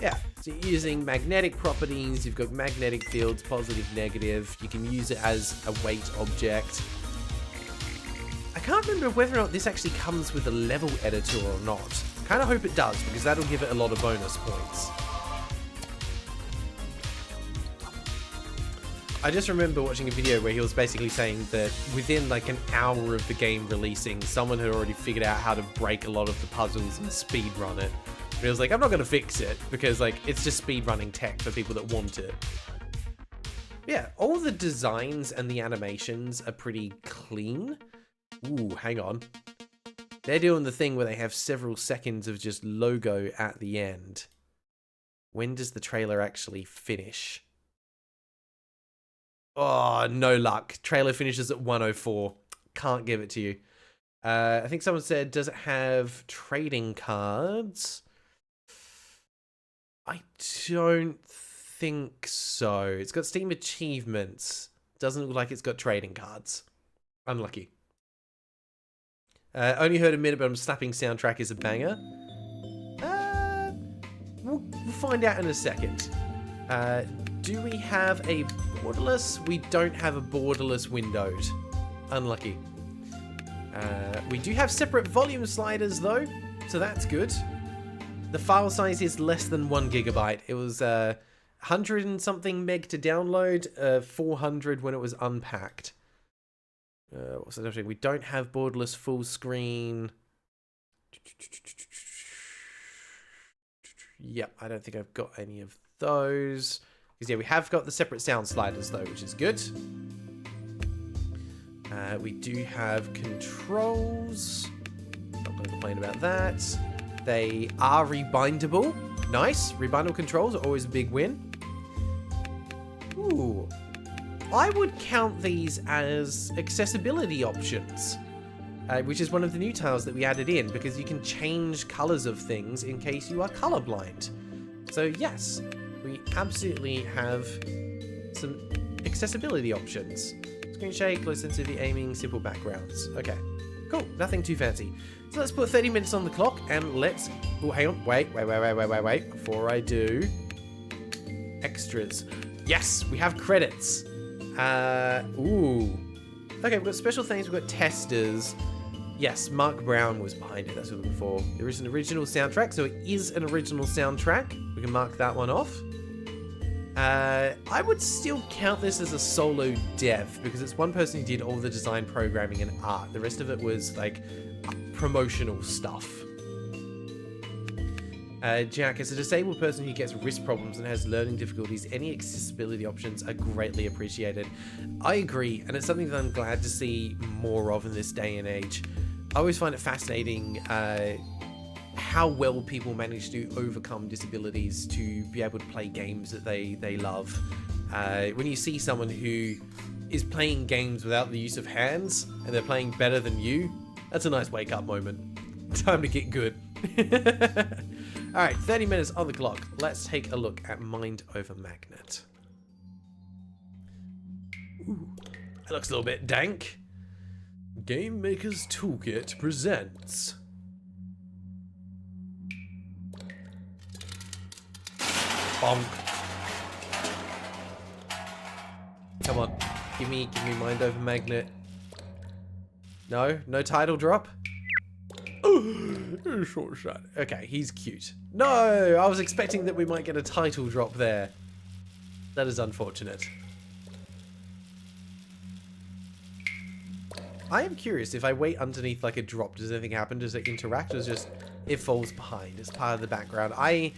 Yeah, so you're using magnetic properties, you've got magnetic fields, positive, negative. You can use it as a weight object. I can't remember whether or not this actually comes with a level editor or not. I kind of hope it does, because that'll give it a lot of bonus points. I just remember watching a video where he was basically saying that within like an hour of the game releasing, someone had already figured out how to break a lot of the puzzles and speedrun it. And he was like, I'm not going to fix it because like it's just speedrunning tech for people that want it. Yeah, all the designs and the animations are pretty clean. Ooh, hang on. They're doing the thing where they have several seconds of just logo at the end. When does the trailer actually finish? Oh, no luck. Trailer finishes at 1:04. Can't give it to you. I think someone said, does it have trading cards? I don't think so. It's got Steam achievements. Doesn't look like it's got trading cards. Unlucky. Only heard a minute, but I'm snapping soundtrack is a banger. We'll find out in a second. Do we have a borderless? We don't have a borderless windowed. Unlucky. We do have separate volume sliders though, so that's good. The file size is less than 1 gigabyte. It was 100 and something meg to download, 400 when it was unpacked. What's the other thing? We don't have borderless full screen. Yep, I don't think I've got any of those. Because yeah, we have got the separate sound sliders though, which is good. We do have controls. Not going to complain about that. They are rebindable. Nice. Rebindable controls are always a big win. Ooh. I would count these as accessibility options, which is one of the new tiles that we added in, because you can change colors of things in case you are colorblind. So yes, we absolutely have some accessibility options. Screen shake, low sensitivity aiming, simple backgrounds. Okay, cool, nothing too fancy. So let's put 30 minutes on the clock and let's, oh, hang on, wait, before I do, extras. Yes, we have credits. Ooh. Okay, we've got special things, we've got testers. Yes, Mark Brown was behind it. That's what we're looking for. There is an original soundtrack, so it is an original soundtrack. We can mark that one off. I would still count this as a solo dev because it's one person who did all the design, programming, and art. The rest of it was like promotional stuff. Jack, as a disabled person who gets wrist problems and has learning difficulties, any accessibility options are greatly appreciated. I agree, and it's something that I'm glad to see more of in this day and age. I always find it fascinating how well people manage to overcome disabilities to be able to play games that they love. When you see someone who is playing games without the use of hands and they're playing better than you, that's a nice wake-up moment. Time to get good. Alright, 30 minutes on the clock. Let's take a look at Mind Over Magnet. Ooh, that looks a little bit dank. Game Maker's Toolkit presents... Bonk. Come on, give me Mind Over Magnet. No title drop? Short shot. Okay, he's cute. No, I was expecting that we might get a title drop there. That is unfortunate. I am curious, if I wait underneath like a drop, does anything happen? Does it interact, or is it just it falls behind? It's part of the background. I'm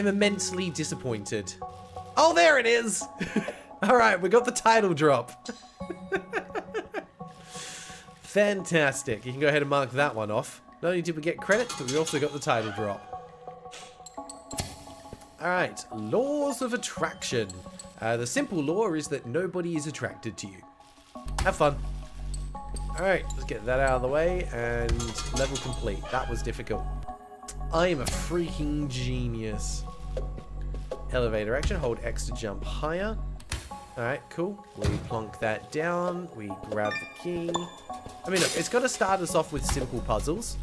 immensely disappointed. Oh, there it is! Alright, we got the title drop. Fantastic. You can go ahead and mark that one off. Not only did we get credits, but we also got the title drop. Alright, laws of attraction. The simple law is that nobody is attracted to you. Have fun. Alright, let's get that out of the way, and level complete. That was difficult. I am a freaking genius. Elevator action, hold X to jump higher. Alright, cool. We plonk that down, we grab the key. I mean, look, it's got to start us off with simple puzzles.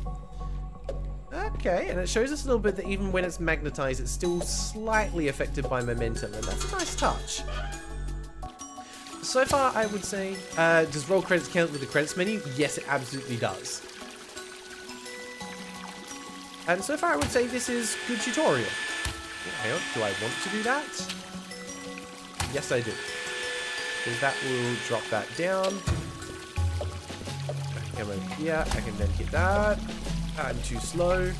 Okay, and it shows us a little bit that even when it's magnetized, it's still slightly affected by momentum, and that's a nice touch. So far, I would say, does roll credits count with the credits menu? Yes, it absolutely does. And so far, I would say this is good tutorial. Hang on, do I want to do that? Yes, I do. Because that will drop that down. I can come over here, I can then hit that. I'm too slow.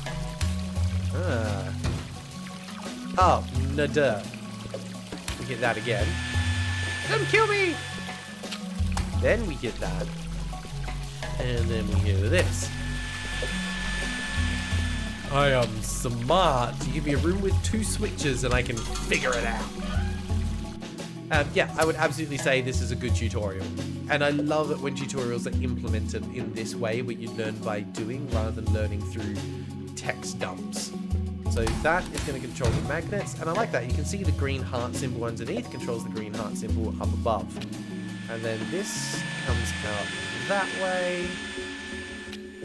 Oh, nada. We hit that again. Don't kill me! Then we hit that. And then we hit this. I am smart. You give me a room with 2 switches and I can figure it out. Yeah, I would absolutely say this is a good tutorial. And I love it when tutorials are implemented in this way, where you learn by doing rather than learning through text dumps. So that is going to control the magnets, and I like that. You can see the green heart symbol underneath controls the green heart symbol up above. And then this comes out that way.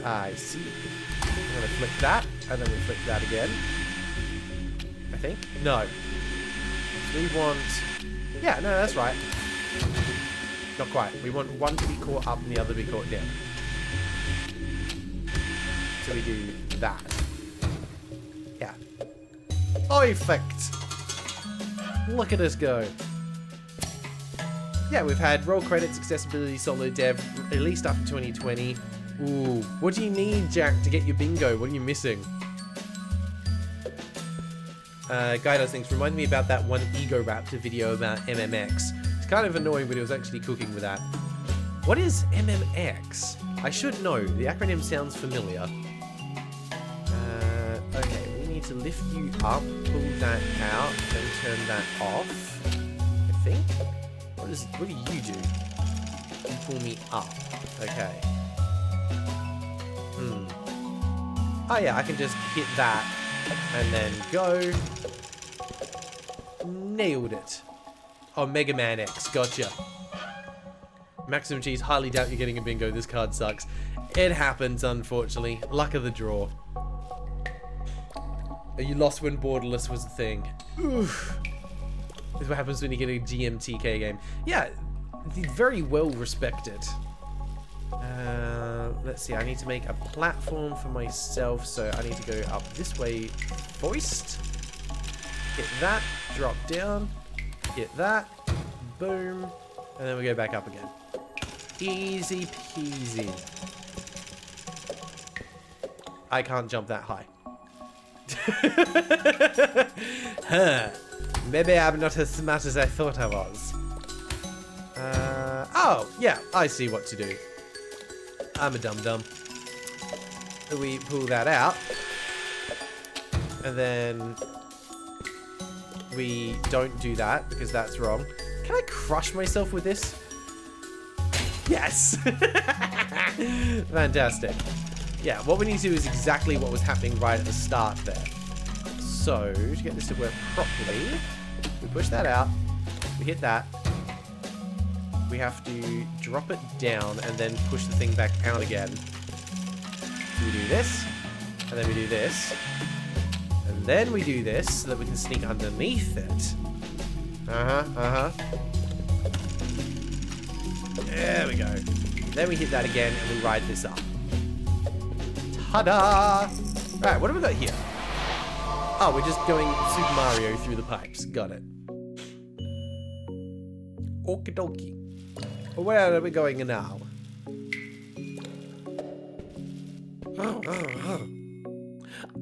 I see. I'm going to flick that, and then we flick that again. I think. No. We want... Yeah, no, that's right. Not quite. We want one to be caught up and the other to be caught down. So we do that. Yeah. Perfect. Look at us go. Yeah, we've had roll credits, accessibility, solo dev, released after 2020. Ooh, what do you need, Jack, to get your bingo? What are you missing? Guy does things. Remind me about that one Ego Raptor video about MMX. It's kind of annoying, but it was actually cooking with that. What is MMX? I should know. The acronym sounds familiar. Okay, we need to lift you up, pull that out, then turn that off. I think. What do you do? You pull me up. Okay. Oh yeah, I can just hit that and then go. Nailed it. Oh, Mega Man X, gotcha. Maximum Cheese, highly doubt you're getting a bingo. This card sucks. It happens, unfortunately. Luck of the draw. You lost when Borderless was a thing. Oof. This is what happens when you get a GMTK game. Yeah, very well respected. Let's see, I need to make a platform for myself, so I need to go up this way first. Hit that, drop down, hit that, boom, and then we go back up again. Easy peasy. I can't jump that high. Huh. Maybe I'm not as smart as I thought I was. Oh, yeah, I see what to do. I'm a dum-dum. We pull that out. And then we don't do that because that's wrong. Can I crush myself with this? Yes! Fantastic. Yeah, what we need to do is exactly what was happening right at the start there. So, to get this to work properly, we push that out, we hit that, we have to drop it down and then push the thing back out again. So we do this, and then we do this, and then we do this so that we can sneak underneath it. There we go. Then we hit that again and we ride this up. Ta-da! Alright, what have we got here? Oh, we're just going Super Mario through the pipes. Got it. Okie dokie. Where are we going now?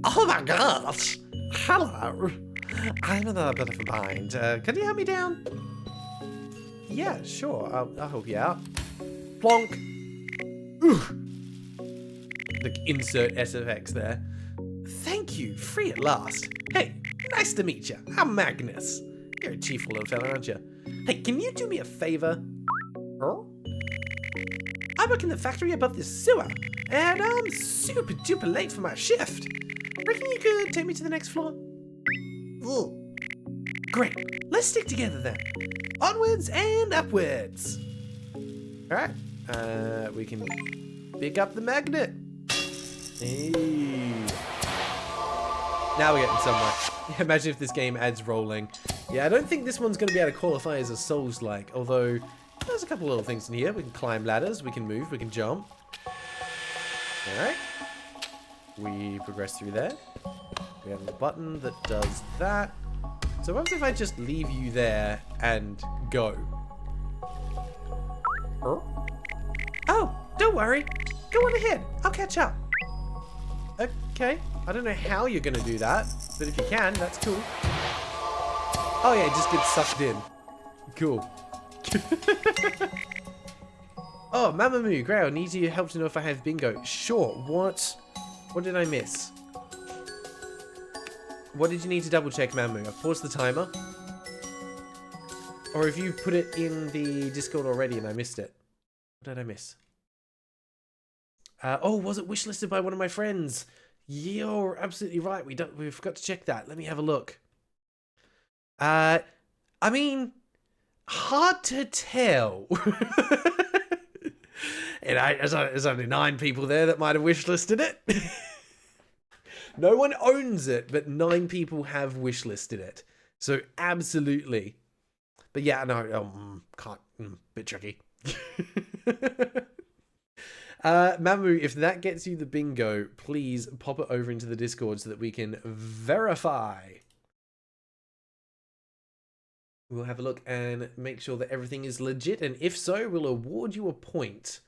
Oh my gosh! Hello! I'm in a bit of a bind. Can you help me down? Yeah, sure. I'll help you out. Plonk! The insert SFX there. Thank you. Free at last. Hey, nice to meet you. I'm Magnus. You're a cheerful little fella, aren't you? Hey, can you do me a favor? I work in the factory above this sewer, and I'm super duper late for my shift. Reckon you could take me to the next floor? Ooh. Great. Let's stick together then. Onwards and upwards. Alright. We can pick up the magnet. Hey. Now we're getting somewhere. Imagine if this game adds rolling. Yeah, I don't think this one's going to be able to qualify as a Souls-like, although there's a couple little things in here. We can climb ladders, we can move, we can jump. Alright. We progress through there. We have a button that does that. So what if I just leave you there and go? Oh, don't worry. Go on ahead. I'll catch up. Okay. I don't know how you're going to do that, but if you can, that's cool. Oh yeah, it just gets sucked in. Cool. Oh, Mamamoo, Grail, need your help to know if I have bingo. Sure, what did I miss? What did you need to double check, Mamamoo? I've paused the timer. Or have you put it in the Discord already and I missed it? What did I miss? Oh, was it wishlisted by one of my friends? You're absolutely right. We forgot to check that. Let me have a look. I mean, hard to tell. And there's only 9 people there that might have wishlisted it. No one owns it, but 9 people have wishlisted it. So absolutely. But yeah, no, can't. Bit tricky. Mamu, if that gets you the bingo, please pop it over into the Discord so that we can verify. We'll have a look and make sure that everything is legit, and if so, we'll award you a point.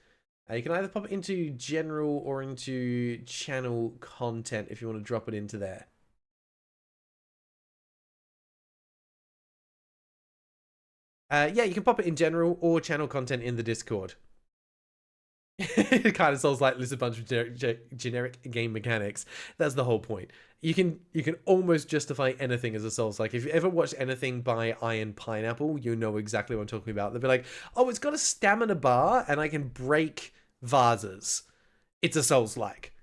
You can either pop it into general or into channel content if you want to drop it into there. Yeah, you can pop it in general or channel content in the Discord. It kind of sounds like there's a bunch of generic game mechanics. That's the whole point. You can almost justify anything as a Souls. Like if you ever watched anything by Iron Pineapple, you know exactly what I'm talking about. They'll be like, oh, it's got a stamina bar and I can break vases. It's a Souls-like.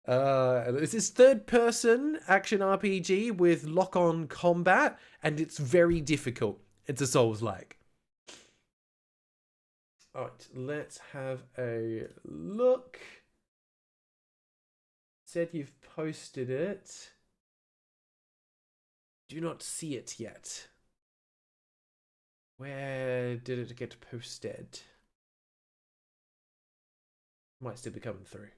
This is third-person action RPG with lock-on combat, and it's very difficult. It's a Souls-like. Alright, let's have a look. Said you've posted it. Do not see it yet. Where did it get posted? Might still be coming through.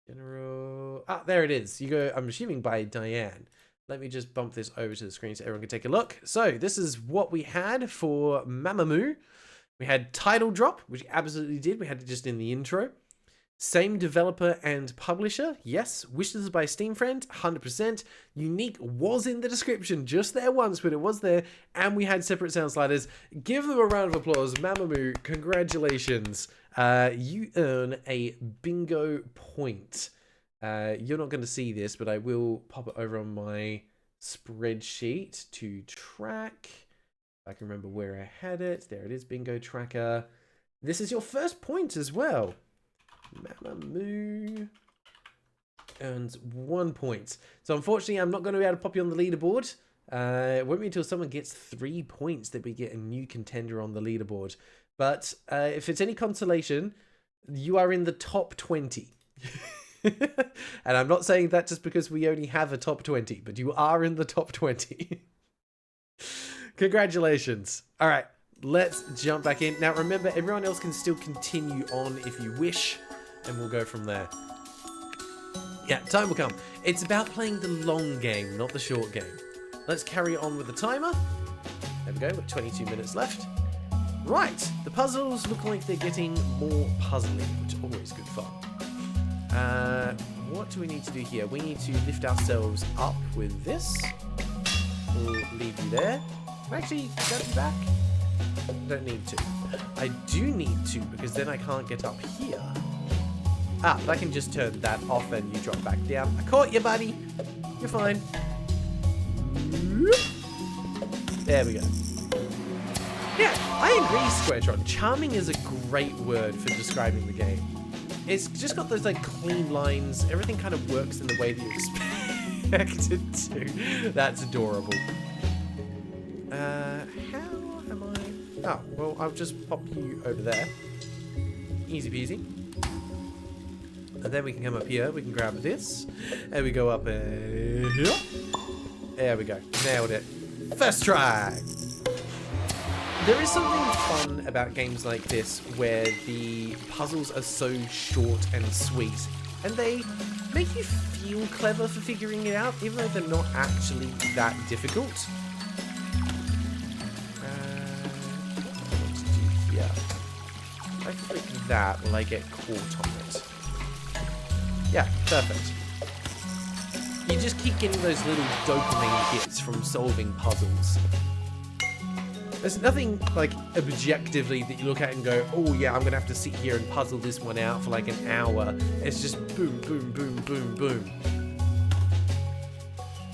General. Ah, there it is. You go, I'm assuming by Diane. Let me just bump this over to the screen so everyone can take a look. So this is what we had for Mamamoo. We had title drop, which absolutely did. We had it just in the intro. Same developer and publisher. Yes. Wishes by Steam Friend. 100%. Unique was in the description. Just there once, but it was there. And we had separate sound sliders. Give them a round of applause. Mamamoo, congratulations. You earn a bingo point. You're not going to see this, but I will pop it over on my spreadsheet to track. I can remember where I had it. There it is, bingo tracker. This is your first point as well. Mamamoo earns 1 point. So unfortunately, I'm not going to be able to pop you on the leaderboard. It won't be until someone gets 3 points that we get a new contender on the leaderboard. But if it's any consolation, you are in the top 20. And I'm not saying that just because we only have a top 20, but you are in the top 20. Congratulations. All right, let's jump back in. Now, remember, everyone else can still continue on if you wish, and we'll go from there. Yeah, time will come. It's about playing the long game, not the short game. Let's carry on with the timer. There we go, with 22 minutes left. Right, the puzzles look like they're getting more puzzly, which is always good fun. What do we need to do here? We need to lift ourselves up with this. We'll leave you there. Actually, get you back. Don't need to. I do need to, because then I can't get up here. Ah, but I can just turn that off and you drop back down. I caught you, buddy. You're fine. There we go. Yeah, I agree, Squaretron. Charming is a great word for describing the game. It's just got those like clean lines. Everything kind of works in the way that you expect it to. That's adorable. How am I? Oh, well, I'll just pop you over there. Easy peasy. And then we can come up here. We can grab this. And we go up here. There we go. Nailed it. First try. There is something fun about games like this where the puzzles are so short and sweet, and they make you feel clever for figuring it out, even though they're not actually that difficult. What to do here? If I click that, will I get caught on it? Yeah, perfect. You just keep getting those little dopamine hits from solving puzzles. There's nothing, like, objectively that you look at and go, oh yeah, I'm going to have to sit here and puzzle this one out for like an hour. It's just boom, boom, boom, boom, boom.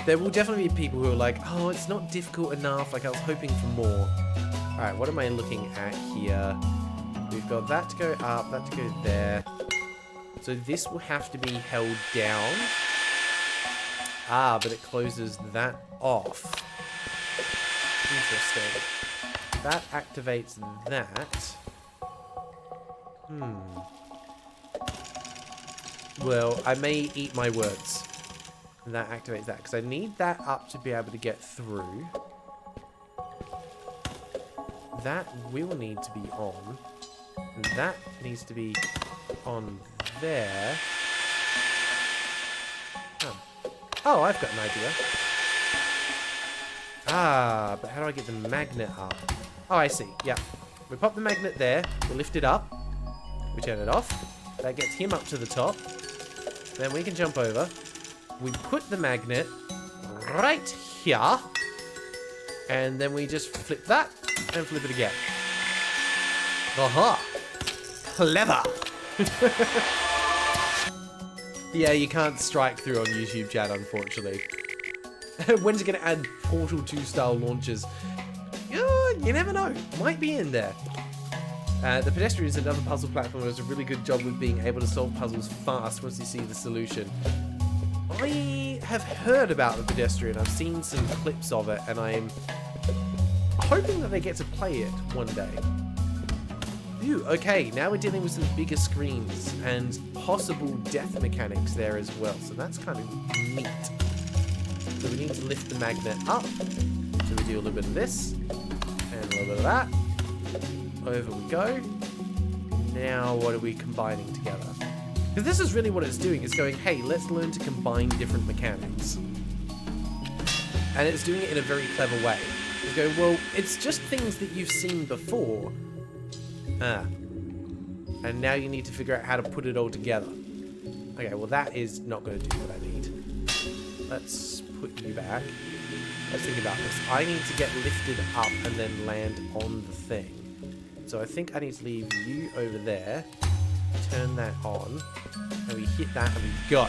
There will definitely be people who are like, oh, it's not difficult enough, like I was hoping for more. Alright, what am I looking at here? We've got that to go up, that to go there. So this will have to be held down. Ah, but it closes that off. Interesting. That activates that. Well, I may eat my words. And that activates that, because I need that up to be able to get through. That will need to be on. And that needs to be on there. Oh, I've got an idea. Ah, but how do I get the magnet up? Oh, I see. Yeah. We pop the magnet there. We lift it up. We turn it off. That gets him up to the top. Then we can jump over. We put the magnet right here. And then we just flip that and flip it again. Aha! Clever! Yeah, you can't strike through on YouTube chat, unfortunately. When's it going to add Portal 2 style launches? You never know. Might be in there. The Pedestrian is another puzzle platform that does a really good job with being able to solve puzzles fast once you see the solution. I have heard about the Pedestrian. I've seen some clips of it, and I'm hoping that they get to play it one day. Ooh, okay, now we're dealing with some bigger screens and possible death mechanics there as well, so that's kind of neat. So we need to lift the magnet up. So we do a little bit of this, and a little bit of that. Over we go. Now what are we combining together? Because this is really what it's doing. It's going, hey, let's learn to combine different mechanics. And it's doing it in a very clever way. It's going, well, it's just things that you've seen before. And now you need to figure out how to put it all together. Okay, well that is not going to do what I need. Let's put you back. Let's think about this. I need to get lifted up and then land on the thing. So I think I need to leave you over there. Turn that on. And we hit that and we go.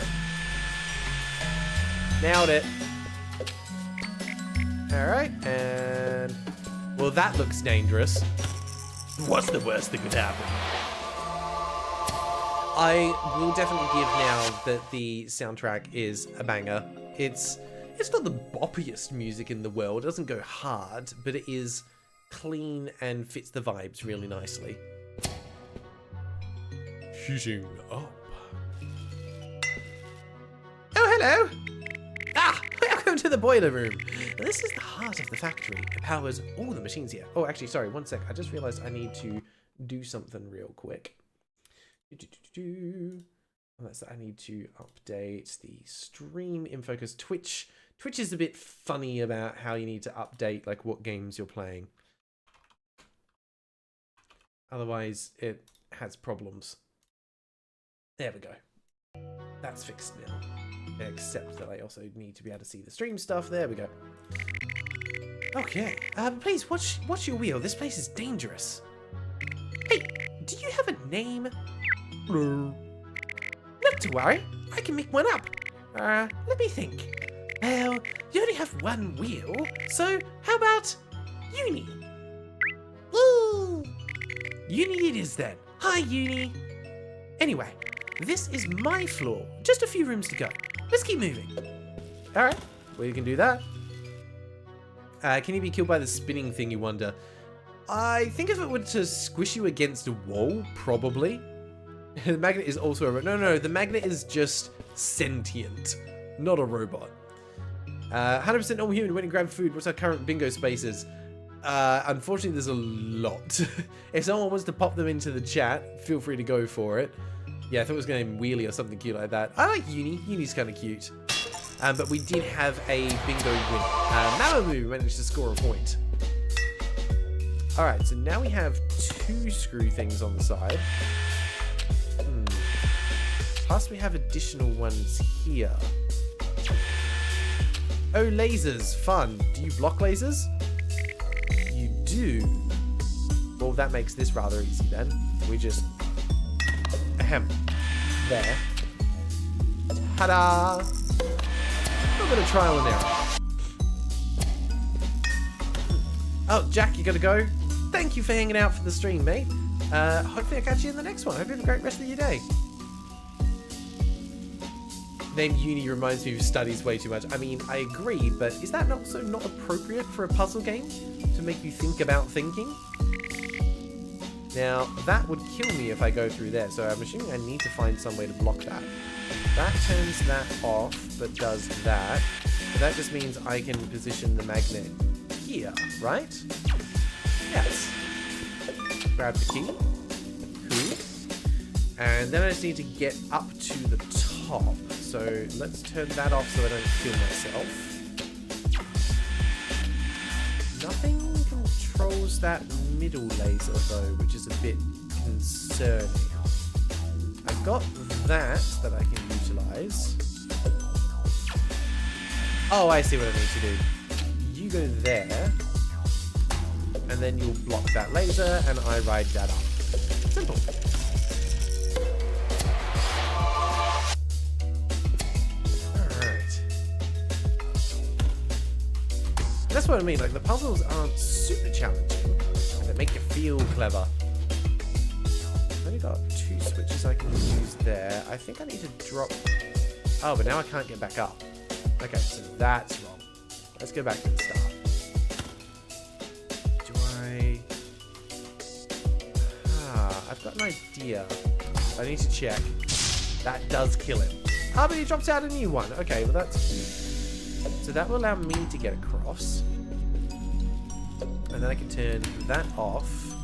Nailed it. Alright, and... well, that looks dangerous. What's the worst that could happen? I will definitely give now that the soundtrack is a banger. It's not the boppiest music in the world. It doesn't go hard, but it is clean and fits the vibes really nicely. Heating up. Oh, hello! Ah, welcome to the boiler room. This is the heart of the factory. It powers all the machines here. Oh, actually, sorry, one sec. I just realized I need to do something real quick. Unless I need to update the stream info, because Twitch is a bit funny about how you need to update like what games you're playing. Otherwise, it has problems. There we go. That's fixed now. Except that I also need to be able to see the stream stuff. There we go. Okay. Please, watch your wheel. This place is dangerous. Hey, do you have a name? Not to worry. I can make one up. Let me think. Well, you only have one wheel, so how about Uni? Woo! Uni it is then. Hi, Uni. Anyway, this is my floor. Just a few rooms to go. Let's keep moving. Alright, well, you can do that. Can you be killed by the spinning thing, you wonder? I think if it were to squish you against a wall, probably. The magnet is also a... No, the magnet is just sentient, not a robot. 100% normal human went and grabbed food. What's our current bingo spaces? Unfortunately, there's a lot. If someone wants to pop them into the chat, feel free to go for it. Yeah, I thought it was going to be Wheelie or something cute like that. I like Uni. Uni's kind of cute. But we did have a bingo win. Mamamoo managed to score a point. Alright, so now we have 2 screw things on the side. Plus we have additional ones here. Oh, lasers. Fun. Do you block lasers? You do. Well, that makes this rather easy then. We just... ahem. There. Ta-da! A little bit of trial and error. Oh, Jack, you gotta go? Thank you for hanging out for the stream, mate. Hopefully I'll catch you in the next one. Hope you have a great rest of your day. Name Uni reminds me of studies way too much. I mean, I agree, but is that also not appropriate for a puzzle game? To make you think about thinking? Now, that would kill me if I go through there, so I'm assuming I need to find some way to block that. That turns that off, but does that. But that just means I can position the magnet here, right? Yes. Grab the key. Cool. And then I just need to get up to the top. So let's turn that off so I don't kill myself. Nothing controls that middle laser though, which is a bit concerning. I've got that I can utilize. Oh, I see what I need to do. You go there, and then you'll block that laser, and I ride that up. Simple. Alright. That's what I mean, like the puzzles aren't super challenging, and they make you feel clever. I've only got 2 switches I can use there. I think I need to drop... Oh, but now I can't get back up. Okay, so that's wrong. Let's go back to the start. Do I... I've got an idea. I need to check. That does kill him. Ah, but he drops out a new one. Okay, well that's cute. So that will allow me to get across. And then I can turn that off.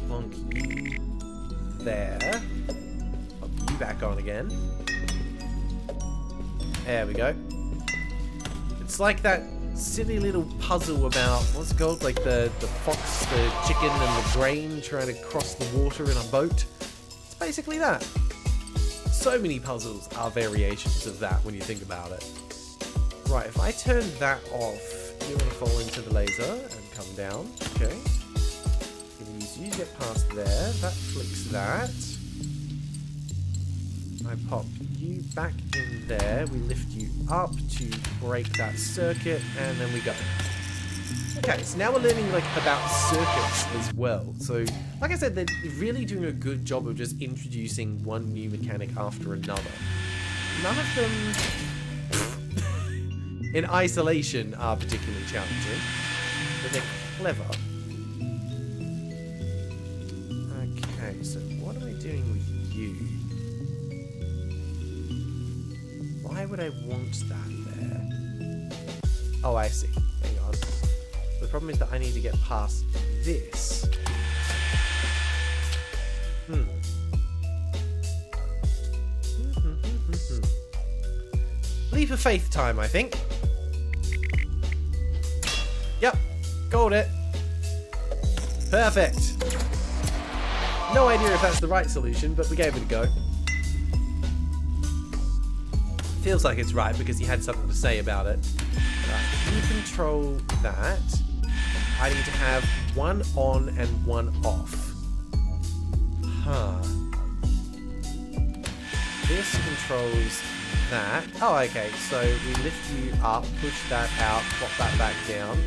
Plonk you. there. Pop you back on again. There we go. It's like that silly little puzzle about, what's it called? Like the fox, the chicken, and the grain trying to cross the water in a boat. It's basically that. So many puzzles are variations of that when you think about it. Right, if I turn that off, you want to fall into the laser and come down. Okay. Gonna use you to get past there. That flicks that. I pop you back in there. We lift you up to break that circuit, and then we go. Okay, so now we're learning like about circuits as well. So, like I said, they're really doing a good job of just introducing one new mechanic after another. None of them in isolation are particularly challenging, but they're clever. Okay, so what am I doing with you? Why would I want that there? Oh, I see. Hang on. The problem is that I need to get past this. Leap of faith time, I think. Yep. Got it. Perfect. No idea if that's the right solution, but we gave it a go. Feels like it's right because he had something to say about it. Right, you control that. I need to have one on and one off. Huh. This controls that. Oh, okay. So we lift you up, push that out, pop that back down.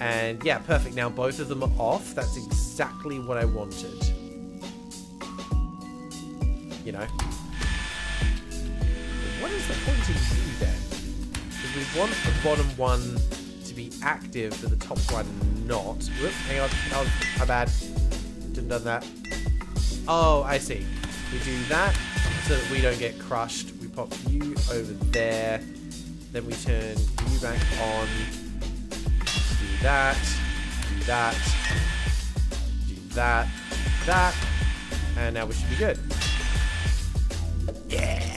And yeah, perfect. Now both of them are off. That's exactly what I wanted. You know. What is the point in you then? Because we want the bottom one to be active, but the top one not. Whoop, hang on. Oh, my bad. Didn't done that. Oh, I see. We do that so that we don't get crushed. We pop you over there. Then we turn you back on. Do that. Do that. Do that. That. And now we should be good. Yeah.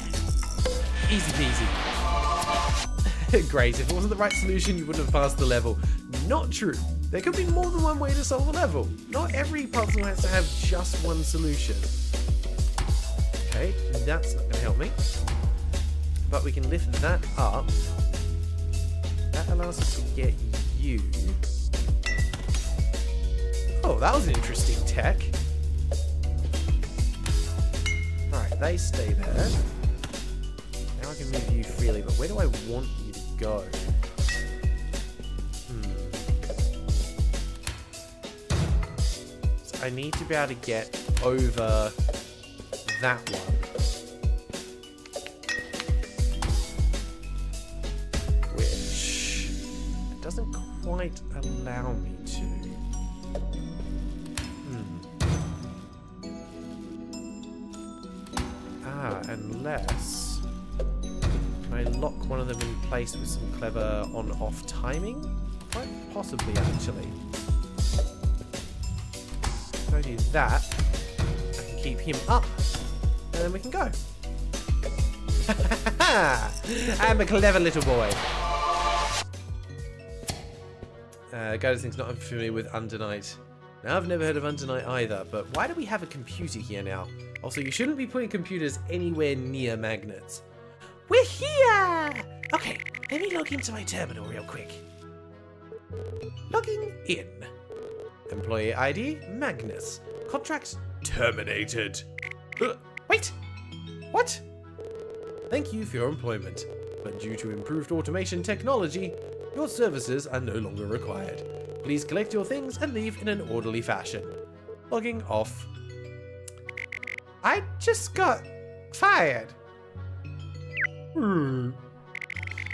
Easy peasy. Great, if it wasn't the right solution, you wouldn't have passed the level. Not true. There could be more than one way to solve a level. Not every puzzle has to have just one solution. Okay, that's not going to help me. But we can lift that up. That allows us to get you. Oh, that was an interesting tech. Alright, they stay there. Now I can move you freely, but where do I want you to go? So I need to be able to get over that one. Which doesn't quite allow me to. Unless I lock one of them in place with some clever on-off timing? Quite possibly, actually. If I do that, I can keep him up, and then we can go. I'm a clever little boy. Guys thinks not unfamiliar with Undernight. Now, I've never heard of Undernight either, but why do we have a computer here now? Also, you shouldn't be putting computers anywhere near magnets. We're here! Okay, let me log into my terminal real quick. Logging in. Employee ID, Magnus. Contract terminated. Wait! What? Thank you for your employment, but due to improved automation technology, your services are no longer required. Please collect your things and leave in an orderly fashion. Logging off. I just got fired.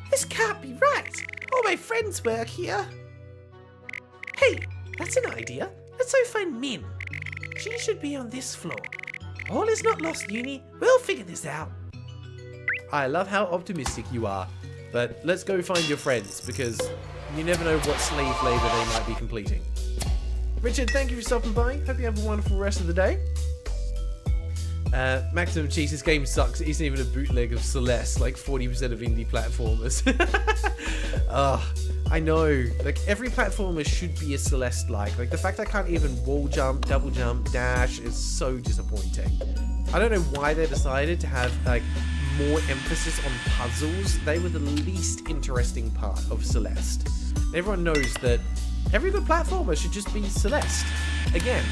This can't be right. All my friends work here. Hey, that's an idea. Let's go find Min. She should be on this floor. All is not lost, Uni. We'll figure this out. I love how optimistic you are. But let's go find your friends, because you never know what slave labor they might be completing. Richard, thank you for stopping by. Hope you have a wonderful rest of the day. Maximum Cheese, this game sucks. It isn't even a bootleg of Celeste, like 40% of indie platformers. I know. Like, every platformer should be a Celeste-like. Like, the fact I can't even wall jump, double jump, dash is so disappointing. I don't know why they decided to have, like, more emphasis on puzzles. They were the least interesting part of Celeste. Everyone knows that every good platformer should just be Celeste. Again.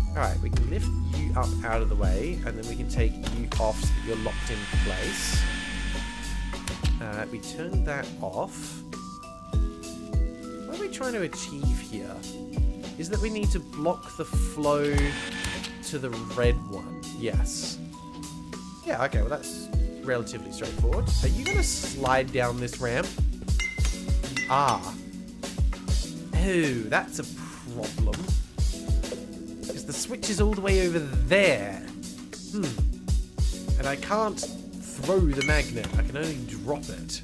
Alright, we can lift you up out of the way, and then we can take you off so that you're locked into place. We turn that off. What are we trying to achieve here? Is that we need to block the flow to the red one. Yes. Yeah, okay, well that's relatively straightforward. Are you going to slide down this ramp? Ah. Oh, that's a problem. Because the switch is all the way over there. And I can't throw the magnet. I can only drop it.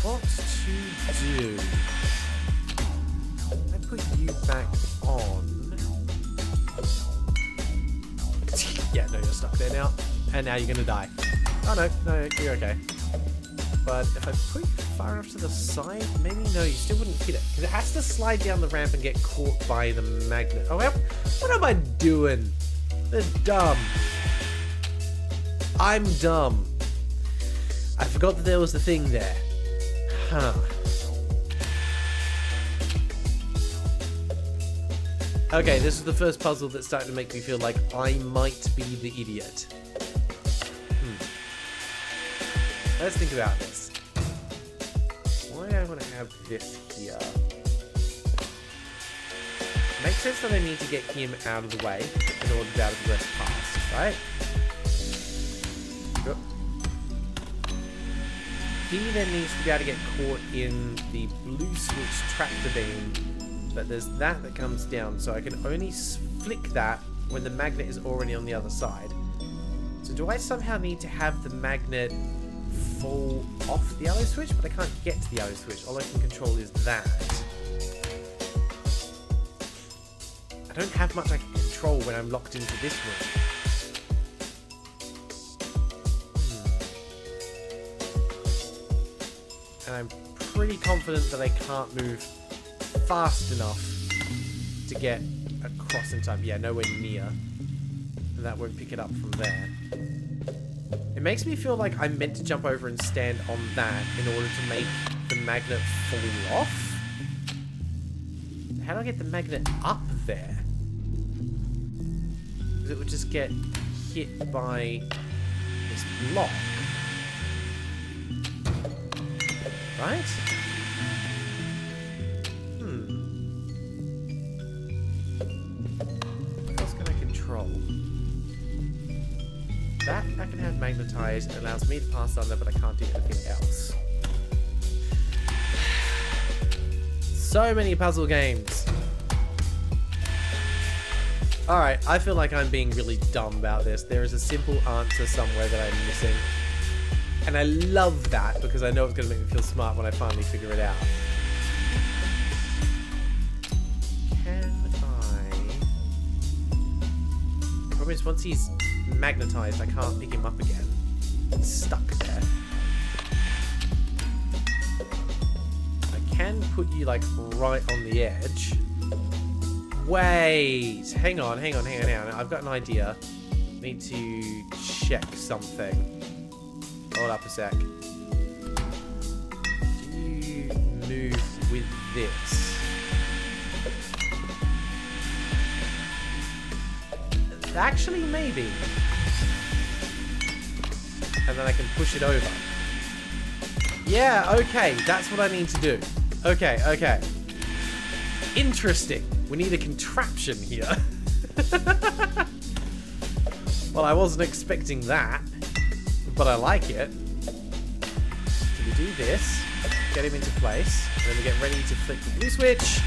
What to do? I put you back on. Yeah, no, you're stuck there now. And now you're gonna die. Oh no, you're okay. But if I put you far enough to the side, maybe no, you still wouldn't hit it. Because it has to slide down the ramp and get caught by the magnet. Oh, well, what am I doing? That's dumb. I'm dumb. I forgot that there was a thing there. Huh. Okay, this is the first puzzle that's starting to make me feel like I might be the idiot. Let's think about this. Why do I want to have this here? Makes sense that I need to get him out of the way in order to be able to progress past, right? Yep. He then needs to be able to get caught in the blue switch tractor beam, but there's that comes down, so I can only flick that when the magnet is already on the other side. So do I somehow need to have the magnet fall off the yellow switch? But I can't get to the yellow switch. All I can control is that. I don't have much I can control when I'm locked into this room. And I'm pretty confident that I can't move fast enough to get across in time. Yeah, nowhere near. And that won't pick it up from there. It makes me feel like I'm meant to jump over and stand on that in order to make the magnet fall off. How do I get the magnet up there? Because it would just get hit by this block. Right? What else can I control? That I can have magnetized. It allows me to pass under, but I can't do anything else. So many puzzle games. Alright, I feel like I'm being really dumb about this. There is a simple answer somewhere that I'm missing. And I love that because I know it's going to make me feel smart when I finally figure it out. Can I... The problem is once he's magnetized, I can't pick him up again. He's stuck there. I can put you like right on the edge. Wait, hang on. I've got an idea. I need to check something. Hold up a sec. Do you move with this? Actually, maybe. And then I can push it over. Yeah, okay. That's what I need to do. Okay. Interesting. We need a contraption here. Well, I wasn't expecting that. But I like it. So we do this. Get him into place. And then we get ready to flick the blue switch.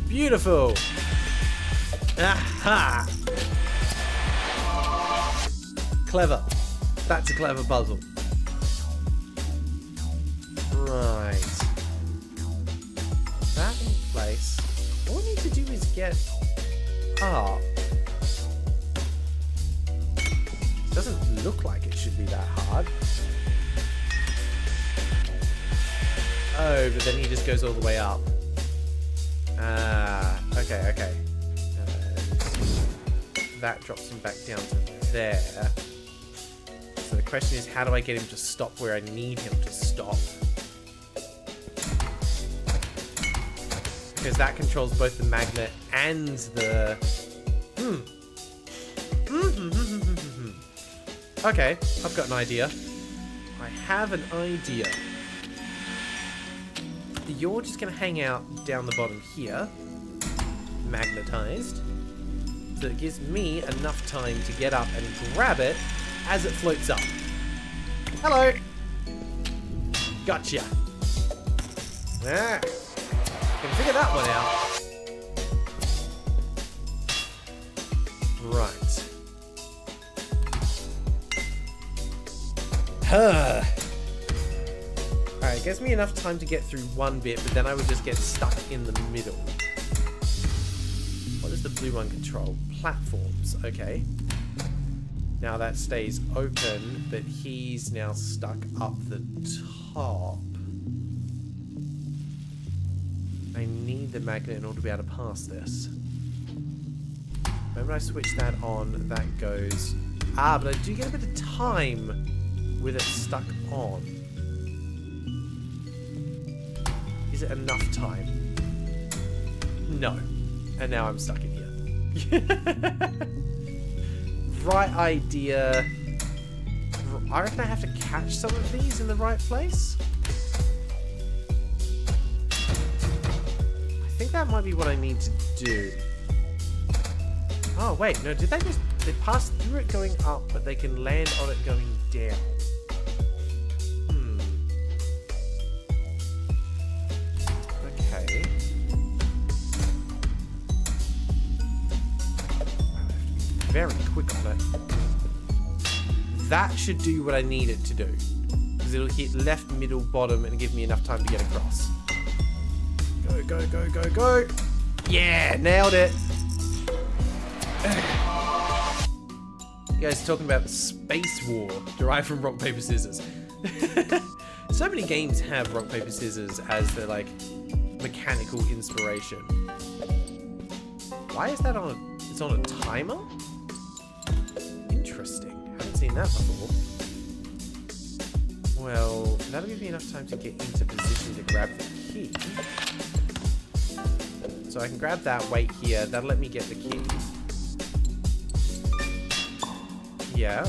Beautiful. Aha! Clever. That's a clever puzzle. Right. That in place. need to do is get up. It doesn't look like it should be that hard. Oh, but then he just goes all the way up. Ah, okay, okay. And that drops him back down to there. So the question is, how do I get him to stop where I need him to stop? Because that controls both the magnet and the... Okay, I've got an idea. I have an idea. You're just going to hang out down the bottom here, magnetized, so it gives me enough time to get up and grab it as it floats up. Hello! Gotcha! Ah, can figure that one out. Right. Huh. Alright, it gives me enough time to get through one bit, but then I would just get stuck in the middle. What does the blue one control? Platforms, okay. Now that stays open, but he's now stuck up the top. I need the magnet in order to be able to pass this. When I switch that on, that goes... Ah, but I do get a bit of time with it stuck on. Is it enough time? No. And now I'm stuck in here. Right idea. I reckon I have to catch some of these in the right place. I think that might be what I need to do. Oh, wait. No, did they just... They pass through it going up, but they can land on it going down. Okay. Very quick on it. That should do what I need it to do. Because it'll hit left, middle, bottom, and give me enough time to get across. Go, go, go, go, go! Yeah, nailed it! You guys are talking about Space War, derived from Rock, Paper, Scissors. So many games have Rock, Paper, Scissors as their, like, mechanical inspiration. Why is that on a... It's on a timer? Interesting. Haven't seen that before. Well, that'll give me enough time to get into position to grab the key. So I can grab that, wait here. That'll let me get the key. Yeah.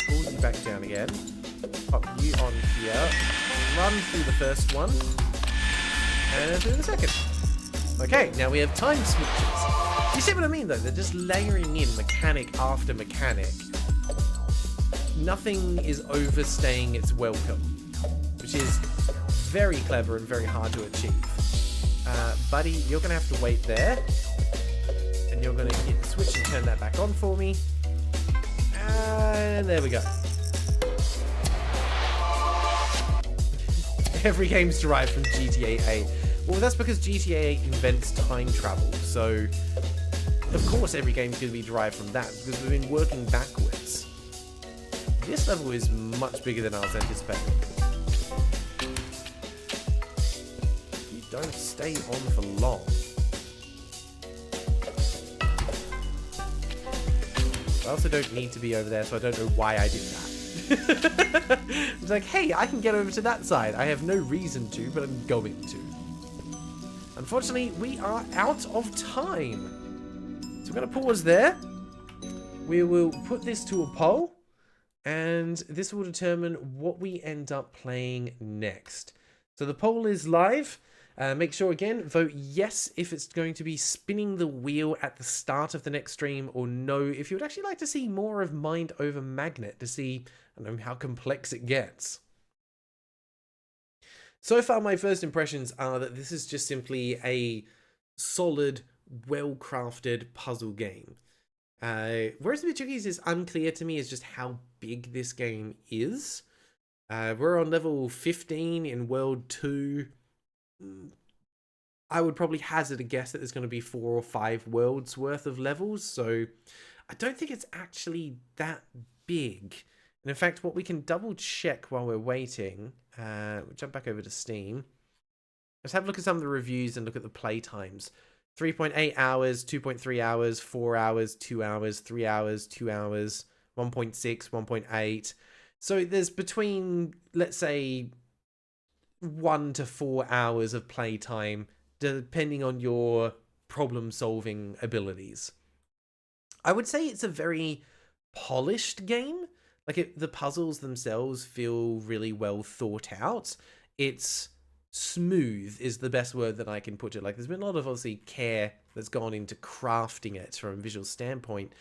Pull you back down again. Pop you on here. Run through the first one. And through the second. Okay, now we have time switches. You see what I mean, though? They're just layering in mechanic after mechanic. Nothing is overstaying its welcome, which is very clever and very hard to achieve. Buddy, you're going to have to wait there. And you're going to hit the switch and turn that back on for me. And there we go. Every game's derived from GTA 8. Well, that's because GTA 8 invents time travel. So, of course, every game's going to be derived from that, because we've been working backwards. This level is much bigger than I was anticipating. You don't stay on for long. I also don't need to be over there, so I don't know why I did that. It's like, hey, I can get over to that side. I have no reason to, but I'm going to. Unfortunately, we are out of time. So we're going to pause there. We will put this to a poll, and this will determine what we end up playing next. So the poll is live. Make sure, again, vote yes if it's going to be spinning the wheel at the start of the next stream, or no if you would actually like to see more of Mind Over Magnet to see, I don't know, how complex it gets. So far, my first impressions are that this is just simply a solid, well-crafted puzzle game. Whereas the Majiggies is unclear to me as just how big this game is. We're on level 15 in World 2. I would probably hazard a guess that there's going to be 4 or 5 worlds worth of levels, so I don't think it's actually that big. And in fact, what we can double check while we're waiting, we'll jump back over to Steam. Let's have a look at some of the reviews and look at the play times. 3.8 hours, 2.3 hours, 4 hours, 2 hours, 3 hours, 2 hours, 1.6, 1.8. So there's between, let's say, 1 to 4 hours of playtime, depending on your problem-solving abilities. I would say it's a very polished game. Like, the puzzles themselves feel really well thought out. It's smooth is the best word that I can put it. Like, there's been a lot of, obviously, care that's gone into crafting it from a visual standpoint.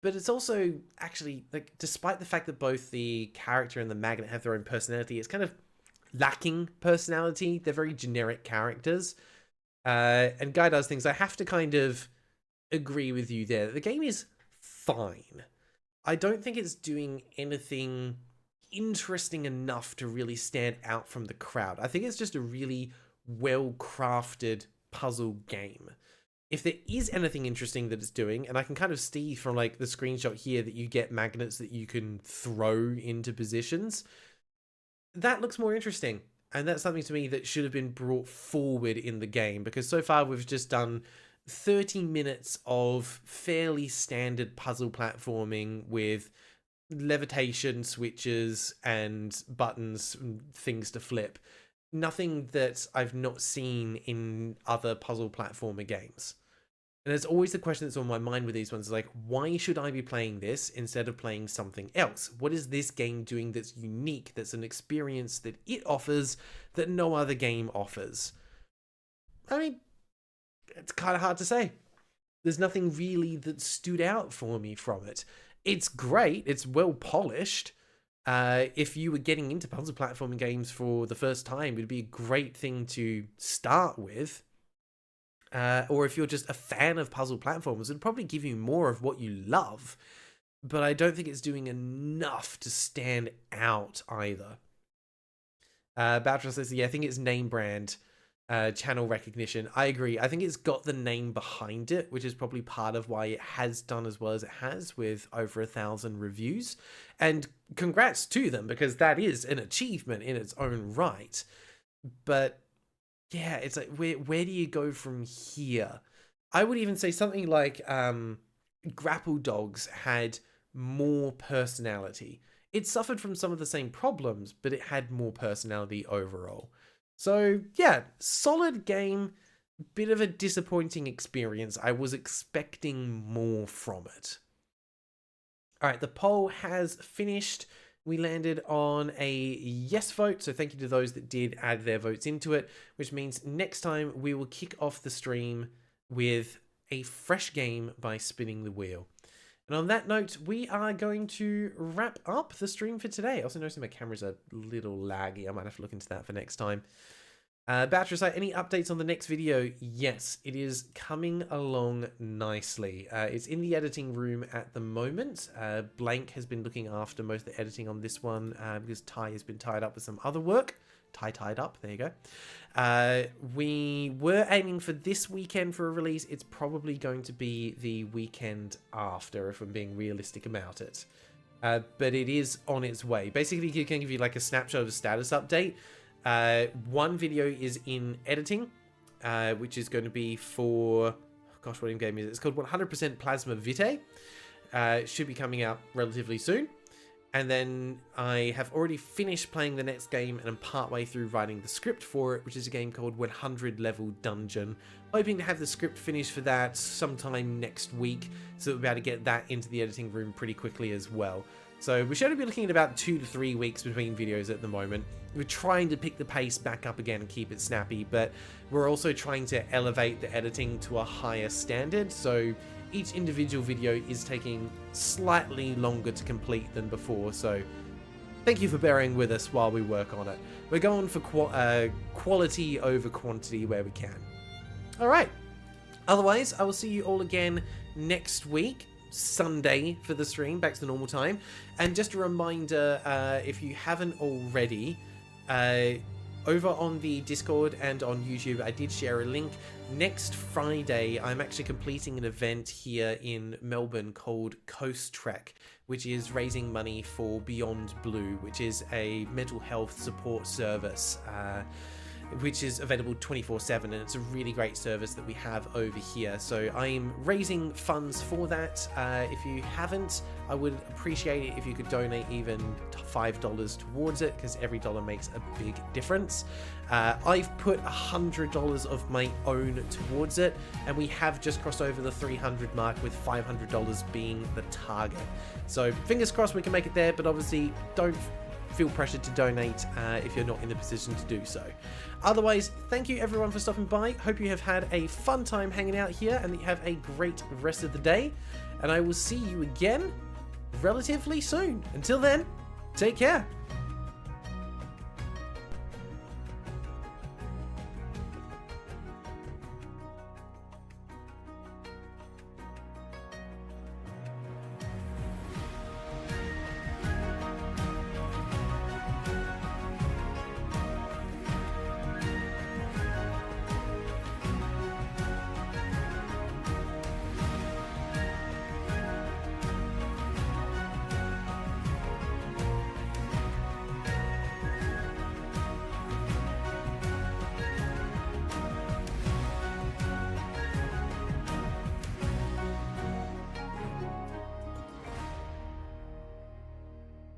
But it's also, actually, like, despite the fact that both the character and the magnet have their own personality, it's kind of lacking personality. They're very generic characters. And Guy does things. I have to kind of agree with you there. The game is fine. I don't think it's doing anything interesting enough to really stand out from the crowd. I think it's just a really well-crafted puzzle game. If there is anything interesting that it's doing, and I can kind of see from like the screenshot here that you get magnets that you can throw into positions, that looks more interesting. And that's something to me that should have been brought forward in the game, because so far we've just done 30 minutes of fairly standard puzzle platforming with levitation switches and buttons and things to flip. Nothing that I've not seen in other puzzle platformer games. And there's always the question that's on my mind with these ones, like, why should I be playing this instead of playing something else? What is this game doing that's unique, that's an experience that it offers that no other game offers? I mean, it's kind of hard to say. There's nothing really that stood out for me from it. It's great. It's well polished. If you were getting into puzzle platforming games for the first time, it'd be a great thing to start with. Or if you're just a fan of puzzle platformers, it'd probably give you more of what you love. But I don't think it's doing enough to stand out either. Boucher says, yeah, I think it's name brand. Channel recognition. I agree. I think it's got the name behind it, which is probably part of why it has done as well as it has with over 1,000 reviews. And congrats to them, because that is an achievement in its own right. But yeah, it's like, where do you go from here? I would even say something like Grapple Dogs had more personality. It suffered from some of the same problems, but it had more personality overall. So yeah, solid game, bit of a disappointing experience. I was expecting more from it. All right, the poll has finished. We landed on a yes vote, so thank you to those that did add their votes into it, which means next time we will kick off the stream with a fresh game by spinning the wheel. And on that note, we are going to wrap up the stream for today. Also noticing my camera's a little laggy. I might have to look into that for next time. Boucher, any updates on the next video? Yes, it is coming along nicely. It's in the editing room at the moment. Blank has been looking after most of the editing on this one because Ty has been tied up with some other work. Tied up, there you go. We were aiming for this weekend for a release. It's probably going to be the weekend after, if I'm being realistic about it. But it is on its way. Basically, you can give you like a snapshot of a status update. One video is in editing, which is going to be for, gosh, what game is it? It's called 100% Plasma Vitae. It should be coming out relatively soon. And then I have already finished playing the next game and I'm partway through writing the script for it, which is a game called 100 Level Dungeon. Hoping to have the script finished for that sometime next week, so that we'll be able to get that into the editing room pretty quickly as well. So we should be looking at about 2 to 3 weeks between videos at the moment. We're trying to pick the pace back up again and keep it snappy, but we're also trying to elevate the editing to a higher standard. So each individual video is taking slightly longer to complete than before. So thank you for bearing with us while we work on it. We're going for quality over quantity where we can. All right. Otherwise, I will see you all again next week. Sunday for the stream, back to the normal time. And just a reminder, if you haven't already, over on the Discord and on YouTube, I did share a link. Next Friday, I'm actually completing an event here in Melbourne called Coast Trek, which is raising money for Beyond Blue, which is a mental health support service, which is available 24/7, and it's a really great service that we have over here. So I'm raising funds for that. If you haven't, I would appreciate it if you could donate even $5 towards it, because every dollar makes a big difference. I've put $100 of my own towards it, and we have just crossed over the 300 mark, with $500 being the target. So fingers crossed we can make it there, but obviously don't feel pressured to donate if you're not in the position to do so. Otherwise, thank you everyone for stopping by. Hope you have had a fun time hanging out here, and that you have a great rest of the day. And I will see you again relatively soon. Until then, take care.